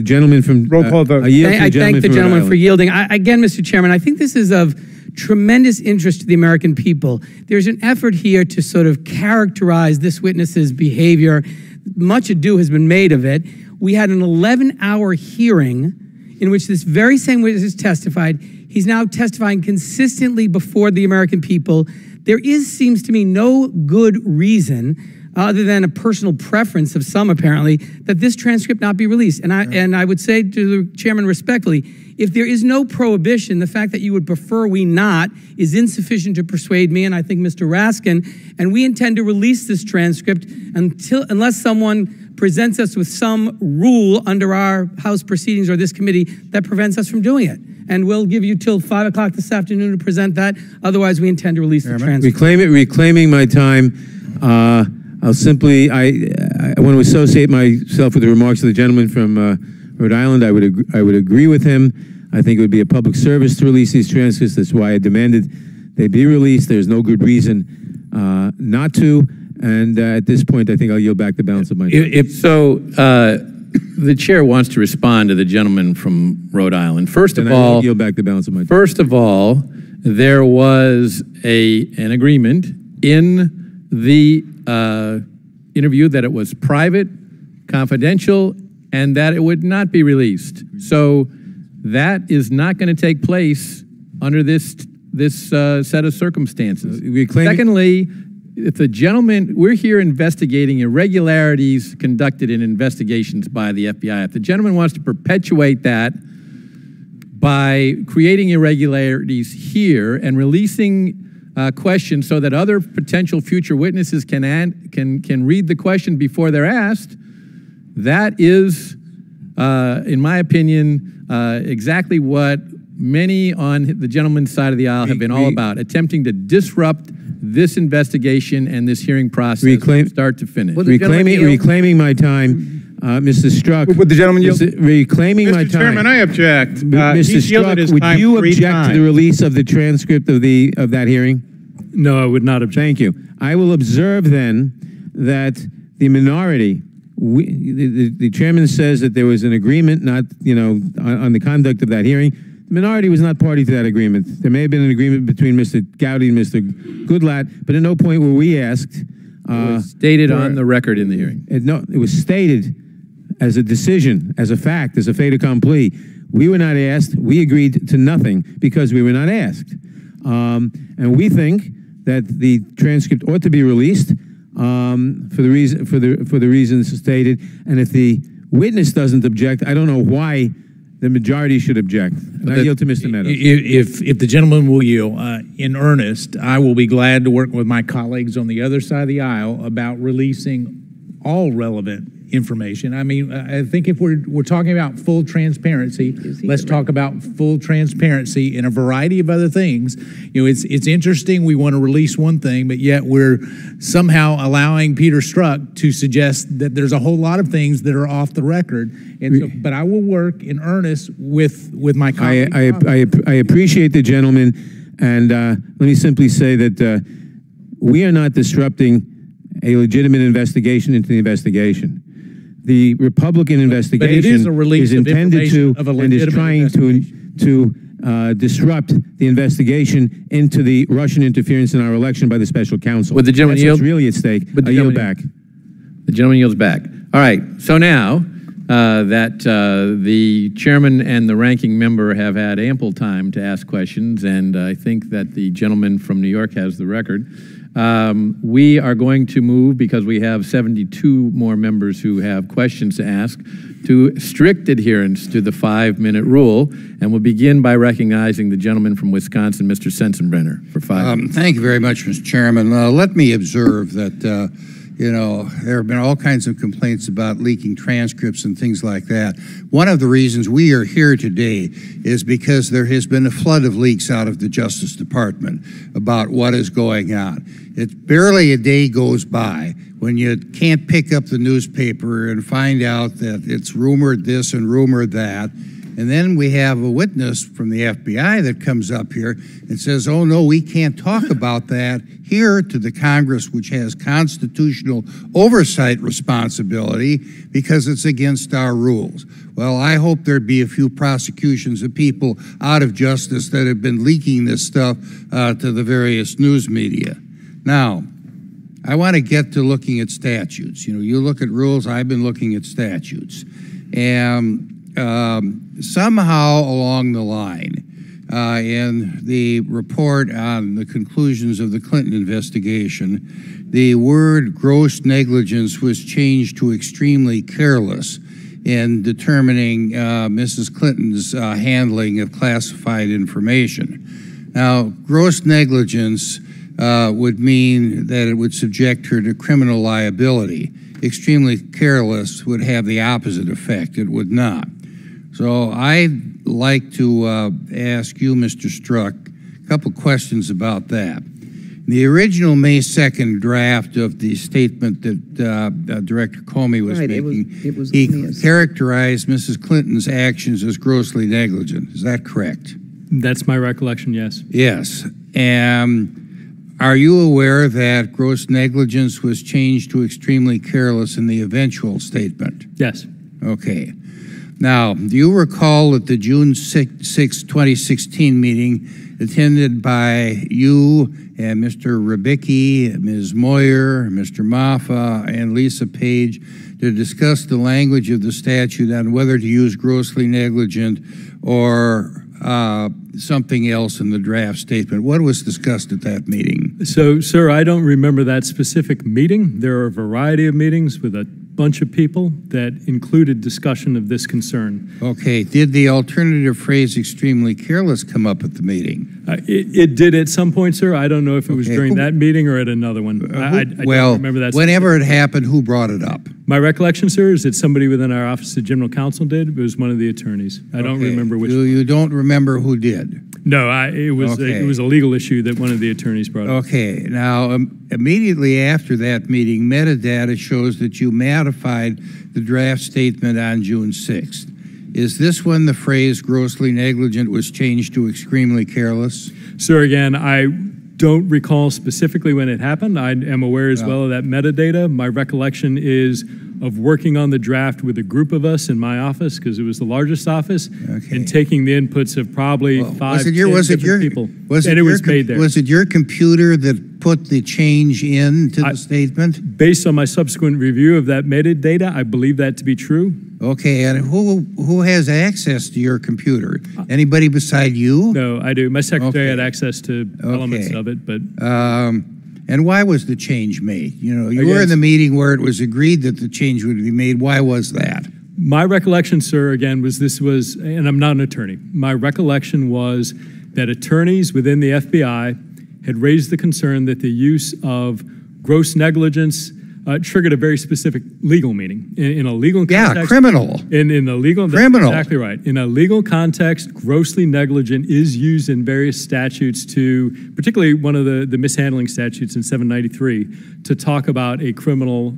gentleman from
roll call vote.
I thank the gentleman for yielding. Again, Mr. Chairman, I think this is of tremendous interest to the American people. There's an effort here to sort of characterize this witness's behavior. Much ado has been made of it. We had an 11-hour hearing in which this very same witness testified. He's now testifying consistently before the American people. There seems to me, no good reason other than a personal preference of some apparently, that this transcript not be released. And I would say to the chairman respectfully, if there is no prohibition, the fact that you would prefer we not is insufficient to persuade me, and I think Mr. Raskin, and we intend to release this transcript unless someone presents us with some rule under our House proceedings or this committee that prevents us from doing it. And we'll give you till 5 o'clock this afternoon to present that. Otherwise, we intend to release the transcript.
Reclaiming my time, I'll simply, I want to associate myself with the remarks of the gentleman from Rhode Island. I would agree with him. I think it would be a public service to release these transcripts. That's why I demanded they be released. There's no good reason not to. And at this point, I think I'll yield back the balance of my time.
The chair wants to respond to the gentleman from Rhode Island. First of all,
yield back the balance of my time.
First of all, there was an agreement in the interview that it was private, confidential, and that it would not be released. So that is not going to take place under this set of circumstances. Secondly, if the gentleman, we're here investigating irregularities conducted in investigations by the FBI. If the gentleman wants to perpetuate that by creating irregularities here and releasing questions so that other potential future witnesses can read the question before they're asked, that is, in my opinion, exactly what many on the gentleman's side of the aisle have been all about, attempting to disrupt this investigation and this hearing process from start to finish.
Reclaiming my time, Mr. Strzok.
Would the gentleman yield?
Reclaiming my time.
Mr. Chairman, I object.
Mr. Strzok, would you object to the release of the transcript of that hearing?
No, I would not object.
Thank you. I will observe then that the minority, the chairman says that there was an agreement not, on the conduct of that hearing. The minority was not party to that agreement. There may have been an agreement between Mr. Gowdy and Mr. Goodlatte, but at no point were we asked.
It was stated on the record in the hearing.
No, it was stated as a decision, as a fact, as a fait accompli. We were not asked. We agreed to nothing because we were not asked. And we think that the transcript ought to be released for the reasons stated. And if the witness doesn't object, I don't know why the majority should object. And I yield to Mr. Meadows.
If the gentleman will yield, in earnest, I will be glad to work with my colleagues on the other side of the aisle about releasing all relevant information. I mean, I think if we're talking about full transparency, let's talk about full transparency in a variety of other things. It's interesting we want to release one thing, but yet we're somehow allowing Peter Strzok to suggest that there's a whole lot of things that are off the record. And so, but I will work in earnest with my colleagues.
I appreciate the gentleman, and let me simply say that we are not disrupting a legitimate investigation into the investigation. The Republican investigation is intended to and is trying to disrupt the investigation into the Russian interference in our election by the special counsel.
Would the gentleman
That's
yield?
what's really at stake. I yield back.
The gentleman yields back. All right. So now that the chairman and the ranking member have had ample time to ask questions, and I think that the gentleman from New York has the record, we are going to move, because we have 72 more members who have questions to ask, to strict adherence to the 5-minute rule, and we'll begin by recognizing the gentleman from Wisconsin, Mr. Sensenbrenner, for 5 minutes.
Thank you very much, Mr. Chairman. Let me observe that, there have been all kinds of complaints about leaking transcripts and things like that. One of the reasons we are here today is because there has been a flood of leaks out of the Justice Department about what is going on. It's barely a day goes by when you can't pick up the newspaper and find out that it's rumored this and rumored that. And then we have a witness from the FBI that comes up here and says, oh, no, we can't talk about that here to the Congress, which has constitutional oversight responsibility because it's against our rules. Well, I hope there'd be a few prosecutions of people out of justice that have been leaking this stuff to the various news media. Now, I want to get to looking at statutes. You look at rules, I've been looking at statutes. And somehow along the line, in the report on the conclusions of the Clinton investigation, the word gross negligence was changed to extremely careless in determining Mrs. Clinton's handling of classified information. Now, gross negligence would mean that it would subject her to criminal liability. Extremely careless would have the opposite effect. It would not. So I'd like to ask you, Mr. Strzok, a couple questions about that. The original May 2nd draft of the statement that Director Comey was making, he characterized Mrs. Clinton's actions as grossly negligent. Is that correct?
That's my recollection, yes.
Yes. And are you aware that gross negligence was changed to extremely careless in the eventual statement?
Yes.
Okay. Now, do you recall at the June 6, 2016 meeting attended by you and Mr. Ribicki, Ms. Moyer, Mr. Maffa, and Lisa Page to discuss the language of the statute on whether to use grossly negligent or something else in the draft statement? What was discussed at that meeting?
So, sir, I don't remember that specific meeting. There are a variety of meetings with a bunch of people that included discussion of this concern.
Okay. Did the alternative phrase extremely careless come up at the meeting?
It did at some point, sir. I don't know if it was during that meeting or at another one. I don't remember that.
Whenever it happened, who brought it up?
My recollection, sir, is that somebody within our Office of General Counsel did. It was one of the attorneys. I don't remember which.
You don't remember who did?
No, it was a legal issue that one of the attorneys brought up.
Okay. Now, immediately after that meeting, metadata shows that you modified the draft statement on June 6th. Is this when the phrase grossly negligent was changed to extremely careless?
Sir, again, I don't recall specifically when it happened. I am aware as well of that metadata. My recollection is of working on the draft with a group of us in my office, because it was the largest office, and taking the inputs of probably 5 to 10 different people. It was made there.
Was it your computer that put the change into the statement?
Based on my subsequent review of that metadata, I believe that to be true.
Okay, and who has access to your computer? Anybody beside you?
No, I do. My secretary had access to elements of it, but...
and why was the change made? You know, you were in the meeting where it was agreed that the change would be made. Why was that?
My recollection, sir, again, was this was, and I'm not an attorney, my recollection was that attorneys within the FBI had raised the concern that the use of gross negligence triggered a very specific legal meaning. In a legal context...
Yeah, criminal.
In the legal...
Criminal.
That's exactly right. In a legal context, grossly negligent is used in various statutes to, particularly one of the mishandling statutes in 793, to talk about a criminal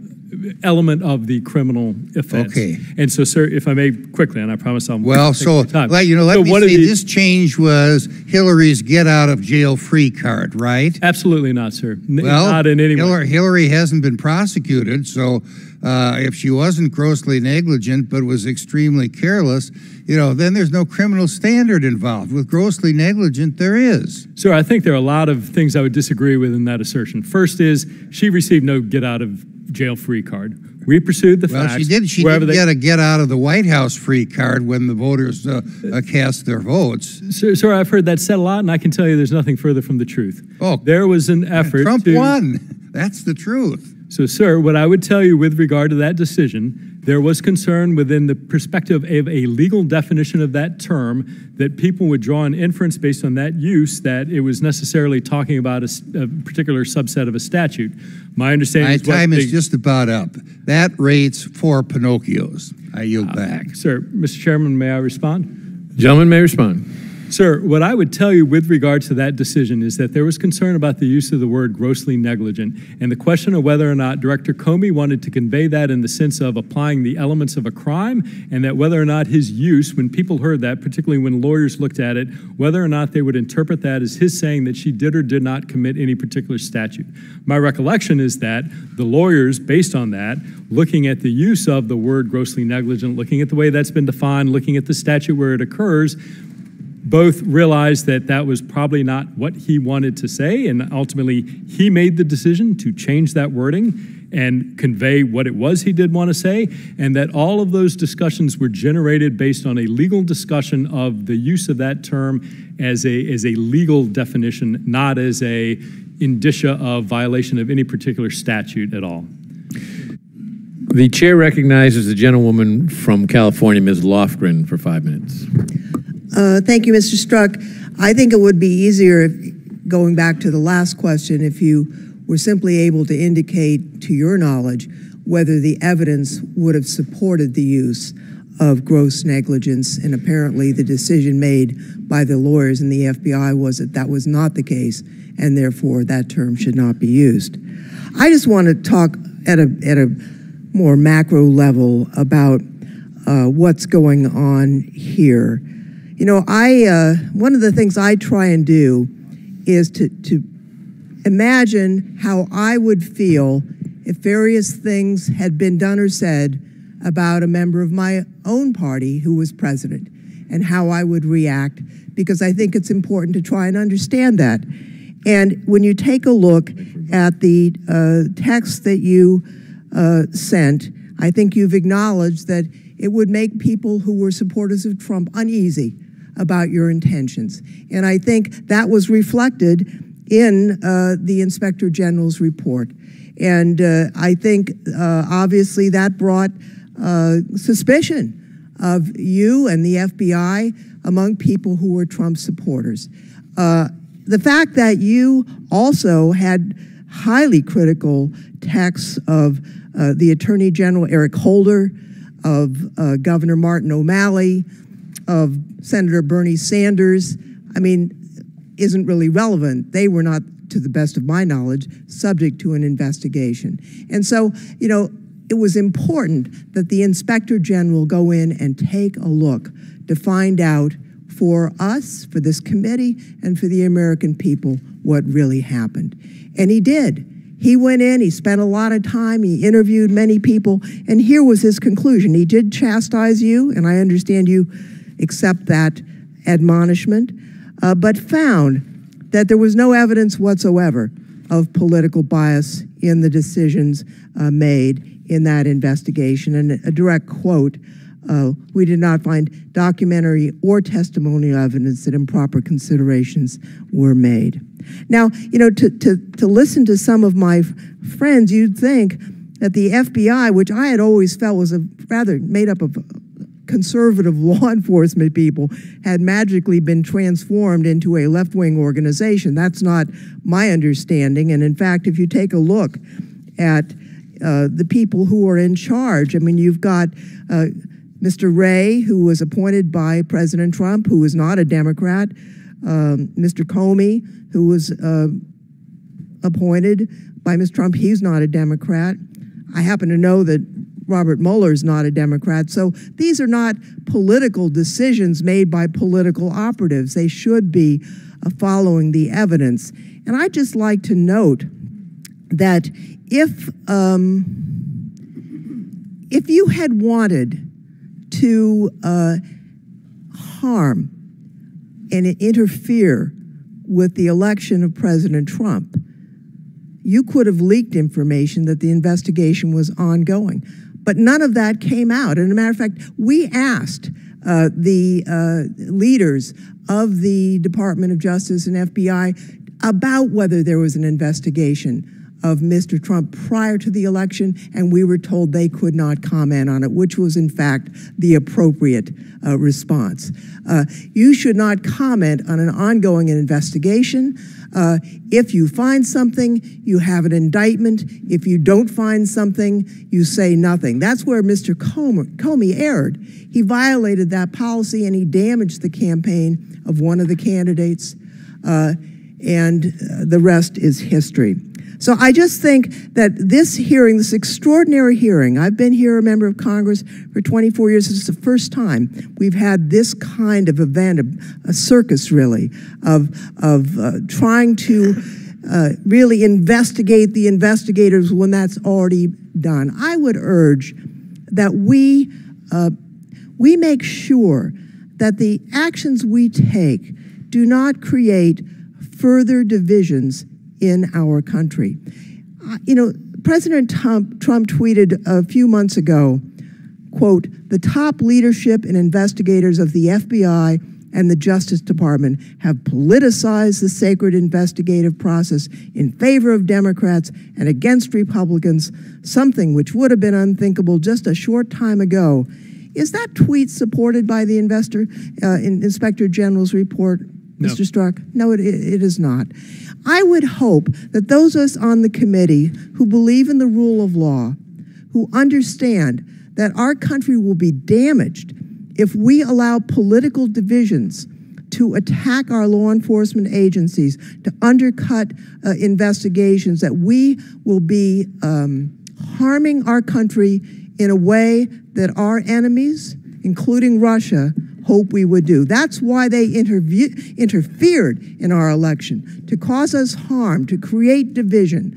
element of the criminal offense.
Okay.
And so, sir, if I may quickly, and I promise I'll
well,
take
so
my time.
let me say this change was Hillary's get out of jail free card, right?
Absolutely not, sir.
Well,
not in any way.
Hillary hasn't been prosecuted, so if she wasn't grossly negligent but was extremely careless, you know, then there's no criminal standard involved. With grossly negligent, there is.
Sir, I think there are a lot of things I would disagree with in that assertion. First is she received no get out of jail free card. We pursued the facts.
She did get a get out of the White House free card when the voters cast their votes.
Sir, I've heard that said a lot, and I can tell you there's nothing further from the truth.
Oh,
there was an effort.
Trump won. That's the truth.
So, sir, what I would tell you with regard to that decision, there was concern within the perspective of a legal definition of that term that people would draw an inference based on that use that it was necessarily talking about a particular subset of a statute. My understanding is...
My time is just about up. That rates 4 Pinocchios. I yield back.
Sir, Mr. Chairman, may I respond?
Gentleman may respond.
Sir, what I would tell you with regard to that decision is that there was concern about the use of the word grossly negligent, and the question of whether or not Director Comey wanted to convey that in the sense of applying the elements of a crime, and that whether or not his use, when people heard that, particularly when lawyers looked at it, whether or not they would interpret that as his saying that she did or did not commit any particular statute. My recollection is that the lawyers, based on that, looking at the use of the word grossly negligent, looking at the way that's been defined, looking at the statute where it occurs, both realized that that was probably not what he wanted to say, and ultimately he made the decision to change that wording. and convey what it was he did want to say, and that all of those discussions were generated based on a legal discussion of the use of that term as a legal definition, not as a indicia of violation of any particular statute at all.
The chair recognizes the gentlewoman from California, Ms. Lofgren, for 5 minutes.
Thank you, Mr. Strzok. I think it would be easier, going back to the last question, if you were simply able to indicate, to your knowledge, whether the evidence would have supported the use of gross negligence, and apparently the decision made by the lawyers in the FBI was that that was not the case, and therefore that term should not be used. I just want to talk at a more macro level about what's going on here. You know, one of the things I try and do is to imagine how I would feel if various things had been done or said about a member of my own party who was president, and how I would react, because I think it's important to try and understand that. And when you take a look at the text that you sent, I think you've acknowledged that it would make people who were supporters of Trump uneasy about your intentions. And I think that was reflected in the Inspector General's report. And I think obviously that brought suspicion of you and the FBI among people who were Trump supporters. The fact that you also had highly critical texts of the Attorney General Eric Holder, of Governor Martin O'Malley, of Senator Bernie Sanders, I mean, isn't really relevant. They were not, to the best of my knowledge, subject to an investigation. And so, you know, it was important that the Inspector General go in and take a look to find out for us, for this committee, and for the American people what really happened. And he did. He went in, he spent a lot of time, he interviewed many people, and here was his conclusion. He did chastise you, and I understand you accept that admonishment, but found that there was no evidence whatsoever of political bias in the decisions made in that investigation. And a direct quote, we did not find documentary or testimonial evidence that improper considerations were made. Now, you know, to listen to some of my friends, you'd think that the FBI, which I had always felt was a rather made up of conservative law enforcement people, had magically been transformed into a left-wing organization. That's not my understanding. And in fact, if you take a look at the people who are in charge, I mean, you've got Mr. Wray, who was appointed by President Trump, who is not a Democrat, Mr. Comey, who was appointed by Mr. Trump, he's not a Democrat. I happen to know that Robert Mueller is not a Democrat. So these are not political decisions made by political operatives. They should be following the evidence. And I'd just like to note that if you had wanted to harm and interfere with the election of President Trump, you could have leaked information that the investigation was ongoing. But none of that came out. And as a matter of fact, we asked the leaders of the Department of Justice and FBI about whether there was an investigation of Mr. Trump prior to the election, and we were told they could not comment on it, which was in fact the appropriate response. You should not comment on an ongoing investigation. If you find something, you have an indictment. If you don't find something, you say nothing. That's where Mr. Comey erred. He violated that policy and he damaged the campaign of one of the candidates, and the rest is history. So I just think that this hearing, this extraordinary hearing, I've been here a member of Congress for 24 years. It's the first time we've had this kind of event, a circus really, of trying to really investigate the investigators when that's already done. I would urge that we make sure that the actions we take do not create further divisions in our country. You know, President Trump tweeted a few months ago, quote, "The top leadership and investigators of the FBI and the Justice Department have politicized the sacred investigative process in favor of Democrats and against Republicans, something which would have been unthinkable just a short time ago." Is that tweet supported by the Inspector General's report,
No.
Mr. Strzok? No, it is not. I would hope that those of us on the committee who believe in the rule of law, who understand that our country will be damaged if we allow political divisions to attack our law enforcement agencies, to undercut investigations, that we will be harming our country in a way that our enemies, including Russia, hope we would do. That's why they interfered in our election, to cause us harm, to create division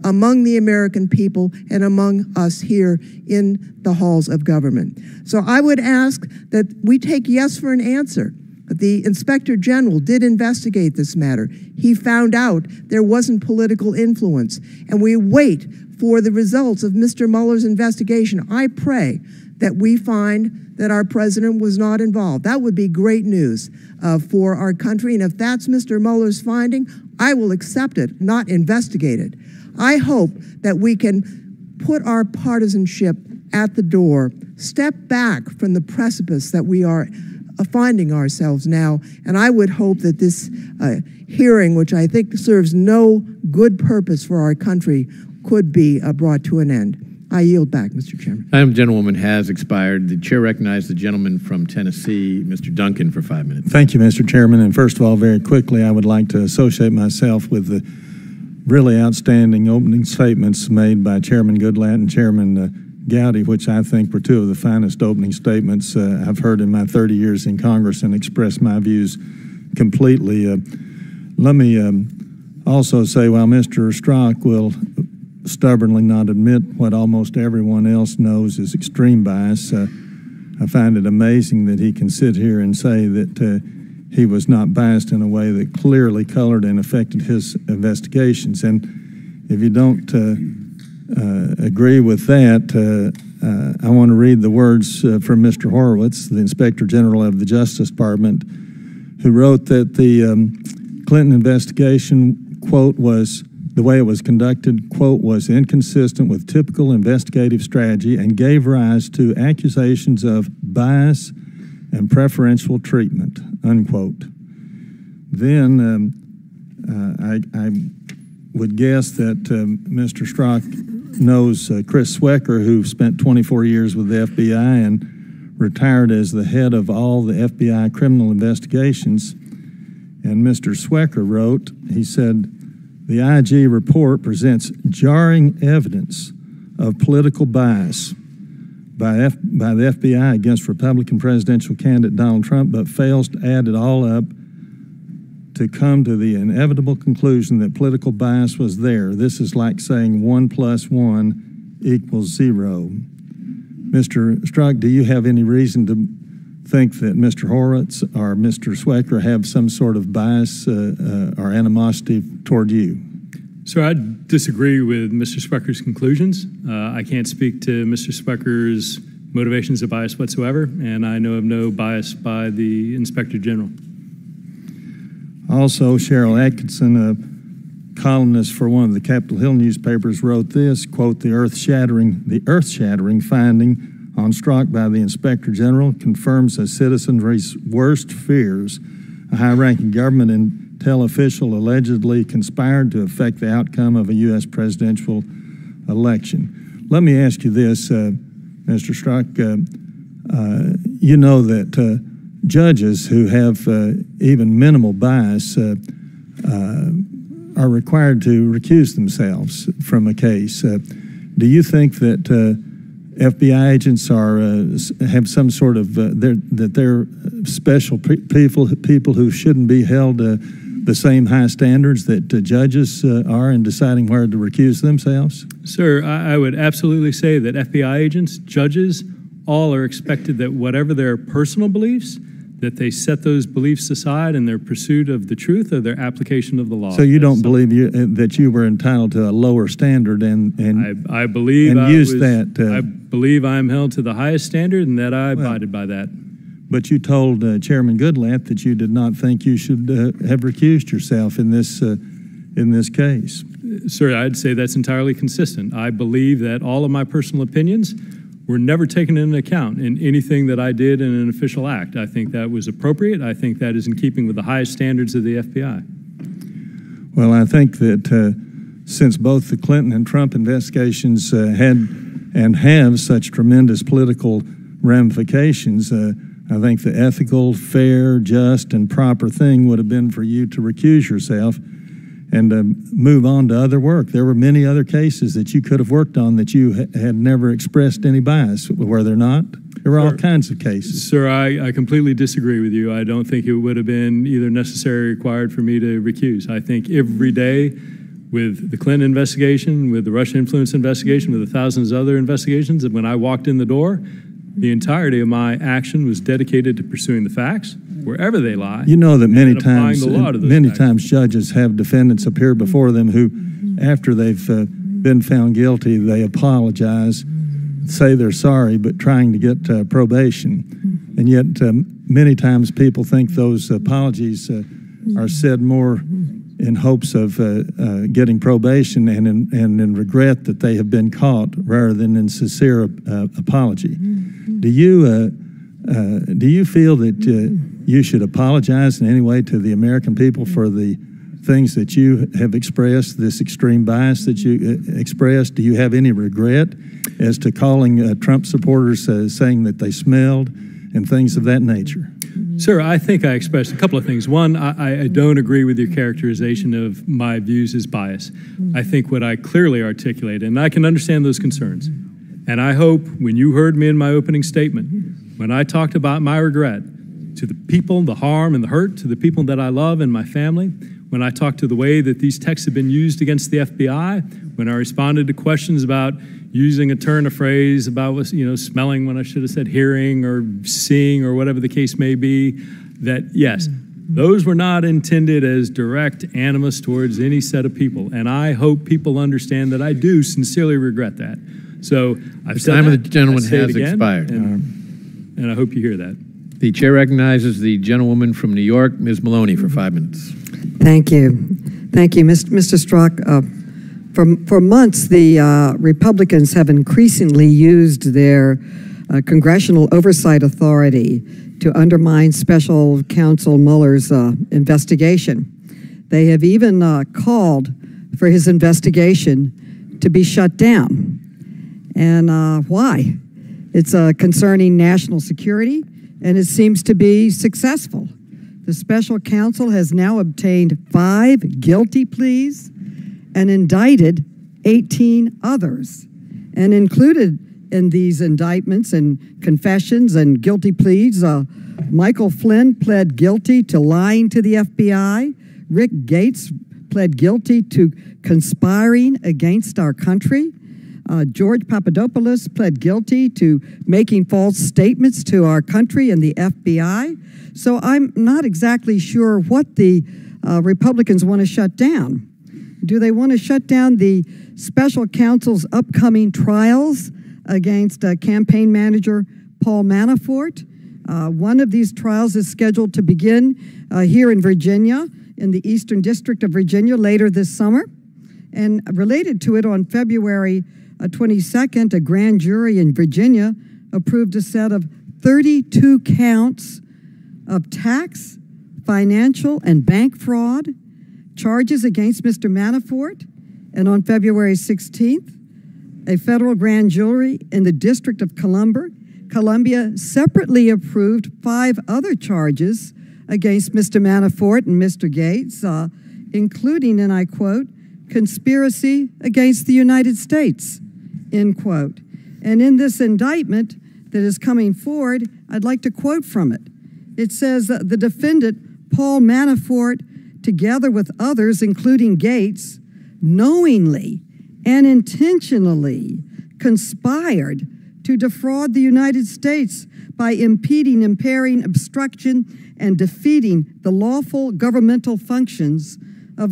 among the American people and among us here in the halls of government. So I would ask that we take yes for an answer. The Inspector General did investigate this matter. He found out there wasn't political influence, and we wait for the results of Mr. Mueller's investigation. I pray that we find that our president was not involved. That would be great news for our country, and if that's Mr. Mueller's finding, I will accept it, not investigate it. I hope that we can put our partisanship at the door, step back from the precipice that we are finding ourselves now, and I would hope that this hearing, which I think serves no good purpose for our country, could be brought to an end. I yield back, Mr. Chairman.
Time, gentlewoman, has expired. The chair recognizes the gentleman from Tennessee, Mr. Duncan, for 5 minutes.
Thank you, Mr. Chairman. And first of all, very quickly, I would like to associate myself with the really outstanding opening statements made by Chairman Goodlatte and Chairman Gowdy, which I think were two of the finest opening statements I've heard in my 30 years in Congress, and express my views completely. Let me also say, while Mr. Strzok will stubbornly not admit what almost everyone else knows is extreme bias, I find it amazing that he can sit here and say that he was not biased in a way that clearly colored and affected his investigations. And if you don't agree with that, I want to read the words from Mr. Horowitz, the Inspector General of the Justice Department, who wrote that the Clinton investigation, quote, was the way it was conducted, quote, was inconsistent with typical investigative strategy and gave rise to accusations of bias and preferential treatment, unquote. Then I would guess that Mr. Strzok knows Chris Swecker, who spent 24 years with the FBI and retired as the head of all the FBI criminal investigations. And Mr. Swecker wrote, he said, "The IG report presents jarring evidence of political bias by the FBI against Republican presidential candidate Donald Trump, but fails to add it all up to come to the inevitable conclusion that political bias was there. This is like saying 1 + 1 = 0. Mr. Strzok, do you have any reason to think that Mr. Horowitz or Mr. Swecker have some sort of bias or animosity toward you?
So I disagree with Mr. Swecker's conclusions. I can't speak to Mr. Swecker's motivations of bias whatsoever, and I know of no bias by the Inspector General.
Also, Cheryl Atkinson, a columnist for one of the Capitol Hill newspapers, wrote this, quote, the earth-shattering finding on Strzok by the Inspector General confirms a citizenry's worst fears. A high-ranking government intel official allegedly conspired to affect the outcome of a U.S. presidential election. Let me ask you this, Mr. Strzok. You know that judges who have even minimal bias are required to recuse themselves from a case. Do you think that FBI agents are have some sort of that they're special people who shouldn't be held the same high standards that judges are in deciding where to recuse themselves?
Sir, I would absolutely say that FBI agents, judges, all are expected that whatever their personal beliefs, that they set those beliefs aside in their pursuit of the truth or their application of the law.
So you don't believe that you were entitled to a lower standard
I believe
and
I
used
was,
that.
I believe I am held to the highest standard and that I abided by that.
But you told Chairman Goodlatte that you did not think you should have recused yourself in this case.
Sir, I'd say that's entirely consistent. I believe that all of my personal opinions were never taken into account in anything that I did in an official act. I think that was appropriate. I think that is in keeping with the highest standards of the FBI.
Well, I think that since both the Clinton and Trump investigations had and have such tremendous political ramifications, I think the ethical, fair, just, and proper thing would have been for you to recuse yourself and move on to other work. There were many other cases that you could have worked on that you had never expressed any bias, were there not? There were all kinds of cases.
Sir, I completely disagree with you. I don't think it would have been either necessary or required for me to recuse. I think every day with the Clinton investigation, with the Russian influence investigation, with the thousands of other investigations, and when I walked in the door, the entirety of my action was dedicated to pursuing the facts, wherever they lie.
You know that many times judges have defendants appear before them who, after they've been found guilty, they apologize, say they're sorry, but trying to get probation. And yet many times people think those apologies are said more in hopes of getting probation and in regret that they have been caught rather than in sincere apology. Do you feel that you should apologize in any way to the American people for the things that you have expressed, this extreme bias that you expressed? Do you have any regret as to calling Trump supporters saying that they smelled and things of that nature?
Sir, I think I expressed a couple of things. One, I don't agree with your characterization of my views as bias. I think what I clearly articulated, and I can understand those concerns, and I hope when you heard me in my opening statement, when I talked about my regret to the people, the harm and the hurt, to the people that I love and my family, when I talked to the way that these texts have been used against the FBI, when I responded to questions about using a turn of phrase about, smelling when I should have said hearing or seeing or whatever the case may be, that yes, those were not intended as direct animus towards any set of people. And I hope people understand that I do sincerely regret that. So I've said
time
that,
of the gentleman has
again,
expired.
And I hope you hear that.
The chair recognizes the gentlewoman from New York, Ms. Maloney, for 5 minutes.
Thank you. Thank you, Mr. Strzok. For months, the Republicans have increasingly used their congressional oversight authority to undermine Special Counsel Mueller's investigation. They have even called for his investigation to be shut down. And why? It's concerning national security, and it seems to be successful. The special counsel has now obtained 5 guilty pleas and indicted 18 others. And included in these indictments and confessions and guilty pleas, Michael Flynn pled guilty to lying to the FBI. Rick Gates pled guilty to conspiring against our country. George Papadopoulos pled guilty to making false statements to our country and the FBI. So I'm not exactly sure what the Republicans want to shut down. Do they want to shut down the special counsel's upcoming trials against campaign manager Paul Manafort? One of these trials is scheduled to begin here in Virginia, in the Eastern District of Virginia, later this summer. And related to it, on February 22nd, a grand jury in Virginia approved a set of 32 counts of tax, financial, and bank fraud charges against Mr. Manafort. And on February 16th, a federal grand jury in the District of Columbia separately approved 5 other charges against Mr. Manafort and Mr. Gates, including, and I quote, conspiracy against the United States, end quote. And in this indictment that is coming forward, I'd like to quote from it. It says that the defendant, Paul Manafort, together with others, including Gates, knowingly and intentionally conspired to defraud the United States by impeding, impairing, obstruction, and defeating the lawful governmental functions of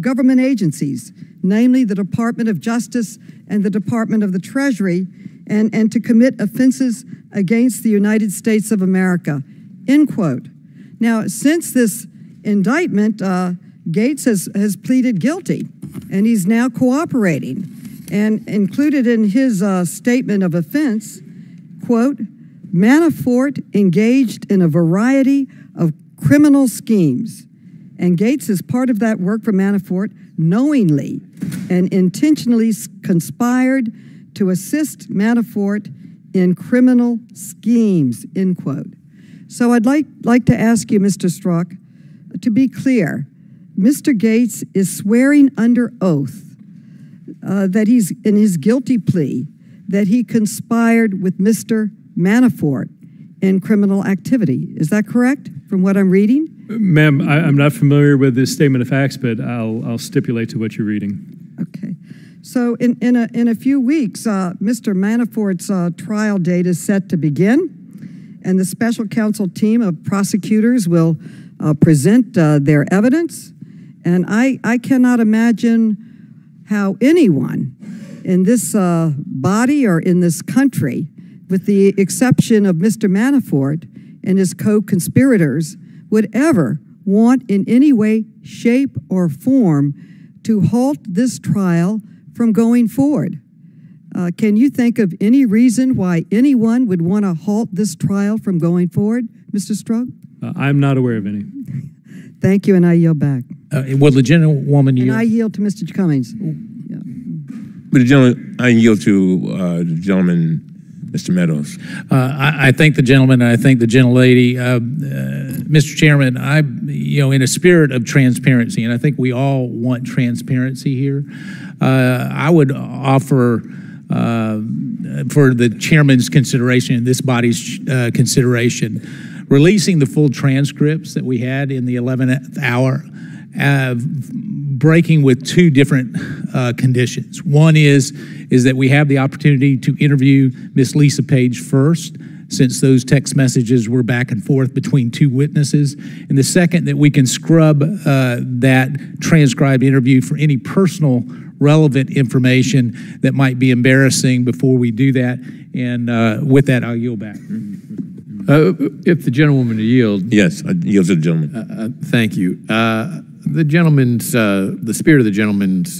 government agencies, namely the Department of Justice and the Department of the Treasury, and to commit offenses against the United States of America, end quote. Now, since this indictment, Gates has pleaded guilty, and he's now cooperating. And included in his statement of offense, quote, Manafort engaged in a variety of criminal schemes. And Gates is part of that work for Manafort, knowingly and intentionally conspired to assist Manafort in criminal schemes, end quote. So I'd like to ask you, Mr. Strzok, to be clear, Mr. Gates is swearing under oath that he's in his guilty plea that he conspired with Mr. Manafort in criminal activity. Is that correct from what I'm reading?
Ma'am, I'm not familiar with this statement of facts, but I'll stipulate to what you're reading.
Okay. So in a few weeks, Mr. Manafort's trial date is set to begin, and the special counsel team of prosecutors will present their evidence. And I cannot imagine how anyone in this body or in this country, with the exception of Mr. Manafort and his co-conspirators, would ever want in any way, shape, or form to halt this trial from going forward. Can you think of any reason why anyone would want to halt this trial from going forward, Mr. Strzok?
I'm not aware of any.
Thank you, and I yield back.
Will the gentlewoman yield?
And I yield to Mr. Cummings.
But the gentleman, I yield to the gentleman, Mr. Meadows.
I thank the gentleman, and I thank the gentlelady. Mr. Chairman, in a spirit of transparency, and I think we all want transparency here, I would offer for the chairman's consideration and this body's consideration, releasing the full transcripts that we had in the 11th hour, breaking with two different conditions. One is that we have the opportunity to interview Miss Lisa Page first, since those text messages were back and forth between two witnesses. And the second, that we can scrub that transcribed interview for any personal relevant information that might be embarrassing before we do that. And with that, I'll yield back.
If the gentlewoman to yield.
Yes, I yield to the gentleman.
Thank you. The gentleman's, the spirit of the gentleman's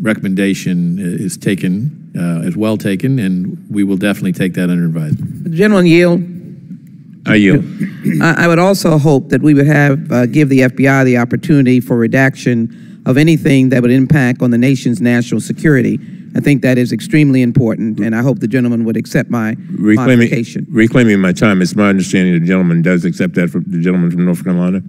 recommendation is taken, is well taken, and we will definitely take that under advisement.
The gentleman yield.
I yield.
I would also hope that we would have give the FBI the opportunity for redaction of anything that would impact on the nation's national security. I think that is extremely important, and I hope the gentleman would accept my modification.
Reclaiming my time, it's my understanding the gentleman does accept that from the gentleman from North Carolina.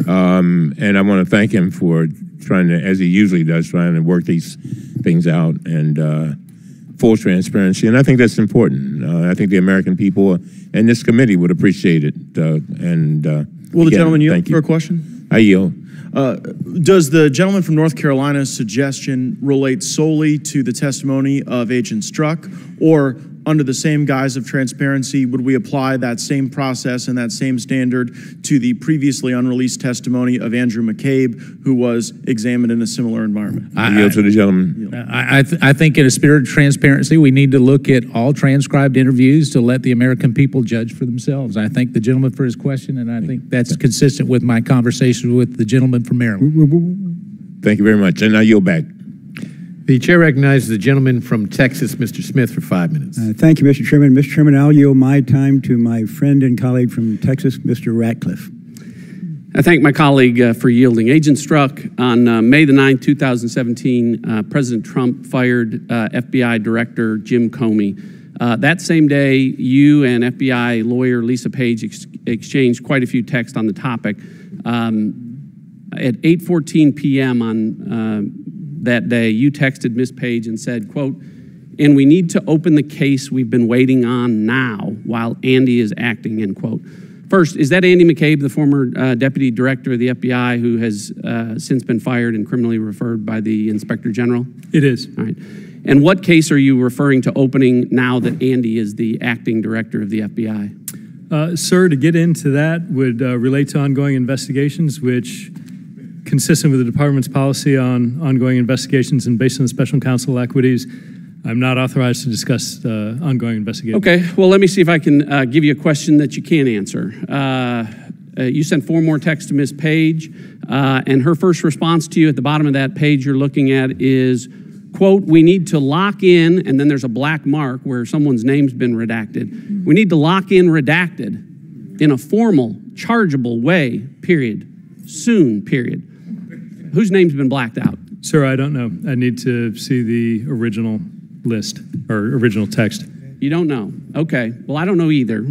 And I want to thank him for trying to, as he usually does, trying to work these things out and full transparency. And I think that's important. I think the American people and this committee would appreciate it.
Will the gentleman yield for a question?
I yield.
Does the gentleman from North Carolina's suggestion relate solely to the testimony of Agent Strzok, or under the same guise of transparency, would we apply that same process and that same standard to the previously unreleased testimony of Andrew McCabe, who was examined in a similar environment?
I yield to the gentleman.
I think in a spirit of transparency, we need to look at all transcribed interviews to let the American people judge for themselves. I thank the gentleman for his question, and I think that's consistent with my conversation with the gentleman from Maryland.
Thank you very much, and I yield back.
The chair recognizes the gentleman from Texas, Mr. Smith, for 5 minutes.
Thank you, Mr. Chairman. Mr. Chairman, I'll yield my time to my friend and colleague from Texas, Mr. Ratcliffe.
I thank my colleague for yielding. Agent Strzok, on May the 9th, 2017, President Trump fired FBI Director Jim Comey. That same day, you and FBI lawyer Lisa Page exchanged quite a few texts on the topic. At 8:14 p.m. on that day, you texted Ms. Page and said, quote, "And we need to open the case we've been waiting on now while Andy is acting," end quote. First, is that Andy McCabe, the former Deputy Director of the FBI, who has since been fired and criminally referred by the Inspector General?
It is.
All right. And what case are you referring to opening now that Andy is the acting director of the FBI?
Sir, to get into that would relate to ongoing investigations, which, consistent with the department's policy on ongoing investigations and based on the special counsel equities, I'm not authorized to discuss ongoing investigations.
Okay, well, let me see if I can give you a question that you can answer. You sent 4 more texts to Ms. Page, and her first response to you at the bottom of that page you're looking at is, quote, we need to lock in, and then there's a black mark where someone's name's been redacted. We need to lock in redacted in a formal, chargeable way, period. Soon, period. Whose name's been blacked out?
Sir, I don't know. I need to see the original list or original text.
You don't know. Okay. Well, I don't know either.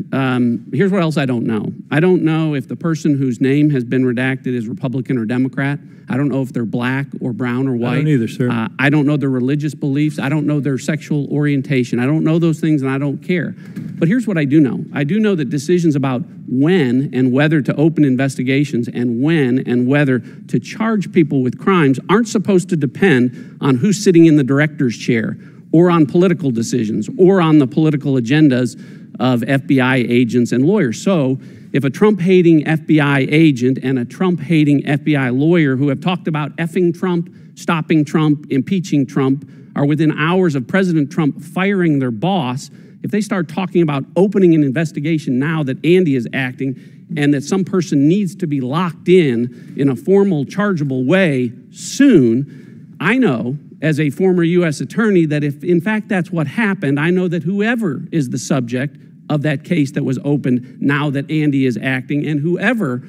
Here's what else I don't know. I don't know if the person whose name has been redacted is Republican or Democrat. I don't know if they're black or brown or white.
I don't either, sir.
I don't know their religious beliefs. I don't know their sexual orientation. I don't know those things, and I don't care. But here's what I do know. I do know that decisions about when and whether to open investigations and when and whether to charge people with crimes aren't supposed to depend on who's sitting in the director's chair or on political decisions or on the political agendas of FBI agents and lawyers. So if a Trump-hating FBI agent and a Trump-hating FBI lawyer who have talked about effing Trump, stopping Trump, impeaching Trump, are within hours of President Trump firing their boss, if they start talking about opening an investigation now that Andy is acting and that some person needs to be locked in a formal, chargeable way soon, I know, as a former U.S. attorney, that if in fact that's what happened, I know that whoever is the subject of that case that was opened now that Andy is acting, and whoever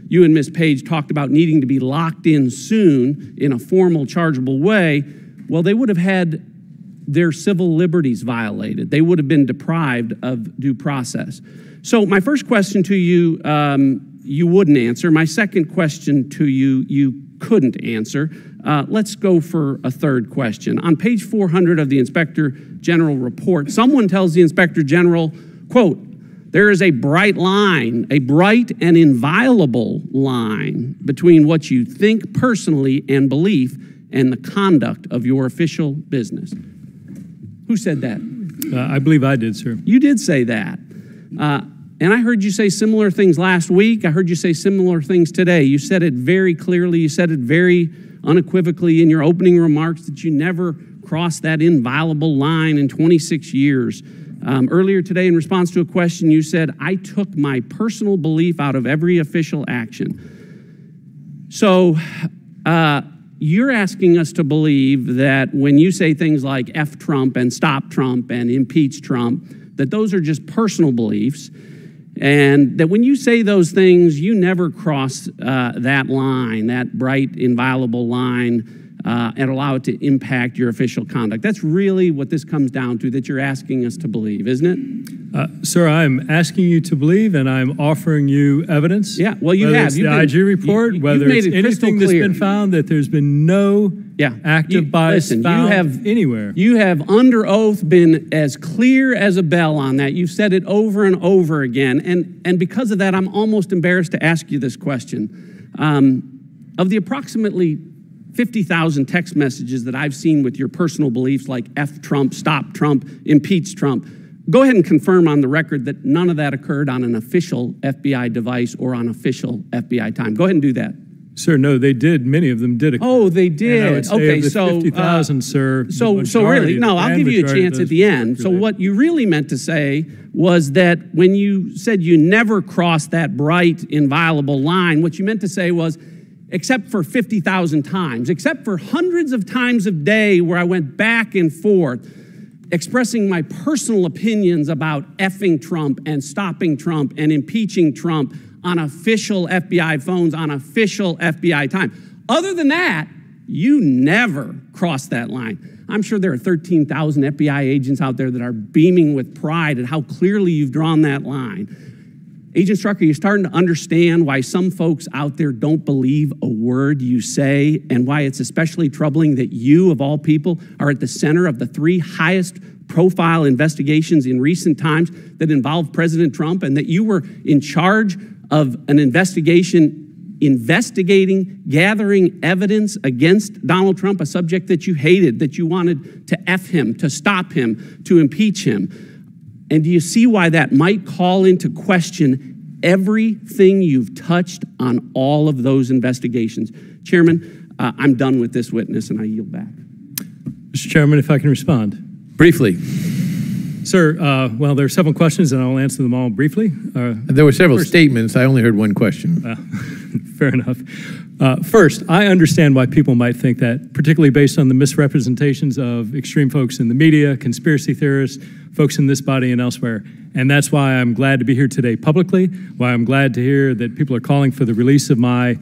you and Ms. Page talked about needing to be locked in soon in a formal, chargeable way, well, they would have had their civil liberties violated. They would have been deprived of due process. So my first question to you, you wouldn't answer. My second question to you, you couldn't answer. Let's go for a third question. On page 400 of the Inspector General report, someone tells the Inspector General, quote, there is a bright line, a bright and inviolable line between what you think personally and belief and the conduct of your official business. Who said that?
I believe I did, sir.
You did say that. And I heard you say similar things last week. I heard you say similar things today. You said it very clearly. You said it very unequivocally in your opening remarks that you never crossed that inviolable line in 26 years. Earlier today, in response to a question, you said, I took my personal belief out of every official action. So you're asking us to believe that when you say things like F Trump and stop Trump and impeach Trump, that those are just personal beliefs, and that when you say those things, you never cross that line, that bright, inviolable line, and allow it to impact your official conduct. That's really what this comes down to, that you're asking us to believe, isn't it?
Sir, I'm asking you to believe, and I'm offering you evidence.
Yeah, well, you
whether
have.
It's the IG report, whether it's anything that's been found, that there's been no active bias found anywhere.
You have under oath been as clear as a bell on that. You've said it over and over again. And because of that, I'm almost embarrassed to ask you this question. Of the approximately 50,000 text messages that I've seen with your personal beliefs like F Trump, stop Trump, impeach Trump, go ahead and confirm on the record that none of that occurred on an official FBI device or on official FBI time. Go ahead and do that.
Sir, no, they did. Many of them did occur.
Oh, they did.
And I would say
okay,
of the
so
50,000, sir.
So really, no, I'll give you a chance at the end. So what you really meant to say was that when you said you never crossed that bright, inviolable line, what you meant to say was, except for 50,000 times, except for hundreds of times a day where I went back and forth expressing my personal opinions about effing Trump and stopping Trump and impeaching Trump on official FBI phones on official FBI time. Other than that, you never crossed that line. I'm sure there are 13,000 FBI agents out there that are beaming with pride at how clearly you've drawn that line. Agent Strzok, are you starting to understand why some folks out there don't believe a word you say, and why it's especially troubling that you, of all people, are at the center of the 3 highest profile investigations in recent times that involved President Trump, and that you were in charge of an investigation investigating, gathering evidence against Donald Trump, a subject that you hated, that you wanted to F him, to stop him, to impeach him. And do you see why that might call into question everything you've touched on all of those investigations? Chairman, I'm done with this witness and I yield back.
Mr. Chairman, if I can respond.
Briefly.
Sir, well, there are several questions, and I'll answer them all briefly.
There were several statements. I only heard one question.
Fair enough. First, I understand why people might think that, particularly based on the misrepresentations of extreme folks in the media, conspiracy theorists, folks in this body and elsewhere. And that's why I'm glad to be here today publicly, why I'm glad to hear that people are calling for the release of my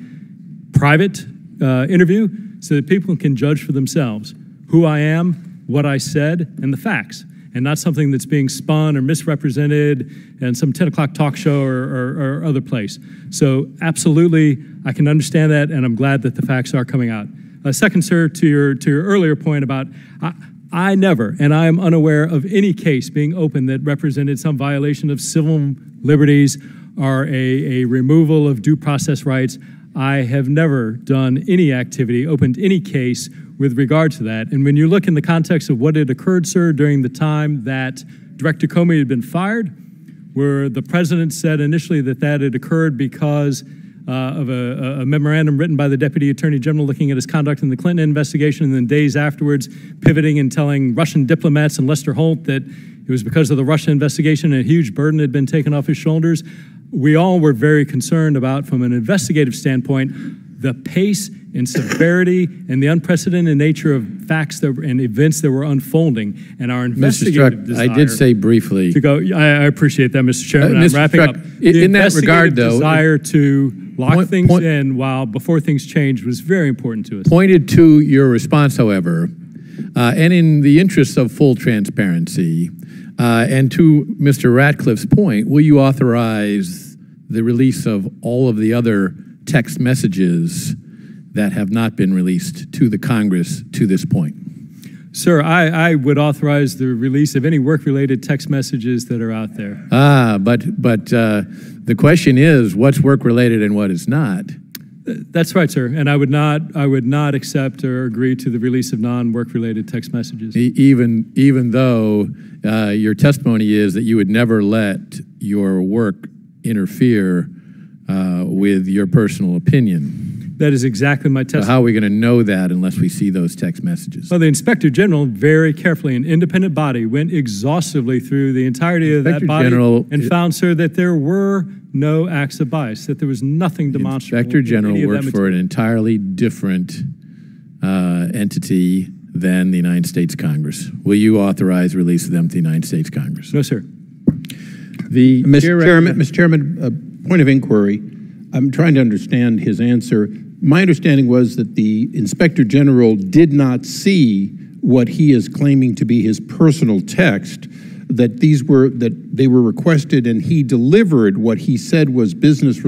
private interview so that people can judge for themselves who I am, what I said, and the facts, and not something that's being spun or misrepresented in some 10 o'clock talk show or other place. So absolutely, I can understand that, and I'm glad that the facts are coming out. Second, sir, to your earlier point about, I never, and I am unaware of any case being opened that represented some violation of civil liberties or a removal of due process rights. I have never done any activity, opened any case with regard to that. And when you look in the context of what had occurred, sir, during the time that Director Comey had been fired, where the president said initially that that had occurred because of a memorandum written by the Deputy Attorney General looking at his conduct in the Clinton investigation, and then days afterwards pivoting and telling Russian diplomats and Lester Holt that it was because of the Russia investigation and a huge burden had been taken off his shoulders. We all were very concerned about, from an investigative standpoint, the pace and severity and the unprecedented nature of facts and events that were unfolding, and our investigative desire.
I did say briefly
to go. I appreciate that, Mr. Chairman. I'm wrapping up.
In that regard, though,
desire to lock things in before things change was very important to us.
Pointed to your response, however, and in the interests of full transparency, and to Mr. Ratcliffe's point, will you authorize the release of all of the other text messages that have not been released to the Congress to this point?
Sir, I would authorize the release of any work-related text messages that are out there.
But the question is, what's work-related and what is not?
That's right, sir. And I would not accept or agree to the release of non-work-related text messages.
Even though your testimony is that you would never let your work interfere with your personal opinion.
That is exactly my testimony.
So how are we going to know that unless we see those text messages?
Well, the Inspector General, very carefully, an independent body, went exhaustively through the entirety of that body and found, sir, that there were no acts of bias, that there was nothing demonstrable.
Inspector General works for an entirely different entity than the United States Congress. Will you authorize release of them to the United States Congress?
No, sir.
Mr. Chairman, point of inquiry. I'm trying to understand his answer. My understanding was that the Inspector General did not see what he is claiming to be his personal text, that they were requested, and he delivered what he said was business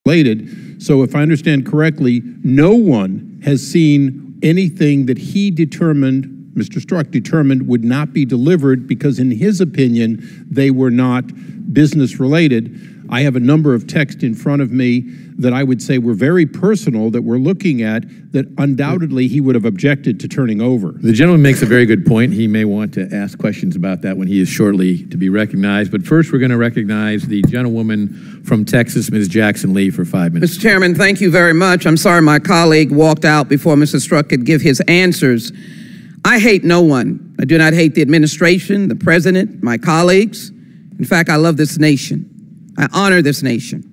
related. So if I understand correctly, no one has seen anything that he determined, Mr. Strzok determined, would not be delivered because in his opinion, they were not business related. I have a number of texts in front of me that I would say were very personal that we're looking at that undoubtedly he would have objected to turning over.
The gentleman makes a very good point. He may want to ask questions about that when he is shortly to be recognized. But first, we're going to recognize the gentlewoman from Texas, Ms. Jackson Lee, for 5 minutes.
Mr. Chairman, thank you very much. I'm sorry my colleague walked out before Mr. Strzok could give his answers. I hate no one. I do not hate the administration, the president, my colleagues. In fact, I love this nation. I honor this nation.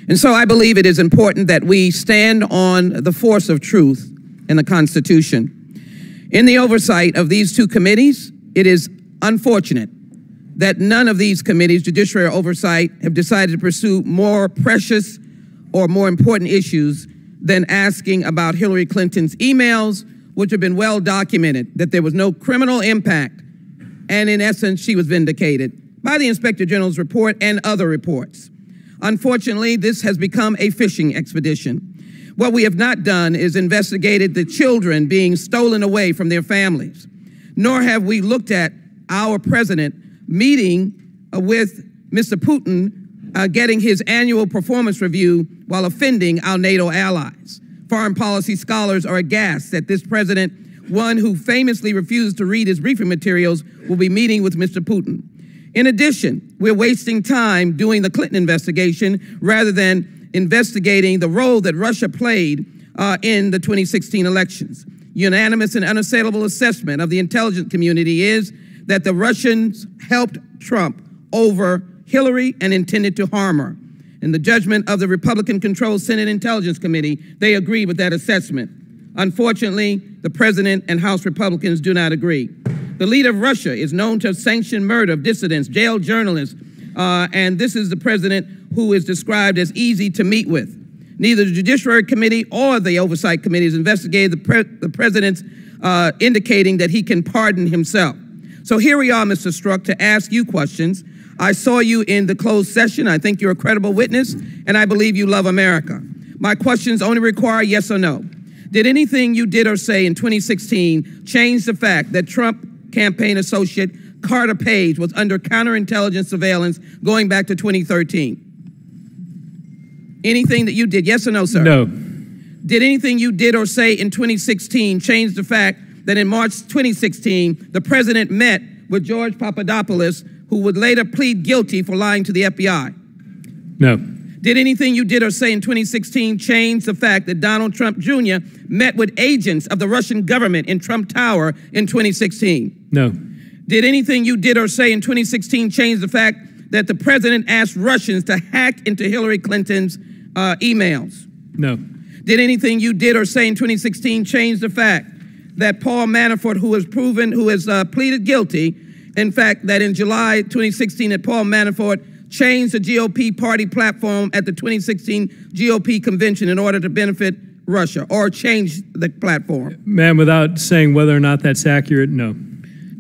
And so I believe it is important that we stand on the force of truth in the Constitution. In the oversight of these two committees, it is unfortunate that none of these committees, Judiciary or Oversight, have decided to pursue more precious or more important issues than asking about Hillary Clinton's emails, which have been well documented, that there was no criminal impact, and in essence, she was vindicated by the Inspector General's report and other reports. Unfortunately, this has become a fishing expedition. What we have not done is investigated the children being stolen away from their families, nor have we looked at our president meeting with Mr. Putin, getting his annual performance review while offending our NATO allies. Foreign policy scholars are aghast that this president, one who famously refused to read his briefing materials, will be meeting with Mr. Putin. In addition, we're wasting time doing the Clinton investigation rather than investigating the role that Russia played in the 2016 elections. Unanimous and unassailable assessment of the intelligence community is that the Russians helped Trump over Hillary and intended to harm her. In the judgment of the Republican-controlled Senate Intelligence Committee, they agree with that assessment. Unfortunately, the president and House Republicans do not agree. The leader of Russia is known to have sanctioned murder of dissidents, jailed journalists, and this is the president who is described as easy to meet with. Neither the Judiciary Committee or the Oversight Committee has investigated the president's indicating that he can pardon himself. So here we are, Mr. Strzok, to ask you questions. I saw you in the closed session. I think you're a credible witness, and I believe you love America. My questions only require yes or no. Did anything you did or say in 2016 change the fact that Trump campaign associate Carter Page was under counterintelligence surveillance going back to 2013? Anything that you did, yes or no, sir?
No.
Did anything you did or say in 2016 change the fact that in March 2016, the president met with George Papadopoulos, who would later plead guilty for lying to the FBI?
No.
Did anything you did or say in 2016 change the fact that Donald Trump Jr. met with agents of the Russian government in Trump Tower in 2016?
No.
Did anything you did or say in 2016 change the fact that the president asked Russians to hack into Hillary Clinton's emails?
No.
Did anything you did or say in 2016 change the fact that Paul Manafort, who has pleaded guilty, in fact, that in July 2016 that Paul Manafort changed the GOP party platform at the 2016 GOP convention in order to benefit Russia, or change the platform?
Ma'am, without saying whether or not that's accurate, no.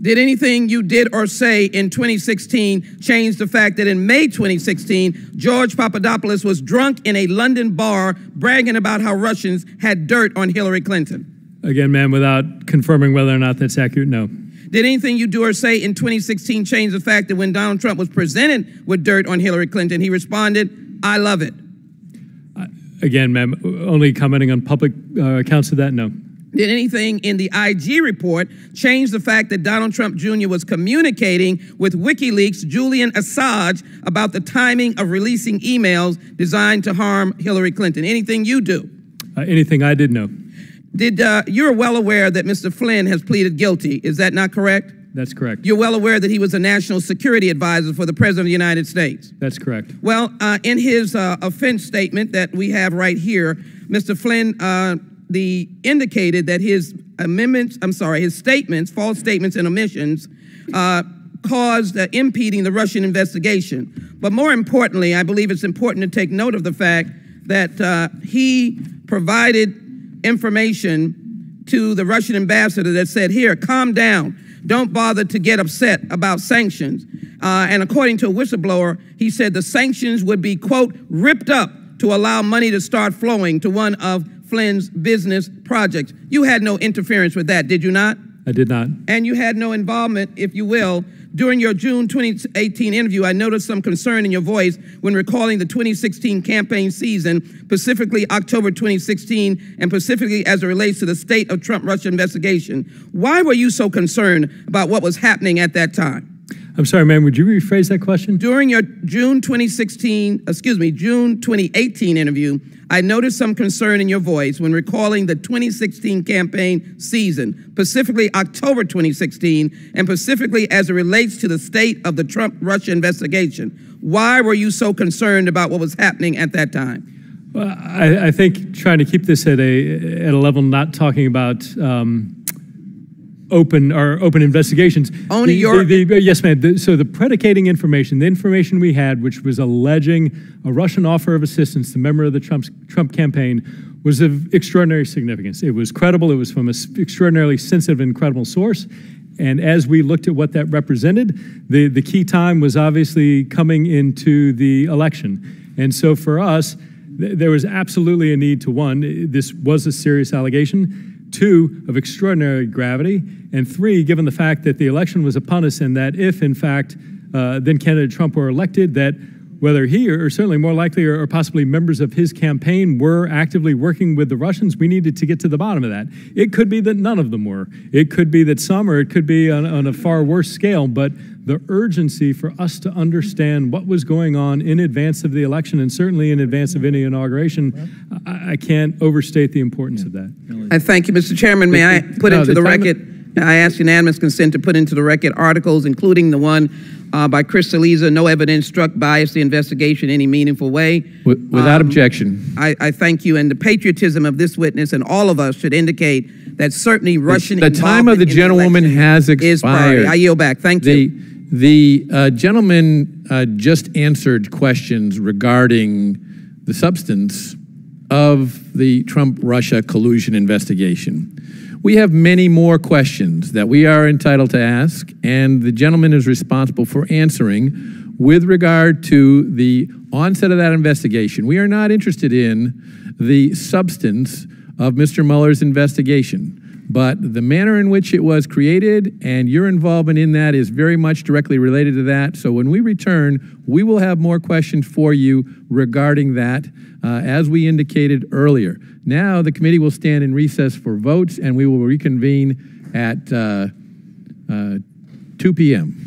Did anything you did or say in 2016 change the fact that in May 2016, George Papadopoulos was drunk in a London bar bragging about how Russians had dirt on Hillary Clinton?
Again, ma'am, without confirming whether or not that's accurate, no.
Did anything you do or say in 2016 change the fact that when Donald Trump was presented with dirt on Hillary Clinton, he responded, "I love it"?
Again, ma'am, only commenting on public accounts of that, no.
Did anything in the IG report change the fact that Donald Trump Jr. was communicating with WikiLeaks' Julian Assange about the timing of releasing emails designed to harm Hillary Clinton? Anything you do?
Anything I did, no.
You're well aware that Mr. Flynn has pleaded guilty, is that not correct?
That's correct.
You're well aware that he was a national security advisor for the President of the United States?
That's correct.
Well, in his offense statement that we have right here, Mr. Flynn indicated that his statements, false statements and omissions, caused impeding the Russian investigation. But more importantly, I believe it's important to take note of the fact that he provided information to the Russian ambassador that said, here, calm down. Don't bother to get upset about sanctions. And according to a whistleblower, he said the sanctions would be, quote, ripped up to allow money to start flowing to one of Flynn's business projects. You had no interference with that, did you not?
I did not.
And you had no involvement, if you will. During your June 2018 interview, I noticed some concern in your voice when recalling the 2016 campaign season, specifically October 2016, and specifically as it relates to the state of Trump-Russia investigation. Why were you so concerned about what was happening at that time?
I'm sorry, ma'am, would you rephrase that question?
During your June 2018 interview, I noticed some concern in your voice when recalling the 2016 campaign season, specifically October 2016, and specifically as it relates to the state of the Trump-Russia investigation. Why were you so concerned about what was happening at that time?
Well, I think trying to keep this at a level, not talking about open investigations.
Only
yes, ma'am. So the predicating information, the information we had, which was alleging a Russian offer of assistance to a member of the Trump campaign, was of extraordinary significance. It was credible. It was from an extraordinarily sensitive and credible source. And as we looked at what that represented, the key time was obviously coming into the election. And so for us, there was absolutely a need to, one, this was a serious allegation, two, of extraordinary gravity, and three, given the fact that the election was upon us and that if, in fact, then candidate Trump were elected, that whether he or certainly more likely or possibly members of his campaign were actively working with the Russians, we needed to get to the bottom of that. It could be that none of them were. It could be that some, or it could be on a far worse scale, but the urgency for us to understand what was going on in advance of the election and certainly in advance of any inauguration, I can't overstate the importance of that.
I thank you, Mr. Chairman. May I put into the record, I ask unanimous consent to put into the record articles, including the one by Chris Saliza, no evidence struck biased the investigation in any meaningful way.
Without objection.
I thank you, and the patriotism of this witness and all of us should indicate that certainly Russian
The time of the gentlewoman has expired.
I yield back. Thank you.
The gentleman just answered questions regarding the substance of the Trump-Russia collusion investigation. We have many more questions that we are entitled to ask, and the gentleman is responsible for answering with regard to the onset of that investigation. We are not interested in the substance of Mr. Mueller's investigation, but the manner in which it was created and your involvement in that is very much directly related to that. So when we return, we will have more questions for you regarding that, as we indicated earlier. Now the committee will stand in recess for votes, and we will reconvene at 2 p.m.